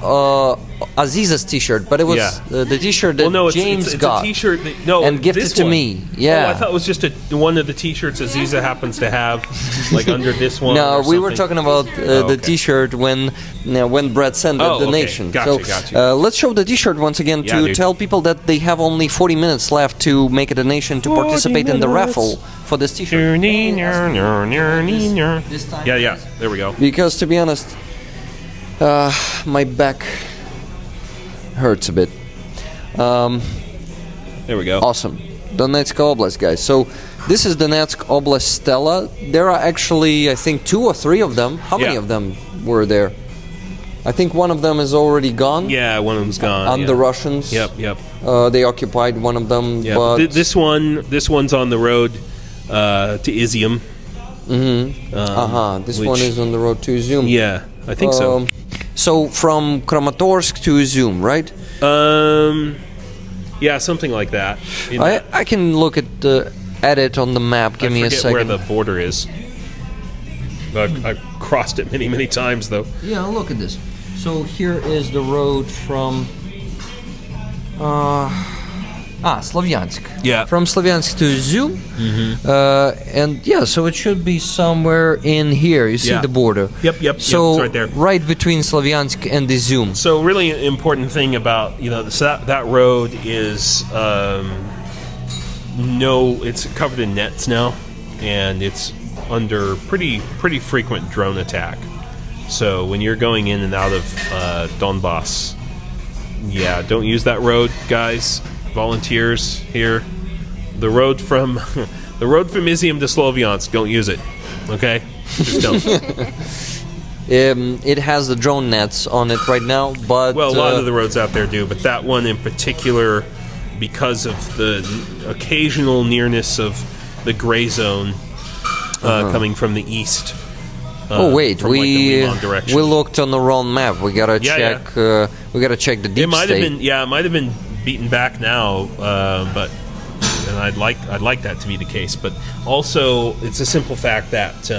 Aziza's T-shirt, but it was the T-shirt that James got a T-shirt and gifted to me. Yeah, I thought it was just one of the T-shirts Aziza happens to have, like under this one. No, or we were something. talking about the T-shirt when Brett sent the donation. Okay. Gotcha. Let's show the T-shirt once again to tell people that they have only 40 minutes left to make a donation to participate in the raffle for this T-shirt. This time. Yeah. There we go. Because to be honest, my back hurts a bit. There we go. Awesome. Donetsk Oblast, guys. So this is Donetsk Oblast Stella. There are actually, I think, 2 or 3 of them. How many of them were there? I think one of them is already gone. Yeah, one of them's gone. On the Russians. Yep. They occupied one of them. Yeah, but this one's on the road to Izium. This one is on the road to Izum. Yeah, I think so. So from Kramatorsk to Izum, right? Yeah, something like that. I can look at it on the map. Give me a second. Where the border is. I've crossed it many times, though. Yeah, look at this. So here is the road from Slavyansk. Yeah. From Slavyansk to Izum. And yeah, so it should be somewhere in here. You see the border. Yep. So it's right there. Right between Slavyansk and Izum. So really important thing about that road is it's covered in nets now, and it's under pretty frequent drone attack. So when you're going in and out of Donbass, don't use that road, guys. Volunteers here. The road from Izium to Slovyansk, don't use it. Okay? Just don't. It has the drone nets on it right now, but well, a lot of the roads out there do, but that one in particular, because of the occasional nearness of the gray zone coming from the east. Wait, from, we the direction. we looked on the wrong map. We gotta check. We gotta check the deep It might state. have been. Yeah, it might have been beaten back now, but and I'd like that to be the case. But also, it's a simple fact that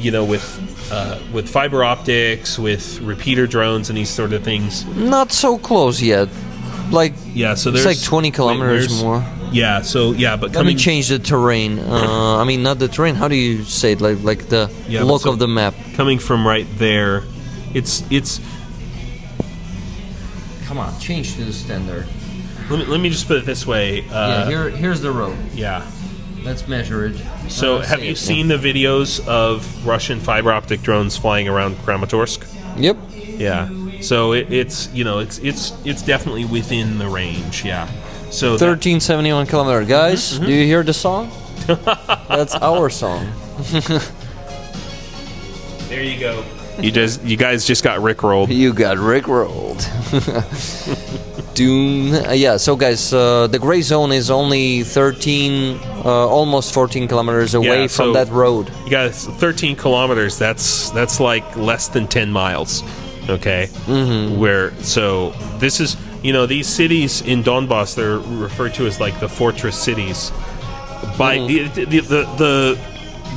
with fiber optics, with repeater drones, and these sort of things, Not so close yet. Like so it's there's like 20 kilometers more. Yeah, so but Let me change the terrain. I mean, not the terrain. How do you say it? Like the look of the map. coming from right there, it's. Come on, change to the standard. Let me just put it this way. Here's the road. Yeah. Let's measure it. So, have you seen the videos of Russian fiber optic drones flying around Kramatorsk? Yep. Yeah. So it's definitely within the range. Yeah. So 1371 kilometer, guys. Do you hear the song? That's our song. there you go. You guys just got rickrolled. You got rickrolled. Doom. So guys, the gray zone is only 13, almost 14 kilometers away from that road. You guys, 13 kilometers. That's like less than 10 miles. Okay. This is these cities in Donbass, they're referred to as like the fortress cities. By the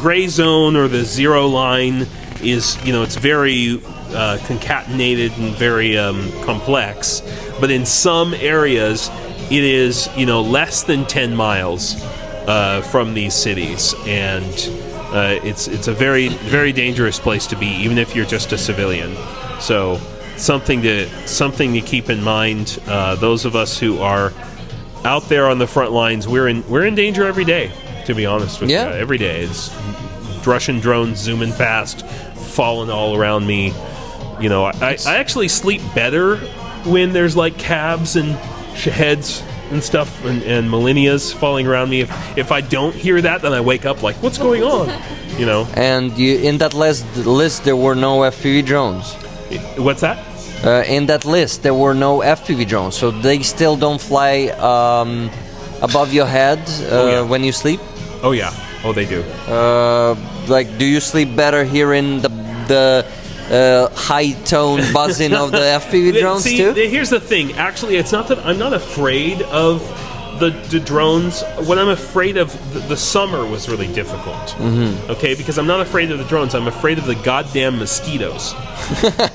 gray zone or the zero line is it's very concatenated and very complex, but in some areas it is less than 10 miles from these cities, and it's a very, very dangerous place to be, even if you're just a civilian. So something to keep in mind. Those of us who are out there on the front lines, we're in danger every day. To be honest with you, every day it's Russian drones zooming past, falling all around me. You know, I actually sleep better when there's like cabs and shaheds and stuff and millennias falling around me. If I don't hear that, then I wake up like, what's going on? You know. And in that list, there were no FPV drones. What's that? In that list, there were no FPV drones, so they still don't fly above your head when you sleep. Oh yeah. Oh, they do. Like, do you sleep better hearing the high-tone buzzing of the FPV drones too? Here's the thing. Actually, it's not that I'm not afraid of the drones. What I'm afraid of, the summer was really difficult. Okay, because I'm not afraid of the drones. I'm afraid of the goddamn mosquitoes.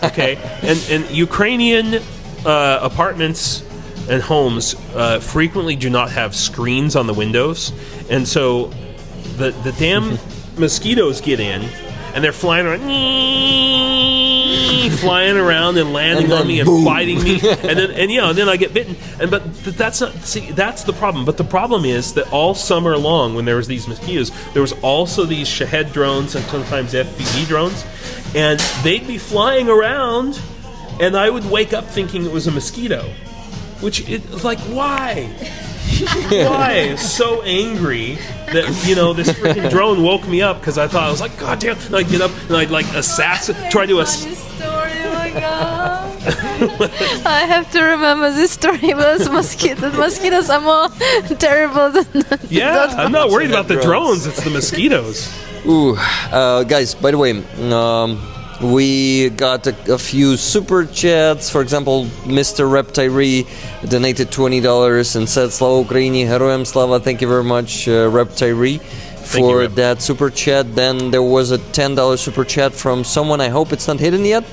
Okay, and Ukrainian apartments and homes frequently do not have screens on the windows, and so the damn mosquitoes get in. And they're flying around and landing on me and biting me, and then I get bitten. But that's not. See, that's the problem. But the problem is that all summer long, when there was these mosquitoes, there was also these Shahed drones and sometimes FPV drones, and they'd be flying around, and I would wake up thinking it was a mosquito, which is like, why? Why? I was so angry that, this freaking drone woke me up because I thought, I was like, God damn. And I'd get up and I'd like try to story, oh my God. I have to remember this story about mosquitoes are more terrible than I'm not worried about the drones, it's the mosquitoes. Ooh, guys, by the way, we got a few super chats. For example, Mr. Reptyree donated $20 and said Slava Ukraini, Heroyam Slava. Thank you very much, Reptyree, for that super chat. Then there was a $10 super chat from someone. I hope it's not hidden yet.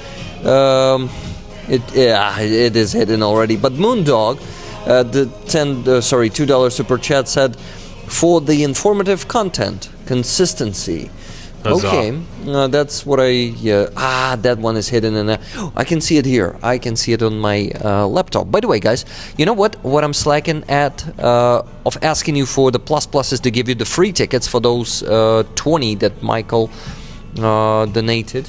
It is hidden already. But Moondog, the $2 super chat said, for the informative content, consistency. Okay, that's what that one is hidden, and I can see it here. I can see it on my laptop. By the way, guys, you know what I'm slacking at of asking you for the pluses to give you the free tickets for those 20 that Michael donated.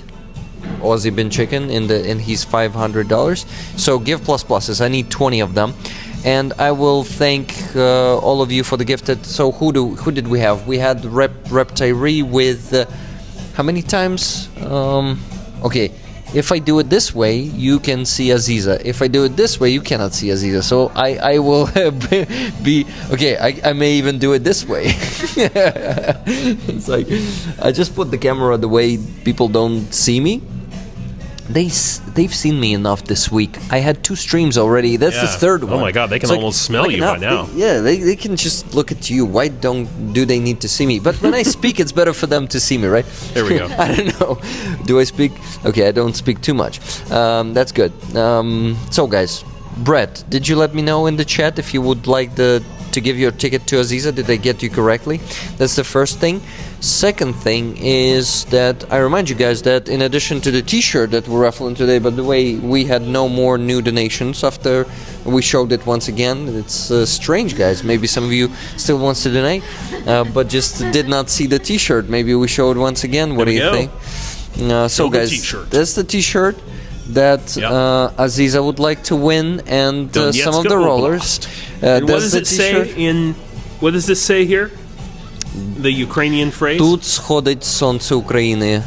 Aussie Bin Chicken in his $500. So give pluses. I need 20 of them. And I will thank all of you for the gifted. So who did we have? We had Reptyree with how many times? Okay, if I do it this way, you can see Aziza. If I do it this way, you cannot see Aziza. So I will be okay. I may even do it this way. It's like I just put the camera the way people don't see me. They've seen me enough this week. I had 2 streams already. That's the third one. Oh my God, they can almost smell you by now. They can just look at you. Why do they need to see me? But when I speak, it's better for them to see me, right? There we go. I don't know. Do I speak? Okay, I don't speak too much. That's good. So guys, Brett, did you let me know in the chat if you would like to give your ticket to Aziza? Did I get you correctly? That's the first thing. Second thing is that I remind you guys that in addition to the t-shirt that we're raffling today, by the way, we had no more new donations after we showed it once again. It's strange, guys. Maybe some of you still wants to donate, but just did not see the t-shirt. Maybe we show it once again. What do you think? So guys, that's the t-shirt that Aziza would like to win, and some of the rollers. What does it say what does this say here? The Ukrainian phrase? Тут сходить сонце України.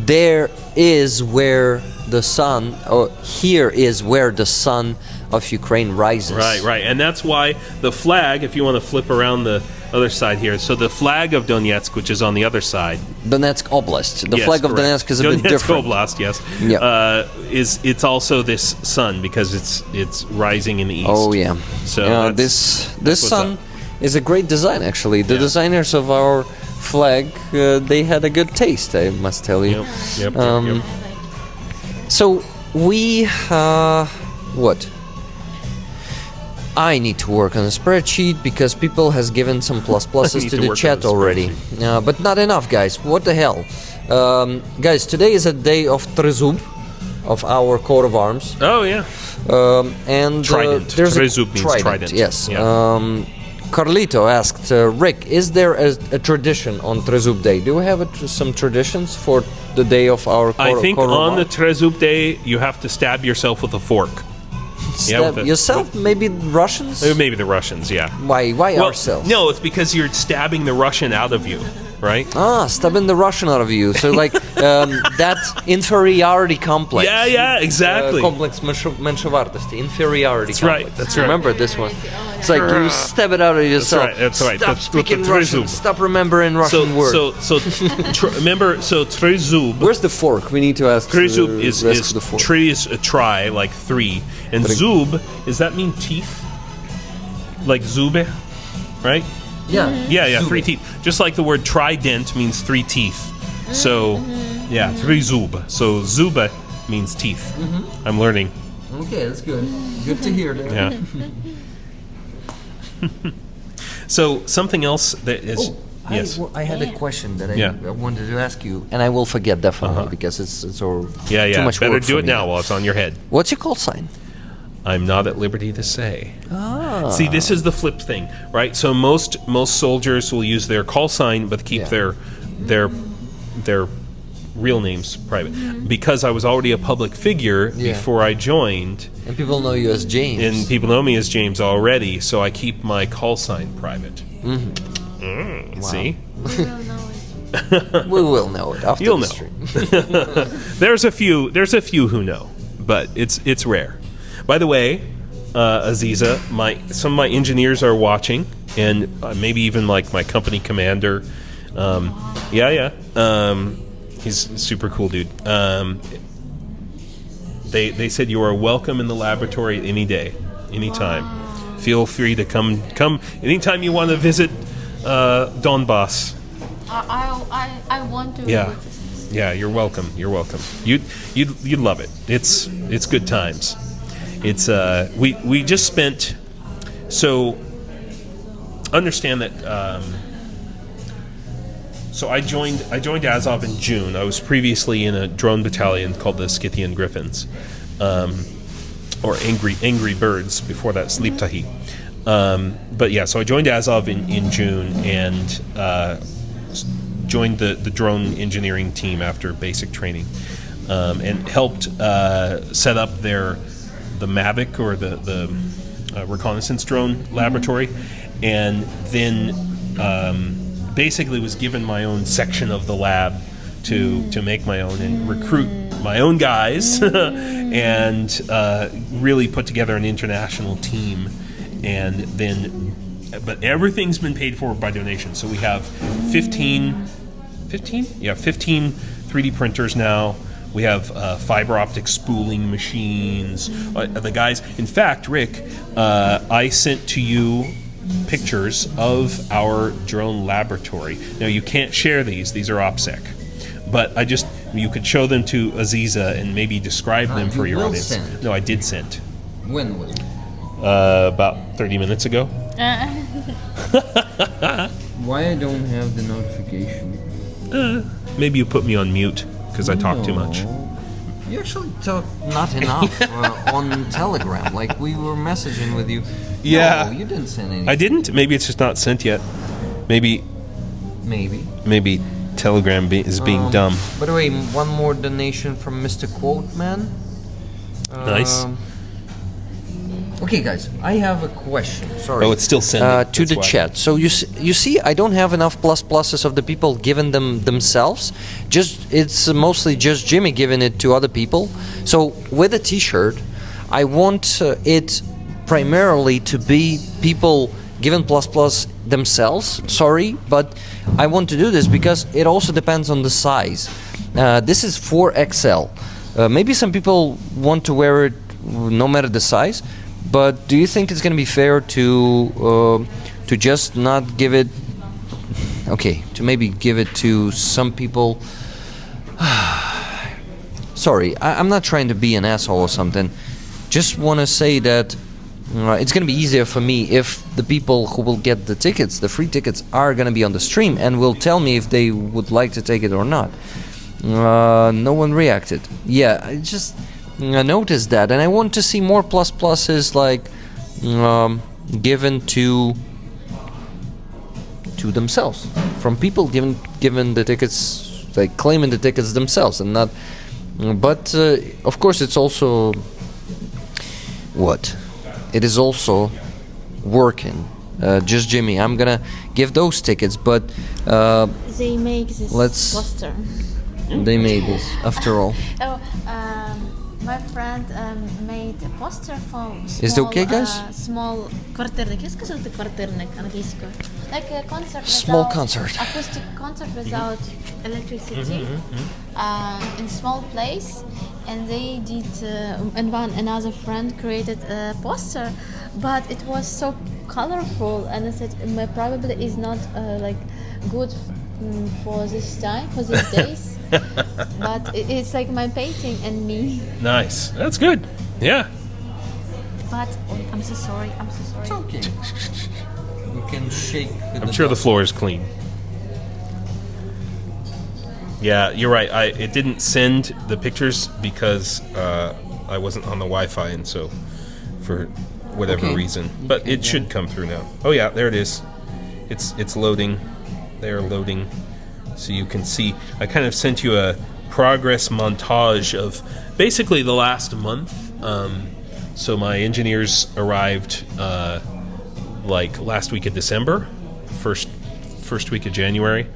There is where the sun, or here is where the sun of Ukraine rises. Right. And that's why the flag, if you want to flip around the other side here, so the flag of Donetsk, which is on the other side. Donetsk Oblast. The flag of Donetsk is a bit different. Donetsk Oblast, yes. Yeah. It's also this sun because it's rising in the east. Oh yeah. So this sun is a great design, actually. The designers of our flag, they had a good taste, I must tell you. Yep. So we what? I need to work on a spreadsheet because people has given some pluses to the chat already. But not enough, guys. What the hell? Guys, today is a day of Trezub. of our coat of arms. Oh yeah. And Trident. there's Trezub means trident. Yes. Yeah. Carlito asked, Rick, is there a tradition on Trezub Day? Do we have some traditions for the day of our I think coat of on the arms? Trezub Day you have to stab yourself with a fork. Stab yourself? Maybe Russians? Maybe the Russians, yeah. Why Well, ourselves? No, it's because you're stabbing the Russian out of you, right? Stabbing the Russian out of you. So like that inferiority complex. Yeah, exactly. Complex menšovartosti, inferiority complex. Right, that's right. Remember this one. It's like you stab it out of yourself. That's right. Stop That's with the speaking Russian. Trezub. Stop remembering Russian words. Remember, Trezub. Where's the fork? We need to ask. Trezub is the fork. tree is a try, like 3, and zub, does that mean teeth? Like zube, right? Yeah. Yeah, Zube. 3 teeth. Just like the word trident means 3 teeth. So, yeah, trezub. So zuba means teeth. I'm learning. Okay, that's good. Good to hear that. Yeah. So something else that is yes. I had a question that I Yeah. wanted to ask you, and I will forget definitely because it's all Yeah. too much Better work do for it me. now while it's on your head. What's your call sign? I'm not at liberty to say. See, this is the flip thing, right? So most soldiers will use their call sign, but keep Yeah. their real names private. Because I was already a public figure before I joined, And people know you as James. and people know me as James already, so I keep my call sign private. See, we will know it after You'll the know. stream. there's a few who know, but it's rare. By the way, Aziza, some of my engineers are watching, and maybe even like my company commander. He's a super cool dude. They said you are welcome in the laboratory any day, anytime. Feel free to come anytime you want to visit Donbass. I want to. Yeah, you're welcome. You're welcome. You'd love it. It's good times. It's we just spent. So understand that. So I joined Azov in June. I was previously in a drone battalion called the Scythian Griffins, or Angry Birds. Before that, Sliptahi. But yeah, so I joined Azov in June and joined the drone engineering team after basic training, and helped set up the Mavic, or the reconnaissance drone laboratory, and then basically was given my own section of the lab to make my own and recruit my own guys and really put together an international team. And then, but everything's been paid for by donation. So we have 15 3D printers now. We have fiber optic spooling machines. The guys, in fact, Rick, I sent to you pictures of our drone laboratory. Now you can't share these are OPSEC, but you could show them to Aziza and maybe describe them for your audience. Send. No, I did send. When was it? About 30 minutes ago. Why I don't have the notification? Maybe you put me on mute because I talk too much. You actually talk not enough on Telegram. Like we were messaging with you. Yeah. No, you didn't send anything. I didn't. Maybe it's just not sent yet. Maybe Telegram is being dumb. By the way, one more donation from Mr. Quote Man. Nice. Okay, guys, I have a question. Sorry. Oh, it's still sending. To the chat. So you see, I don't have enough pluses of the people giving themselves. It's mostly just Jimmy giving it to other people. So with a T-shirt, I want it primarily to be people giving plus themselves. Sorry, but I want to do this because it also depends on the size. This is 4XL. Maybe some people want to wear it no matter the size. But do you think it's going to be fair to just not give it? Okay, to maybe give it to some people. Sorry, I'm not trying to be an asshole or something. Just want to say that it's going to be easier for me if the people who will get the tickets, the free tickets, are going to be on the stream and will tell me if they would like to take it or not. No one reacted. Yeah, noticed that, and I want to see more plus pluses like given to themselves from people given the tickets, like claiming the tickets themselves, and not. But of course, it's also what it is also working. Just Jimmy, I'm gonna give those tickets, but they make this poster. They made this after all. My friend made a poster for small, Is it okay, guys? Small квартирник. Я скажу the квартирник английською. Like a concert. Small without, concert. Acoustic concert without electricity in small place, and they did. And another friend created a poster, but it was so colorful, and I said probably is not like good for this time, for these days. But it's like my painting and me. Nice. That's good. Yeah. But I'm so sorry. It's okay. You can shake. I'm sure the floor is clean. Yeah, you're right. It didn't send the pictures because I wasn't on the Wi-Fi, and so for whatever reason. But it should come through now. Oh yeah, there it is. It's loading. They're loading. So you can see, I kind of sent you a progress montage of basically the last month. So my engineers arrived like last week of December, first week of January,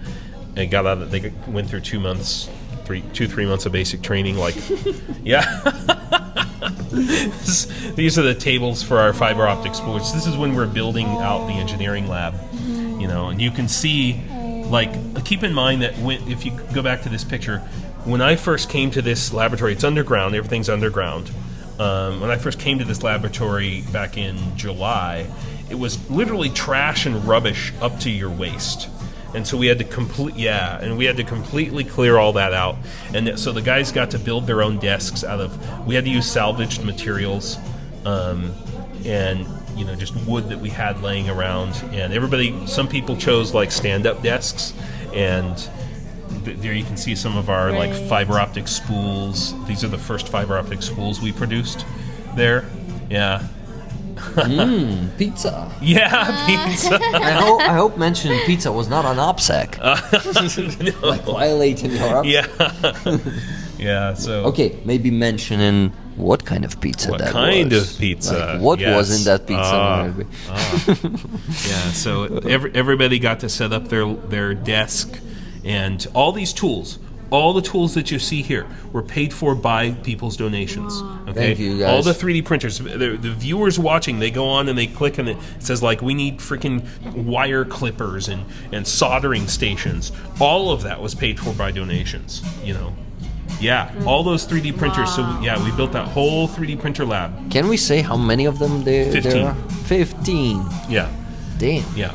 and got out. They went through 2 months, 3 months of basic training. Like, yeah. These are the tables for our fiber optic spoolers. This is when we're building out the engineering lab, you know, and you can see. Like, keep in mind that if you go back to this picture, when I first came to this laboratory, it's underground, everything's underground. When I first came to this laboratory back in July, it was literally trash and rubbish up to your waist. And so we had to completely clear all that out. And so the guys got to build their own desks we had to use salvaged materials, and you know, just wood that we had laying around, and some people chose like stand-up desks, and there you can see some of our like fiber optic spools. These are the first fiber optic spools we produced there. Yeah. Pizza. Yeah, pizza. I hope mentioning pizza was not an OPSEC. No. Like violating your OPSEC. Yeah. Yeah, so... Okay, maybe mentioning what kind of pizza what that was. What kind of pizza? Like, what was in that pizza? Yeah, so everybody got to set up their desk, and all these tools, all the tools that you see here were paid for by people's donations. Okay? Thank you, guys. All the 3D printers, the viewers watching, they go on and they click, and it says like, we need freaking wire clippers and soldering stations. All of that was paid for by donations, you know. Yeah, all those 3D printers. So yeah, we built that whole 3D printer lab. Can we say how many of them there 15. are? 15. Yeah. Damn. Yeah.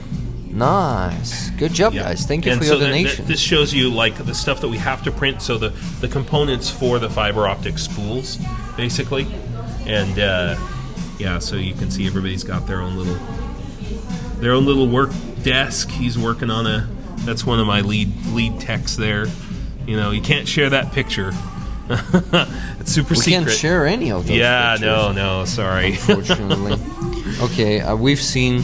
Nice. Good job, guys. Thank you for your donation. This shows you like the stuff that we have to print. So the components for the fiber optic spools, basically, and yeah. So you can see everybody's got their own little work desk. He's working on that's one of my lead techs there. You know, you can't share that picture. It's super secret. We can't share any of those pictures. No, sorry. Unfortunately. Okay, we've seen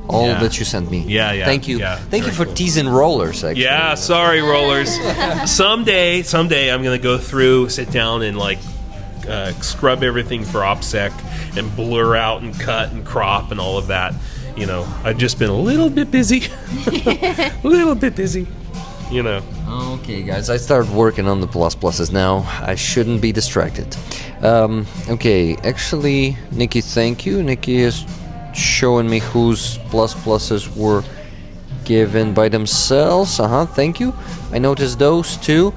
all that you sent me. Yeah. Thank you. Yeah, Thank you for teasing rollers, actually. Yeah, sorry, rollers. Someday I'm going to go through, sit down, and like scrub everything for OPSEC and blur out and cut and crop and all of that. You know, I've just been a little bit busy. You know. Okay, guys, I started working on the pluses now. I shouldn't be distracted. Okay, actually, Nikki, thank you. Nikki is showing me whose pluses were given by themselves. Thank you. I noticed those too.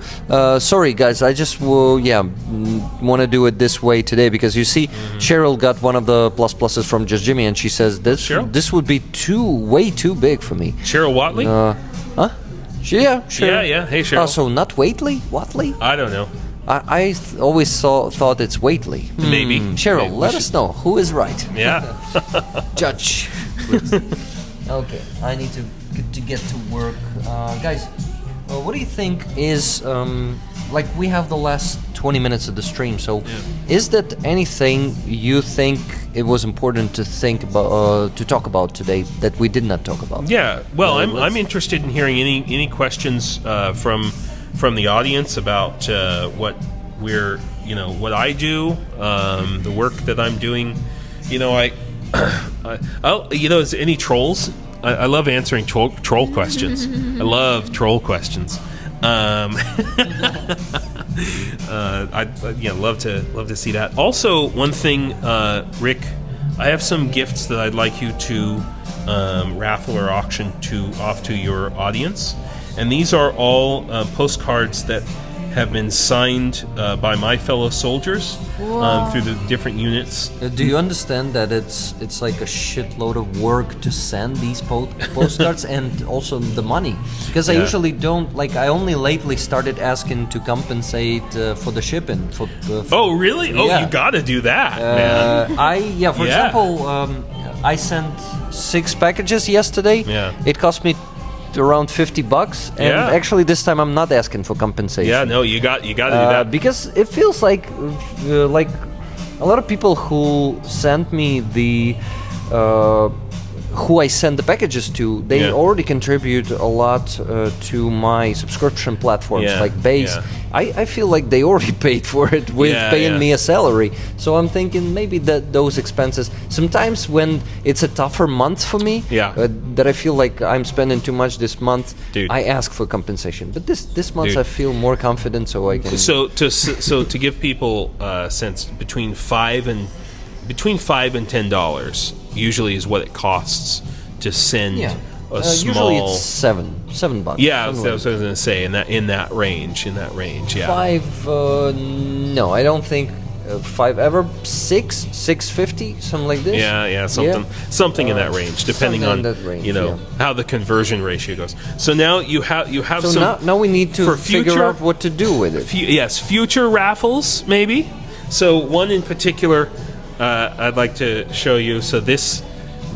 Sorry, guys, I just want to do it this way today because you see, Cheryl got one of the pluses from Just Jimmy, and she says this would be way too big for me. Cheryl Watley? Huh? Yeah, sure. Yeah. Hey, Cheryl. So not Waitley? Watley? I don't know. I always thought it's Waitley. Maybe. Cheryl, Maybe. let us know who is right. Yeah. Judge. Okay, I need to get to work. Guys, what do you think is like we have the last 20 minutes of the stream. So, is that anything you think it was important to think about, to talk about today that we did not talk about? Yeah. Well, I'm interested in hearing any questions from the audience about what we're, what I do, the work that I'm doing. Is any trolls? I love answering troll questions. I love troll questions. I'd love to see that. Also, one thing, Rick, I have some gifts that I'd like you to raffle or auction off to your audience, and these are all postcards that have been signed by my fellow soldiers through the different units. Do you understand that it's like a shitload of work to send these postcards and also the money? Because I usually don't, I only lately started asking to compensate for the shipping. Oh, really? Oh, you gotta do that, man. For example, I sent 6 packages yesterday. Yeah. It cost me around $50, and actually this time I'm not asking for compensation. Yeah, no, you got to do that, because it feels like a lot of people who sent me who I send the packages to, they already contribute a lot to my subscription platforms like Base. Yeah. I feel like they already paid for it with paying me a salary. So I'm thinking maybe that those expenses, sometimes when it's a tougher month for me, that I feel like I'm spending too much this month, I ask for compensation. But this month I feel more confident, so I can. So to give people a sense, between $5 and $10 usually is what it costs to send a small. Usually it's $7. Yeah, that's what I was going to say. In that range. Yeah. 5? No, I don't think 5 ever. 650, something like this. Yeah, something in that range, depending on how the conversion ratio goes. So now you have so some. Now we need to figure out what to do with it. Future raffles maybe. So one in particular. I'd like to show you. So this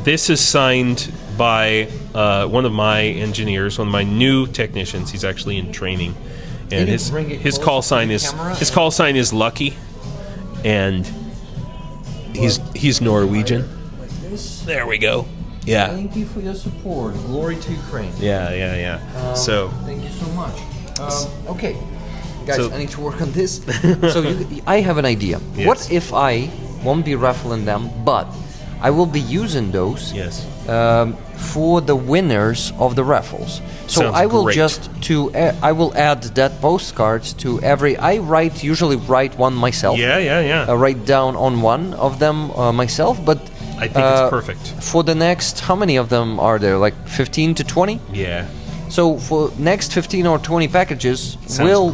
is signed by one of my engineers, one of my new technicians. He's actually in training, and his call sign is Lucky, and he's Norwegian. There we go. Yeah. Thank you for your support. Glory to Ukraine. Yeah. So thank you so much. Okay, guys, I need to work on this. So I have an idea. Yes. What if I won't be raffling them, but I will be using those for the winners of the raffles. So Sounds I will great. I will add that postcards to every. I usually write one myself. Yeah. Write down on one of them myself, but I think it's perfect. For the next, how many of them are there? Like 15 to 20? Yeah. So for next 15 or 20 packages, will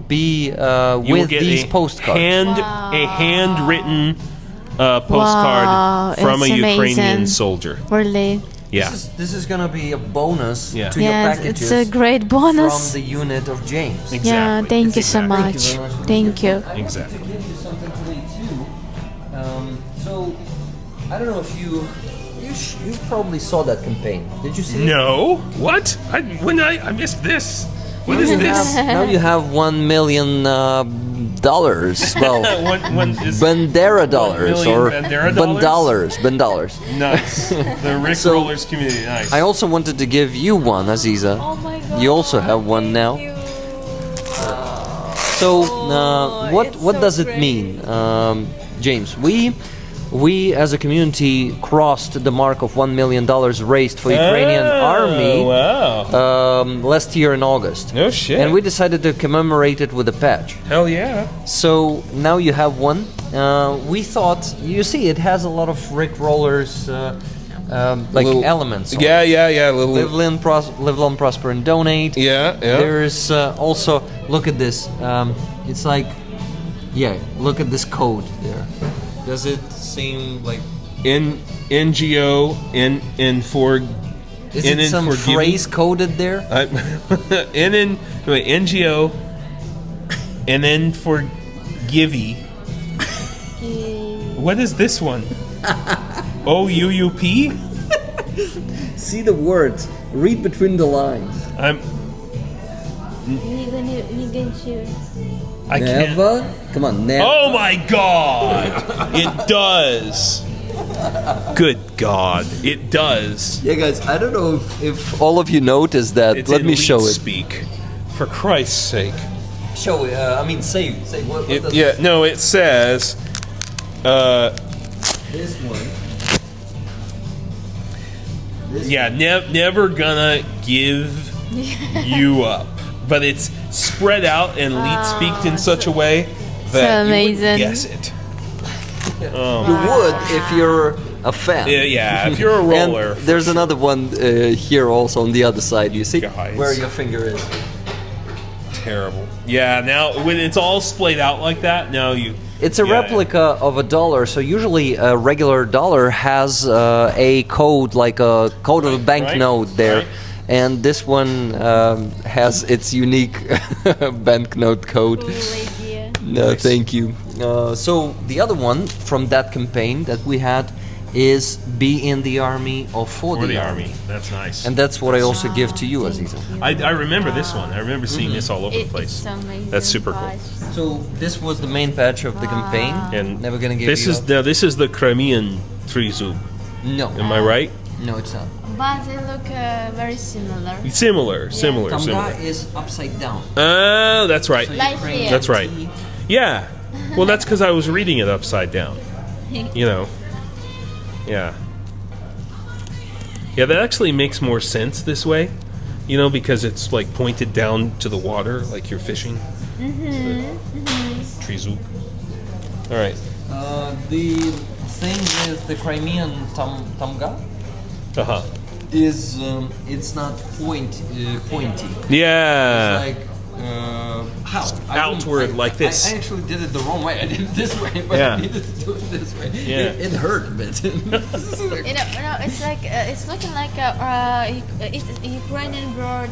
be with these postcards. A handwritten postcard from a Ukrainian soldier. Really? Yeah. This is gonna be a bonus to your packages. It's a great bonus from the unit of James. Exactly. Yeah, thank you so much. Thank you. Exactly. To give you something to read too. So I don't know if you probably saw that campaign. Did you see it? No. What? I missed this. What is this? Now you have $1 million. Well, Bandera dollars or Bandolars. Nice. The Rick Rollers community. Nice. I also wanted to give you one, Aziza. Oh my God. You also have one now. What does it mean, James? We as a community crossed the mark of $1 million raised for Ukrainian army last year in August. No shit. And we decided to commemorate it with a patch. Hell yeah. So now you have one. We thought, you see, it has a lot of Rick Rollers elements. Yeah. Live long, prosper, and donate. Yeah. There's also, look at this. It's like, look at this code there. Does it seem like NGO and for is it some phrase coded there? NGO and then for Givey. What is this one? OUUP? See the words. Read between the lines. We're going to. I can't. Never. Come on, never. Oh my God! It does. Good God, it does. Yeah, guys, I don't know if all of you noticed that. It's Let in me show leet it. Speak, for Christ's sake. Show it. I mean, say what does Yeah, no, it says. this one? Yeah, never gonna give you up. But it's spread out and leet speaked in such a way that you amazing. wouldn't guess it. You would if you're a fan. Yeah, if you're a roller. And there's another one here also on the other side. You see Guys. where your finger is. Terrible. Yeah, now when it's all splayed out like that, now you. It's a yeah. replica of a dollar. So usually a regular dollar has a code, like a code of a banknote there. Right. And this one has its unique banknote code. Cool idea. No, Nice. thank you. So the other one from that campaign that we had is be in the army or for the army. That's nice. And that's what I also give to you, Aziza. I remember this one. I remember seeing this all over the place. It's amazing. That's super cool. gosh. So this was the main patch of the campaign. And Never gonna give this you is up. now this is the Crimean trizub. No. Am I right? No, it's not. But they look very similar. Similar. Tamga is upside down. Oh, that's right. So Like Ukrainian here. That's right. T. Yeah. Well, that's because I was reading it upside down. You know. Yeah. Yeah, that actually makes more sense this way. You know, because it's like pointed down to the water, like you're fishing. Trizub. All right. The thing with the Crimean Tamga Uh-huh. is it's not pointy. Yeah. It's like how? Outward, like this. I actually did it the wrong way. I did it this way, but Yeah. I needed to do it this way. Yeah. It hurt a bit. It's like it's looking like a Ukrainian bird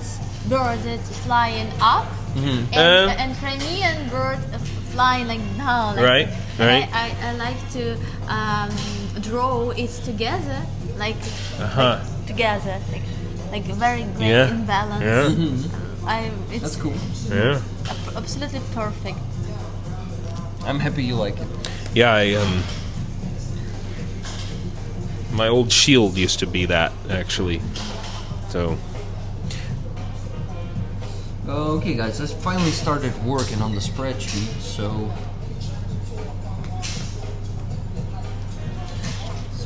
that's flying up, and Crimean bird flying like down. Like, Right, and right. I like to draw it together, like together, like very great Yeah. in balance. Yeah. It's That's cool. Yeah. absolutely perfect. I'm happy you like it. Yeah, my old shield used to be that, actually. So, Okay, guys, I finally started working on the spreadsheet, so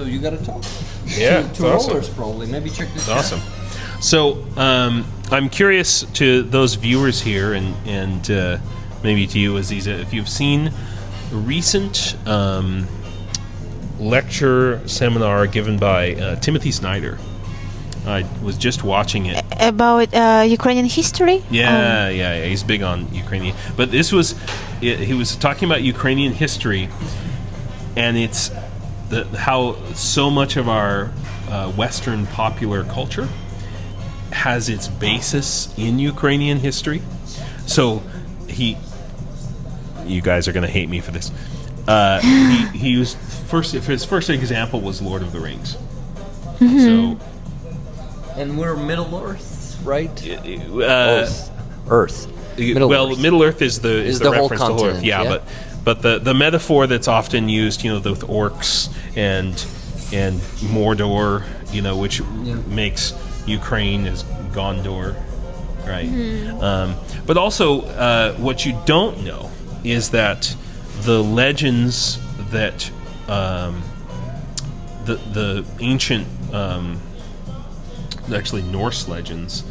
you gotta talk. yeah, to it's awesome. rollers probably. Maybe check this out. Awesome. So, I'm curious to those viewers here, and maybe to you, Aziza, if you've seen a recent lecture seminar given by Timothy Snyder. I was just watching it. About Ukrainian history? Yeah, yeah, he's big on Ukrainian. But he was talking about Ukrainian history, and it's how so much of our Western popular culture has its basis in Ukrainian history. So you guys are going to hate me for this. He was his first example was Lord of the Rings. So. And we're Middle Earth, right? Earth. Middle Earth is the whole reference to whole Earth. continent, Yeah, yeah? but the metaphor that's often used, with orcs and Mordor, which makes Ukraine as Gondor, right? But also, what you don't know is that the legends that the ancient actually Norse legends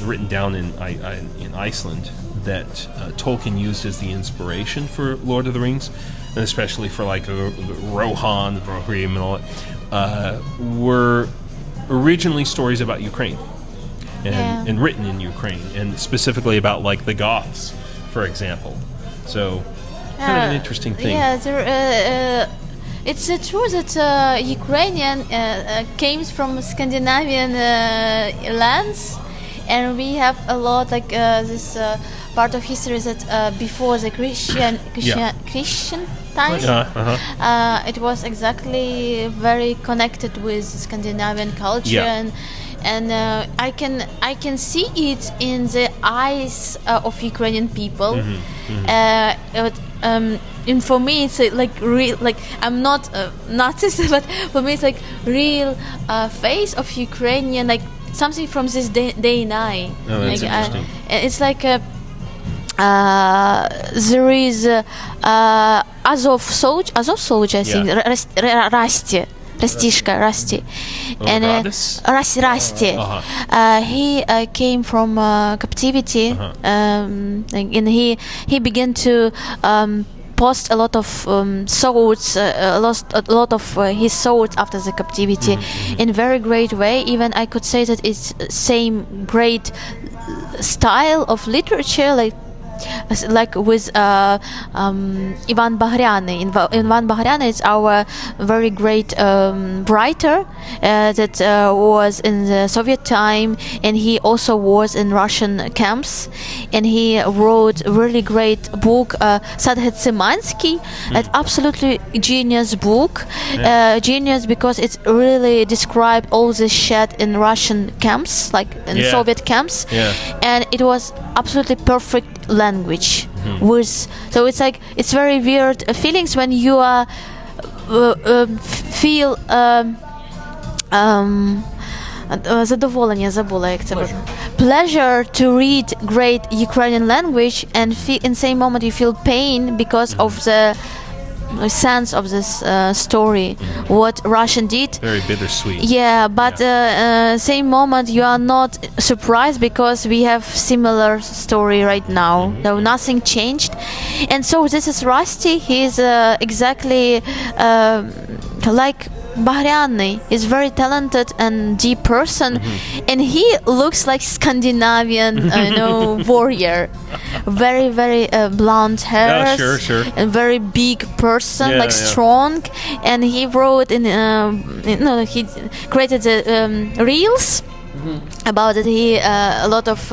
written down in Iceland that Tolkien used as the inspiration for Lord of the Rings, and especially for like Rohan, the Rohirrim, and all that, were originally stories about Ukraine and written in Ukraine, and specifically about like the Goths, for example. So kind of an interesting thing. Yeah, it's true that Ukrainian came from Scandinavian lands, and we have a lot like this part of history that before the Christian time, it was exactly very connected with Scandinavian culture, and I can see it in the eyes of Ukrainian people. And for me, it's like real. Like I'm not Nazis, but for me, it's like real face of Ukrainian, like something from this day and eye. Oh, that's like, interesting. It's like there is Azov soldier, I think, Rasti. Rasti. And Rasti. He came from captivity, and he began to post a lot of swords, a lot of his swords after the captivity, in very great way. Even I could say that it's same great style of literature, like with Ivan Bagriani. Ivan Bagriani is our very great writer that was in the Soviet time, and he also was in Russian camps, and he wrote a really great book, Sadhet Simansky, an absolutely genius book, genius because it really described all the shit in Russian camps, like in Soviet camps, and it was absolutely perfect language. So it's like, it's very weird feelings when you are feel задоволення, забула як це буде. Pleasure to read great Ukrainian language, and in same moment you feel pain because of the sense of this story, what Russian did. Very bittersweet. Yeah, but same moment you are not surprised because we have similar story right now. So nothing changed, and so this is Rusty. He's exactly like Bagriani. He's very talented and deep person, and he looks like Scandinavian, warrior. Very, very blonde hair, sure. and very big person, strong. And he wrote he created the reels about it. He a lot of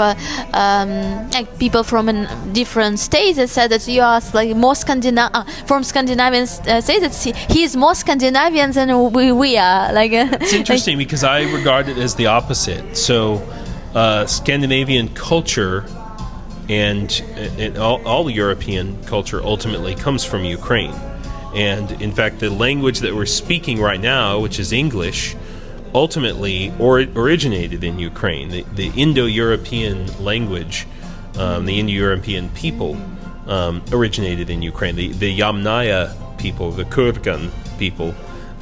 like people from different states that said that you are like more from Scandinavian states, that he is more Scandinavian than we are. Like it's interesting because I regard it as the opposite. So Scandinavian culture and all European culture ultimately comes from Ukraine, and in fact the language that we're speaking right now, which is English, ultimately originated in Ukraine. The Indo-European language, the Indo-European people originated in Ukraine. The Yamnaya people, the Kurgan people,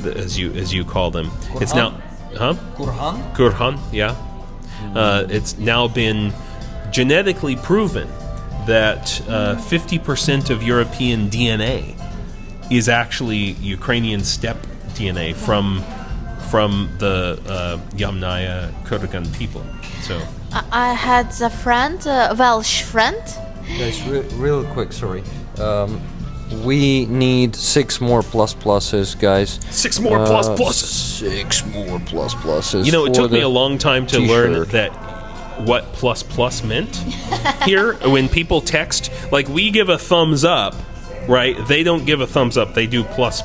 as you call them. Kurhan? It's now, Kurhan, yeah. It's now been genetically proven that 50% of European DNA is actually Ukrainian steppe DNA from the Yamnaya Kurgan people. So I had a friend, a Welsh friend. Guys, real quick, sorry. We need 6 more pluses, guys. 6 more pluses. 6 more pluses. It took me a long time to learn that what plus meant here. When people text, like we give a thumbs up, right? They don't give a thumbs up. They do plus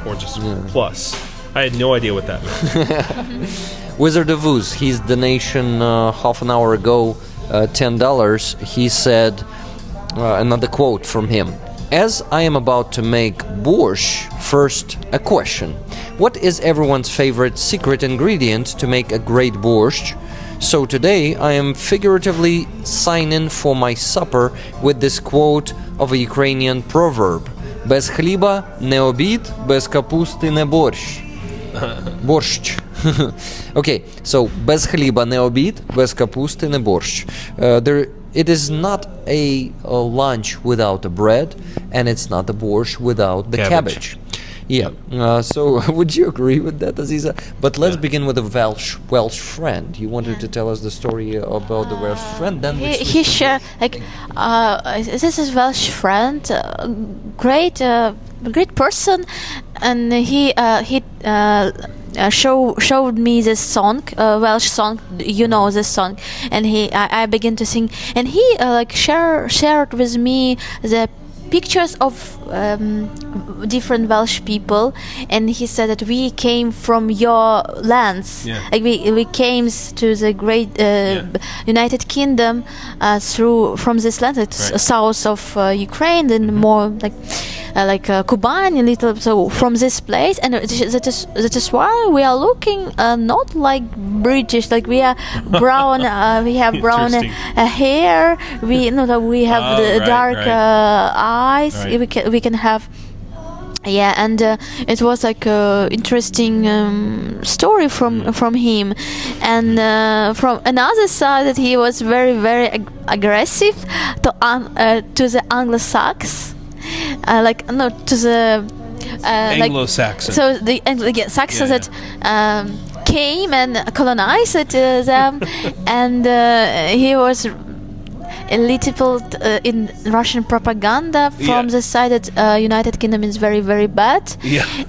or just plus. I had no idea what that meant. Wizard of Ooze, his donation half an hour ago, $10. He said, another quote from him. As I am about to make borscht, first a question. What is everyone's favorite secret ingredient to make a great borscht? So today I am figuratively signing for my supper with this quote of a Ukrainian proverb. Без хліба не обід, без капусти не борщ. Борщ. Okay, so без хліба не обід, без капусти не борщ. It is not a lunch without the bread, and it's not a borscht without the cabbage. Yeah. So would you agree with that, Aziza? But let's begin with a Welsh friend. You wanted to tell us the story about the Welsh friend. Then he shared this is Welsh friend, great person, and he showed me this song, Welsh song. You know this song, and I began to sing, and he shared with me the pictures of different Welsh people, and he said that we came from your lands. Yeah. Like we came to the great United Kingdom from this land, it's south of Ukraine, and more like Kuban, a little. So from this place, and that is why we are looking not like British, like we are brown. We have brown hair. We have the dark eyes. Right. We can have. Yeah, and it was like a interesting story from him, and from another side that he was very very aggressive to the Anglo-Saxons, to the Anglo-Saxon. so the Saxons that came and colonized them, and he was a little in Russian propaganda from the side that United Kingdom is very very bad,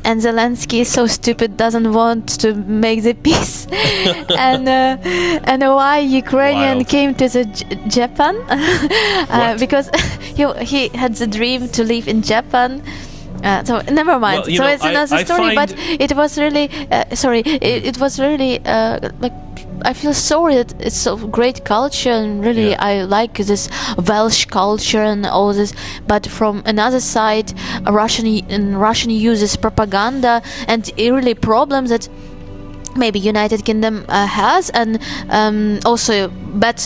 and Zelensky is so stupid, doesn't want to make the peace, and why Ukrainian came to the Japan because he had the dream to live in Japan. So never mind. Well, so it's another story, but it was really it was really like. I feel sorry that it's a great culture, and really I like this Welsh culture and all this. But from another side, Russian uses propaganda and really problems that maybe United Kingdom has, and also bad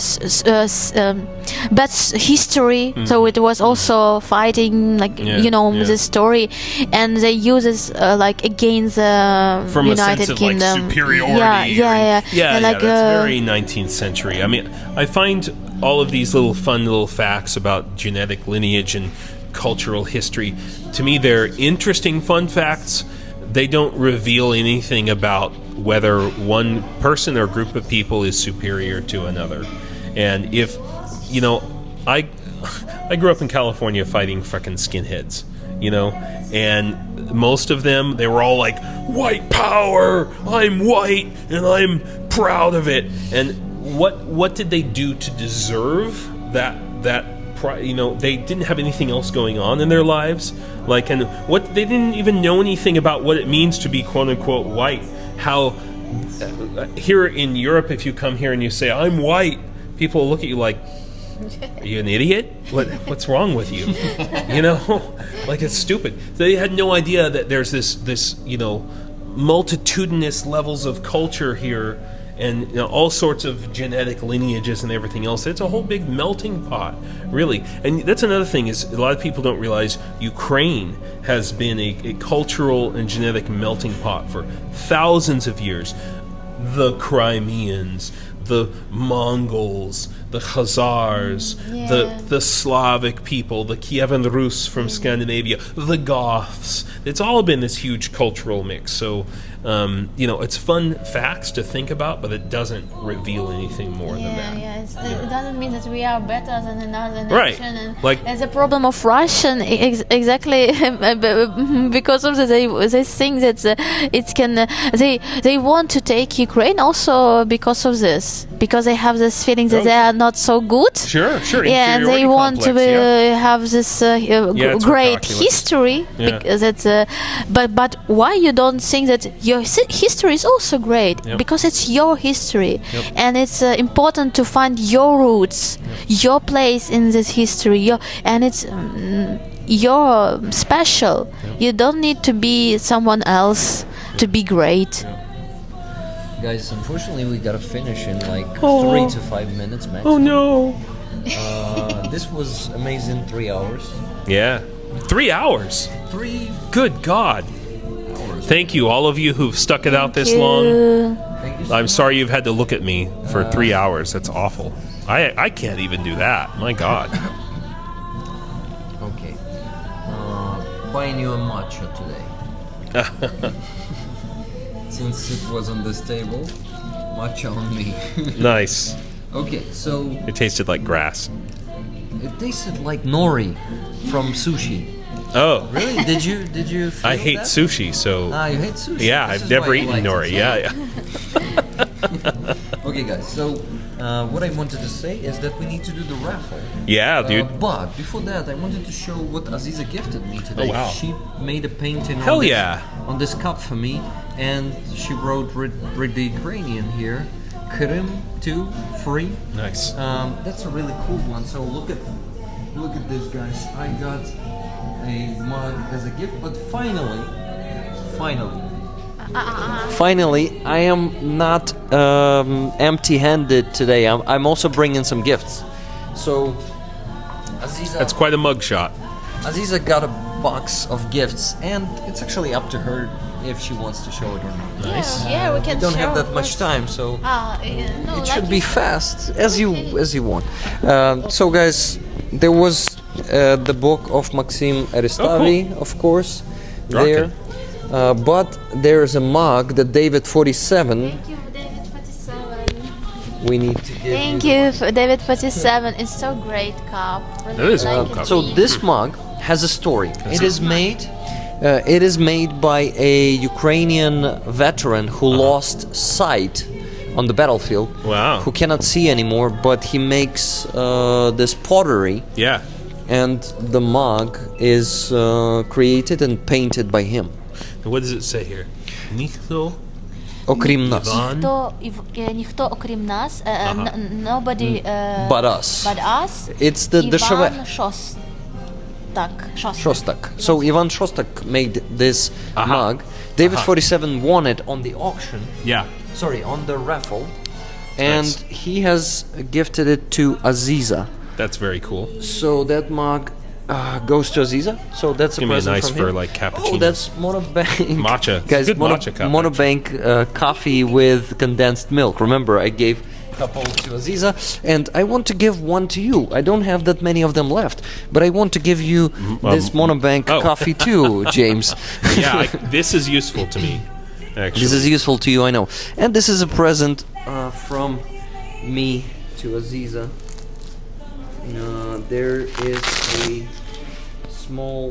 history. So it was also fighting, this story, and they use this against from United a sense Kingdom. of like superiority. That's very 19th century. I mean, I find all of these fun facts about genetic lineage and cultural history. To me, they're interesting fun facts. They don't reveal anything about whether one person or group of people is superior to another. And if, I grew up in California fighting fucking skinheads, and most of them, they were all like, white power, I'm white, and I'm proud of it. And what did they do to deserve that they didn't have anything else going on in their lives, and they didn't even know anything about what it means to be quote unquote white. How here in Europe, if you come here and you say I'm white, people look at you like, are you an idiot? What's wrong with you? It's stupid. They had no idea that there's this multitudinous levels of culture here, and all sorts of genetic lineages and everything else. It's a whole big melting pot, really. And that's another thing, is a lot of people don't realize Ukraine has been a cultural and genetic melting pot for thousands of years. The Crimeans, the Mongols, the Khazars, the Slavic people, the Kievan Rus from Scandinavia, the Goths. It's all been this huge cultural mix. So, it's fun facts to think about, but it doesn't reveal anything more than that. It doesn't mean that we are better than another nation. Right. And Like, it's a problem of Russian, exactly because of they think that it can. They want to take Ukraine also because of this, because they have this feeling that they are not so good. Sure. Yeah, and they want to have this great history. Because it's, but why you don't think that your history is also great? Because it's your history, and it's important to find your roots, your place in this history, and it's you're special. You don't need to be someone else to be great. Guys, unfortunately we gotta finish in 3 to 5 minutes max. Oh no. This was amazing. 3 hours. Yeah. 3 hours. 3 Good God. hours. Thank you, all of you who've stuck it out this long. Thank you so I'm sorry you've had to look at me for 3 hours. That's awful. I can't even do that. My God. Okay. Buying you a matcha today. Since it was on this table, matcha on me. Nice. Okay, so It tasted like grass. it tasted like nori from sushi. Oh, Really? Did you? Feel I hate that? sushi, so Ah, you hate sushi. yeah, This I've is never why you eaten liked nori. it. Yeah. Okay, guys. So what I wanted to say is that we need to do the raffle. Yeah, dude. But before that, I wanted to show what Aziza gifted me today. Oh, wow. She made a painting. Hell on this, yeah. on this cup for me, and she wrote read the Ukrainian here. Krim 2 free. Nice. That's a really cool one. So look at this, guys. I got a mug as a gift, but finally, I am not empty-handed today. I'm also bringing some gifts. So, Aziza. That's quite a mug shot. Aziza got a box of gifts, and it's actually up to her if she wants to show it or not. Nice. Yeah, we can We don't have show, that of much course. time, so No, it should be fast as you want. So, guys, there was the book of Maxim Aristavi, of course, there. But there's a mug that David 47. Thank you, David 47. We need to give. Thank you, David 47. It's so great cup. Really That is a like cool it. cup. So this mug has a story. It is made. It is made by a Ukrainian veteran who lost sight on the battlefield. Wow. Who cannot see anymore, but he makes this pottery, Yeah. and the mug is created and painted by him. And what does it say here? Nikto Окрім нас. Ivan. Ніхто окрім нас, nobody But us. but us. It's the Іван Desheve. Шостак. Shostak. So Ivan Shostak made this mug. David 47 won it on the auction. Yeah. Sorry, on the raffle. And Nice. he has gifted it to Aziza. That's very cool. So that mug goes to Aziza. So that's a Give me a present nice from for him. like cappuccino. Oh, that's Monobank. Matcha. Guys, Good matcha cup, Monobank coffee with condensed milk. Remember, I gave a couple to Aziza, and I want to give one to you. I don't have that many of them left, but I want to give you this Monobank coffee too, James. Yeah, this is useful to me. Actually. This is useful to you, I know. And this is a present from me to Aziza. There is a small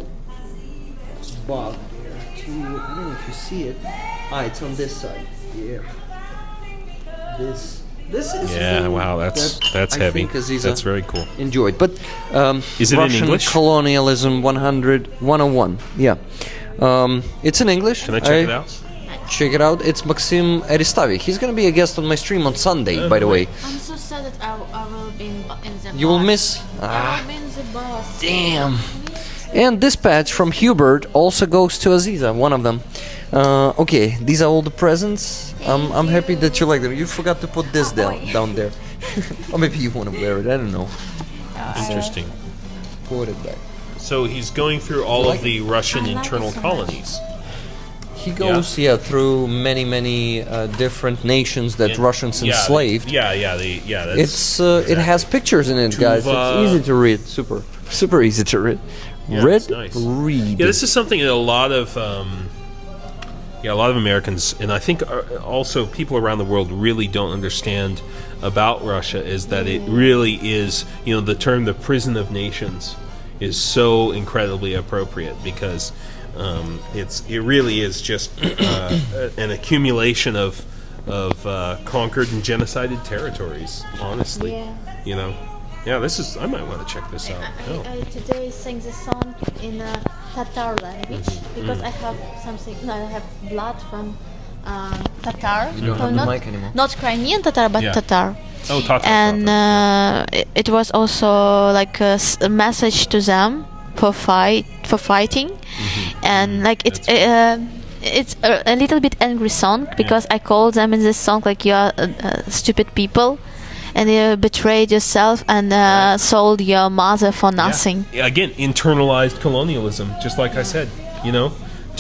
bug here too. I don't know if you see it. It's on this side. Yeah. This is Yeah, one wow, that's that I heavy. think Aziza That's very cool. enjoyed. But Is it in Russian English? Colonialism 101. Yeah. It's in English. Can I check it out? Check it out. It's Maxim Aristavi. He's going to be a guest on my stream on Sunday, by the way. I'm so sad that I will be in the You will bus. miss? I will be in the bus. Damn. And this patch from Hubert also goes to Aziza, one of them. Okay, these are all the presents. I'm happy that you like them. You forgot to put this down there. Or maybe you want to wear it. I don't know. Interesting. Put it back. So he's going through all of the Russian internal colonies. He goes, through many different nations that Russians Yeah, enslaved. That's It's it has pictures in it, guys. It's Tuva. easy to read. Super easy to read. Yeah, Read, it's nice. read. Yeah, this is something that a lot of Americans, and I think also people around the world, really don't understand about Russia. Is that it really is, the term "the prison of nations" is so incredibly appropriate because it really is just an accumulation of conquered and genocided territories. Honestly, Yeah, I might want to check this out. I today sing the song in Tatar language because I have something. No, I have blood from Tatar. You don't have the mic anymore. Not Ukrainian Tatar, but Yeah. Tatar. Oh, Tatar. And it was also like a message to them for fighting, and like it's a little bit angry song because I called them in this song like you are stupid people. And you betrayed yourself and sold your mother for nothing. Yeah, again, internalized colonialism, just like I said,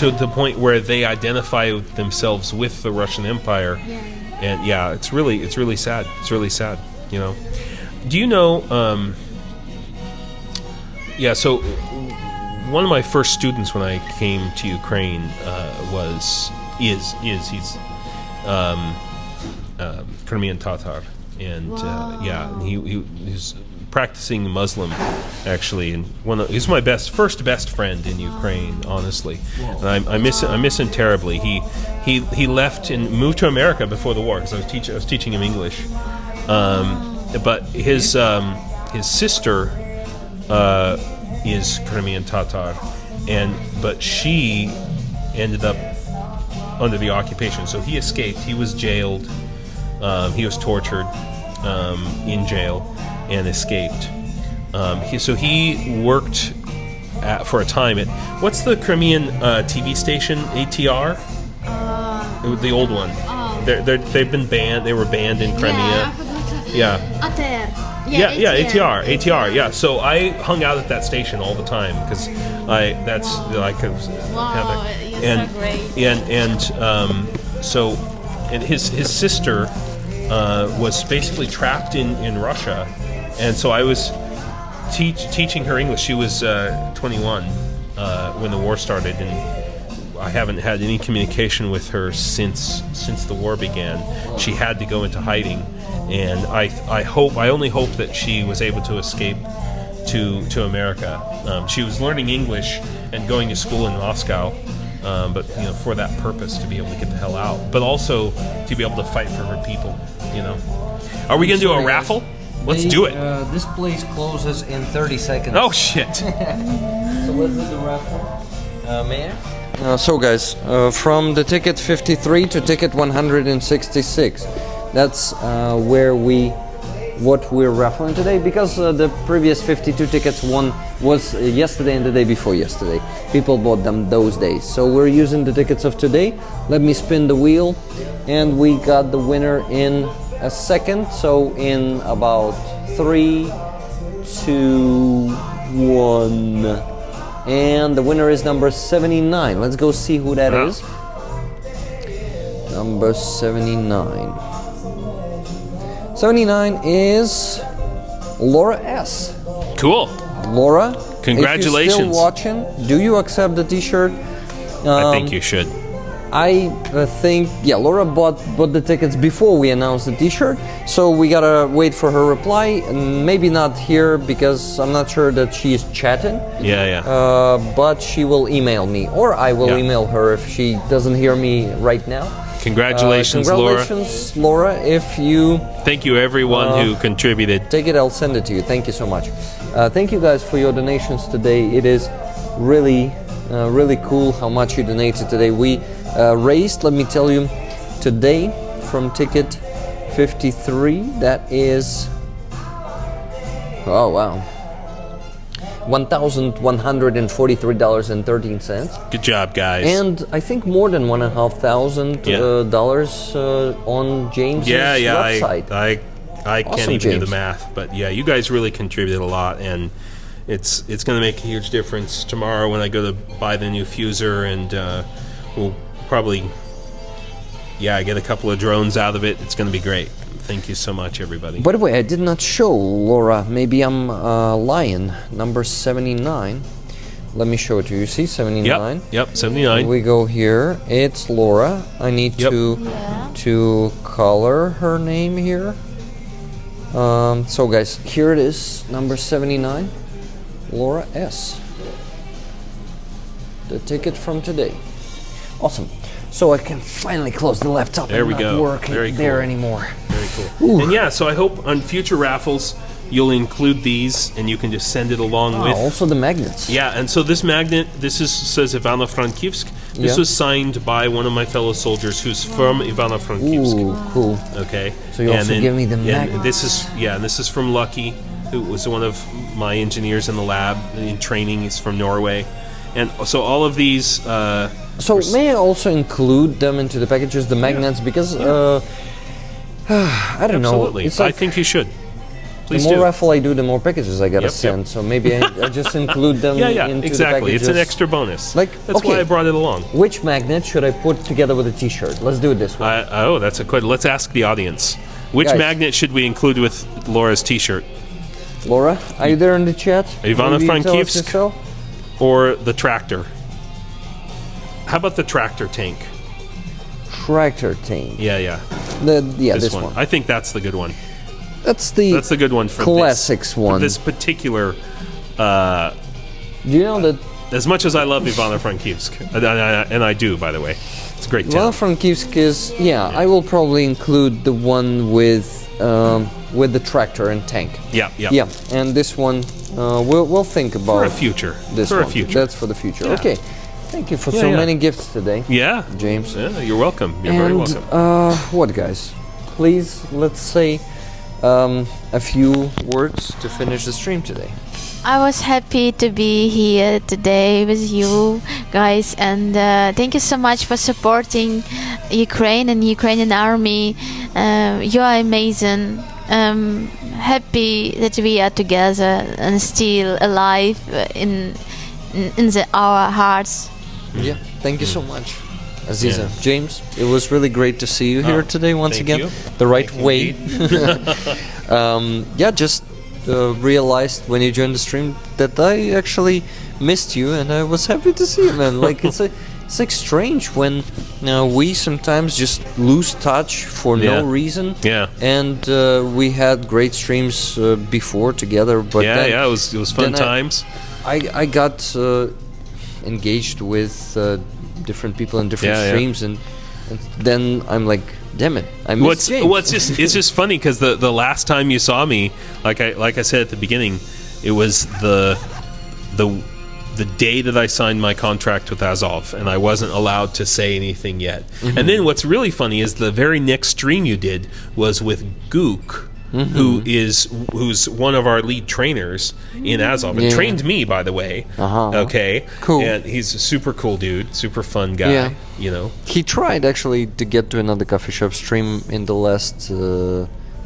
to the point where they identify themselves with the Russian Empire. And it's really sad. It's really sad, Do you know? So one of my first students when I came to Ukraine he's Crimean Tatar. And and he's practicing Muslim, actually, and he's my first best friend in Ukraine, honestly. And I miss him terribly. He left and moved to America before the war because I was teaching him English. But his sister is Crimean Tatar, but she ended up under the occupation. So he escaped. He was jailed. He was tortured in jail and escaped. He worked for a time at what's the Crimean TV station, ATR? The old one. They've been banned. They were banned in Crimea. ATR. Yeah. So I hung out at that station all the time because his sister was basically trapped in Russia, and so I was teaching her English. She was 21 when the war started, and I haven't had any communication with her since the war began. She had to go into hiding, and I only hope that she was able to escape to America. She was learning English and going to school in Moscow, but for that purpose, to be able to get the hell out, but also to be able to fight for her people. Are we gonna do a raffle? Let's do it. This place closes in 30 seconds. Oh shit! So let's do the raffle. May I? So guys, from the ticket 53 to ticket 166, that's what we're raffling today, because the previous 52 tickets was yesterday and the day before yesterday. People bought them those days, so we're using the tickets of today. Let me spin the wheel, and we got the winner in a second. So in about 3, 2, 1, and the winner is number 79. Let's go see who that is. Number 79. 79 is Laura S. Cool. Laura, congratulations. If you're still watching, do you accept the t-shirt? I think you should. I think, Laura bought the tickets before we announced the t-shirt, so we gotta wait for her reply, and maybe not here because I'm not sure that she's chatting. But she will email me, or I will email her if she doesn't hear me right now. Congratulations, Laura. If you... Thank you, everyone who contributed. Take it, I'll send it to you. Thank you so much. Thank you guys for your donations today. It is really cool how much you donated today. We raised, let me tell you, today from ticket 53, that is, oh wow, $1,143.13. Good job, guys. And I think more than $1,500 on James' website. I can't even do the math, but you guys really contributed a lot, and it's going to make a huge difference tomorrow when I go to buy the new fuser, and we'll probably get a couple of drones out of it. It's going to be great. Thank you so much, everybody. By the way, I did not show Laura. Maybe I'm lying. Number 79. Let me show it to you. See, 79. Yep, 79. We go here. It's Laura. I need to color her name here. So guys, here it is, number 79, Laura S. The ticket from today. Awesome. So I can finally close the laptop. There we go. Working Very cool. there anymore. Very cool. Ooh. And so I hope on future raffles you'll include these, and you can just send it along with. Also the magnets. Yeah, and so this magnet, says Ivano-Frankivsk. This was signed by one of my fellow soldiers who's from Ivano-Frankivsk. Ooh, cool. Okay. So you also give me the magnet. And this is from Lucky, who was one of my engineers in the lab in training. He's from Norway, and so all of these. So may I also include them into the packages, the magnets, because I don't know. Absolutely, I think you should. Please the more raffle I do, the more packages I gotta send. Yep. So maybe I just include them into exactly. the packages. It's an extra bonus. That's okay, why I brought it along. Which magnet should I put together with a t-shirt? Let's do it this way. That's a good. Let's ask the audience. Which magnet should we include with Laura's t-shirt? Laura, are you there in the chat? Ivano-Frankivsk or the tractor? How about the tractor tank? Tractor tank. Yeah. This one. I think that's the good one. That's the good one for classics one. For this particular. Do you know that As much as I love Ivano-Frankivsk, and I do, by the way, it's a great town. Ivano-Frankivsk is I will probably include the one with the tractor and tank. Yeah. And this one we'll think about For a future. This For a one. future. That's for the future. Yeah. Okay. Thank you for so many gifts today. Yeah, James. Yeah, you're welcome. You're very welcome. What, guys? Please, let's say a few words to finish the stream today. I was happy to be here today with you guys, and thank you so much for supporting Ukraine and Ukrainian army. You are amazing. Happy that we are together and still alive in our hearts. Yeah, thank you so much, Aziza. James, it was really great to see you here today once thank again. you. The right Thank you way. Just realized when you joined the stream that I actually missed you, and I was happy to see you, man. Like it's like strange when we sometimes just lose touch for no reason. Yeah. And we had great streams before together, but then, it was fun times. I got engaged with different people in different streams, and then I'm like, damn it, I missed James. It's just funny because the last time you saw me, like I said at the beginning, it was the day that I signed my contract with Azov, and I wasn't allowed to say anything yet. Mm-hmm. And then what's really funny is the very next stream you did was with Gook. Mm-hmm. who's one of our lead trainers in Azov and trained me, by the way. Okay, cool. And he's a super cool dude, super fun guy. Yeah. You know, he tried actually to get to another coffee shop stream in the last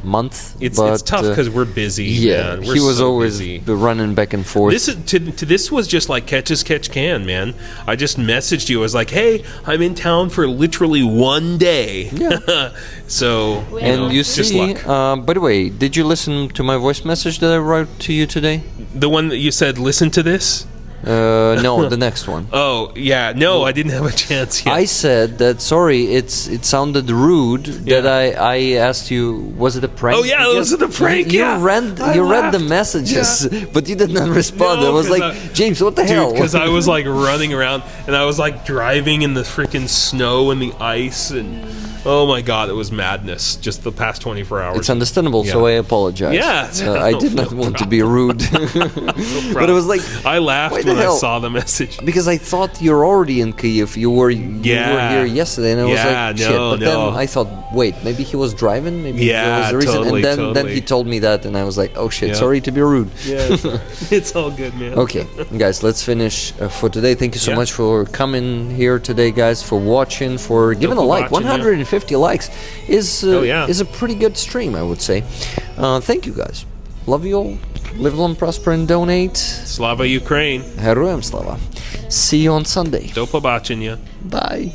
month. It's but, tough because we're busy. Yeah, man. We're he was so always busy. running back and forth. This was just like catch as catch can, man. I just messaged you. I was like, "Hey, I'm in town for literally one day." Yeah. So and you just see, luck. by the way, did you listen to my voice message that I wrote to you today? The one that you said, "Listen to this." No, the next one. Oh yeah, no, I didn't have a chance yet. I said that. Sorry, it sounded rude that I asked you. Was it a prank? Oh yeah, it was a prank. You read the messages, but you did not respond. No, I was like, James, what the hell? Because I was like running around and I was like driving in the freaking snow and the ice and. Oh my God, it was madness. Just the past 24 hours. It's understandable, so I apologize. Yeah, I did not want to be rude, but it was like I laughed when I saw the message because I thought you're already in Kyiv. You were here yesterday, and I was like, shit. But then I thought, wait, maybe he was driving. Maybe there was a reason. Totally, and then he told me that, and I was like, oh shit, sorry to be rude. Yeah, it's all good, man. Okay, guys, let's finish for today. Thank you so much for coming here today, guys, for watching, for giving a like. 150 likes is a pretty good stream, I would say. Thank you, guys. Love you all. Live long, prosper, and donate. Slava Ukraine. Heroям slava. See you on Sunday. До побачення. Bye.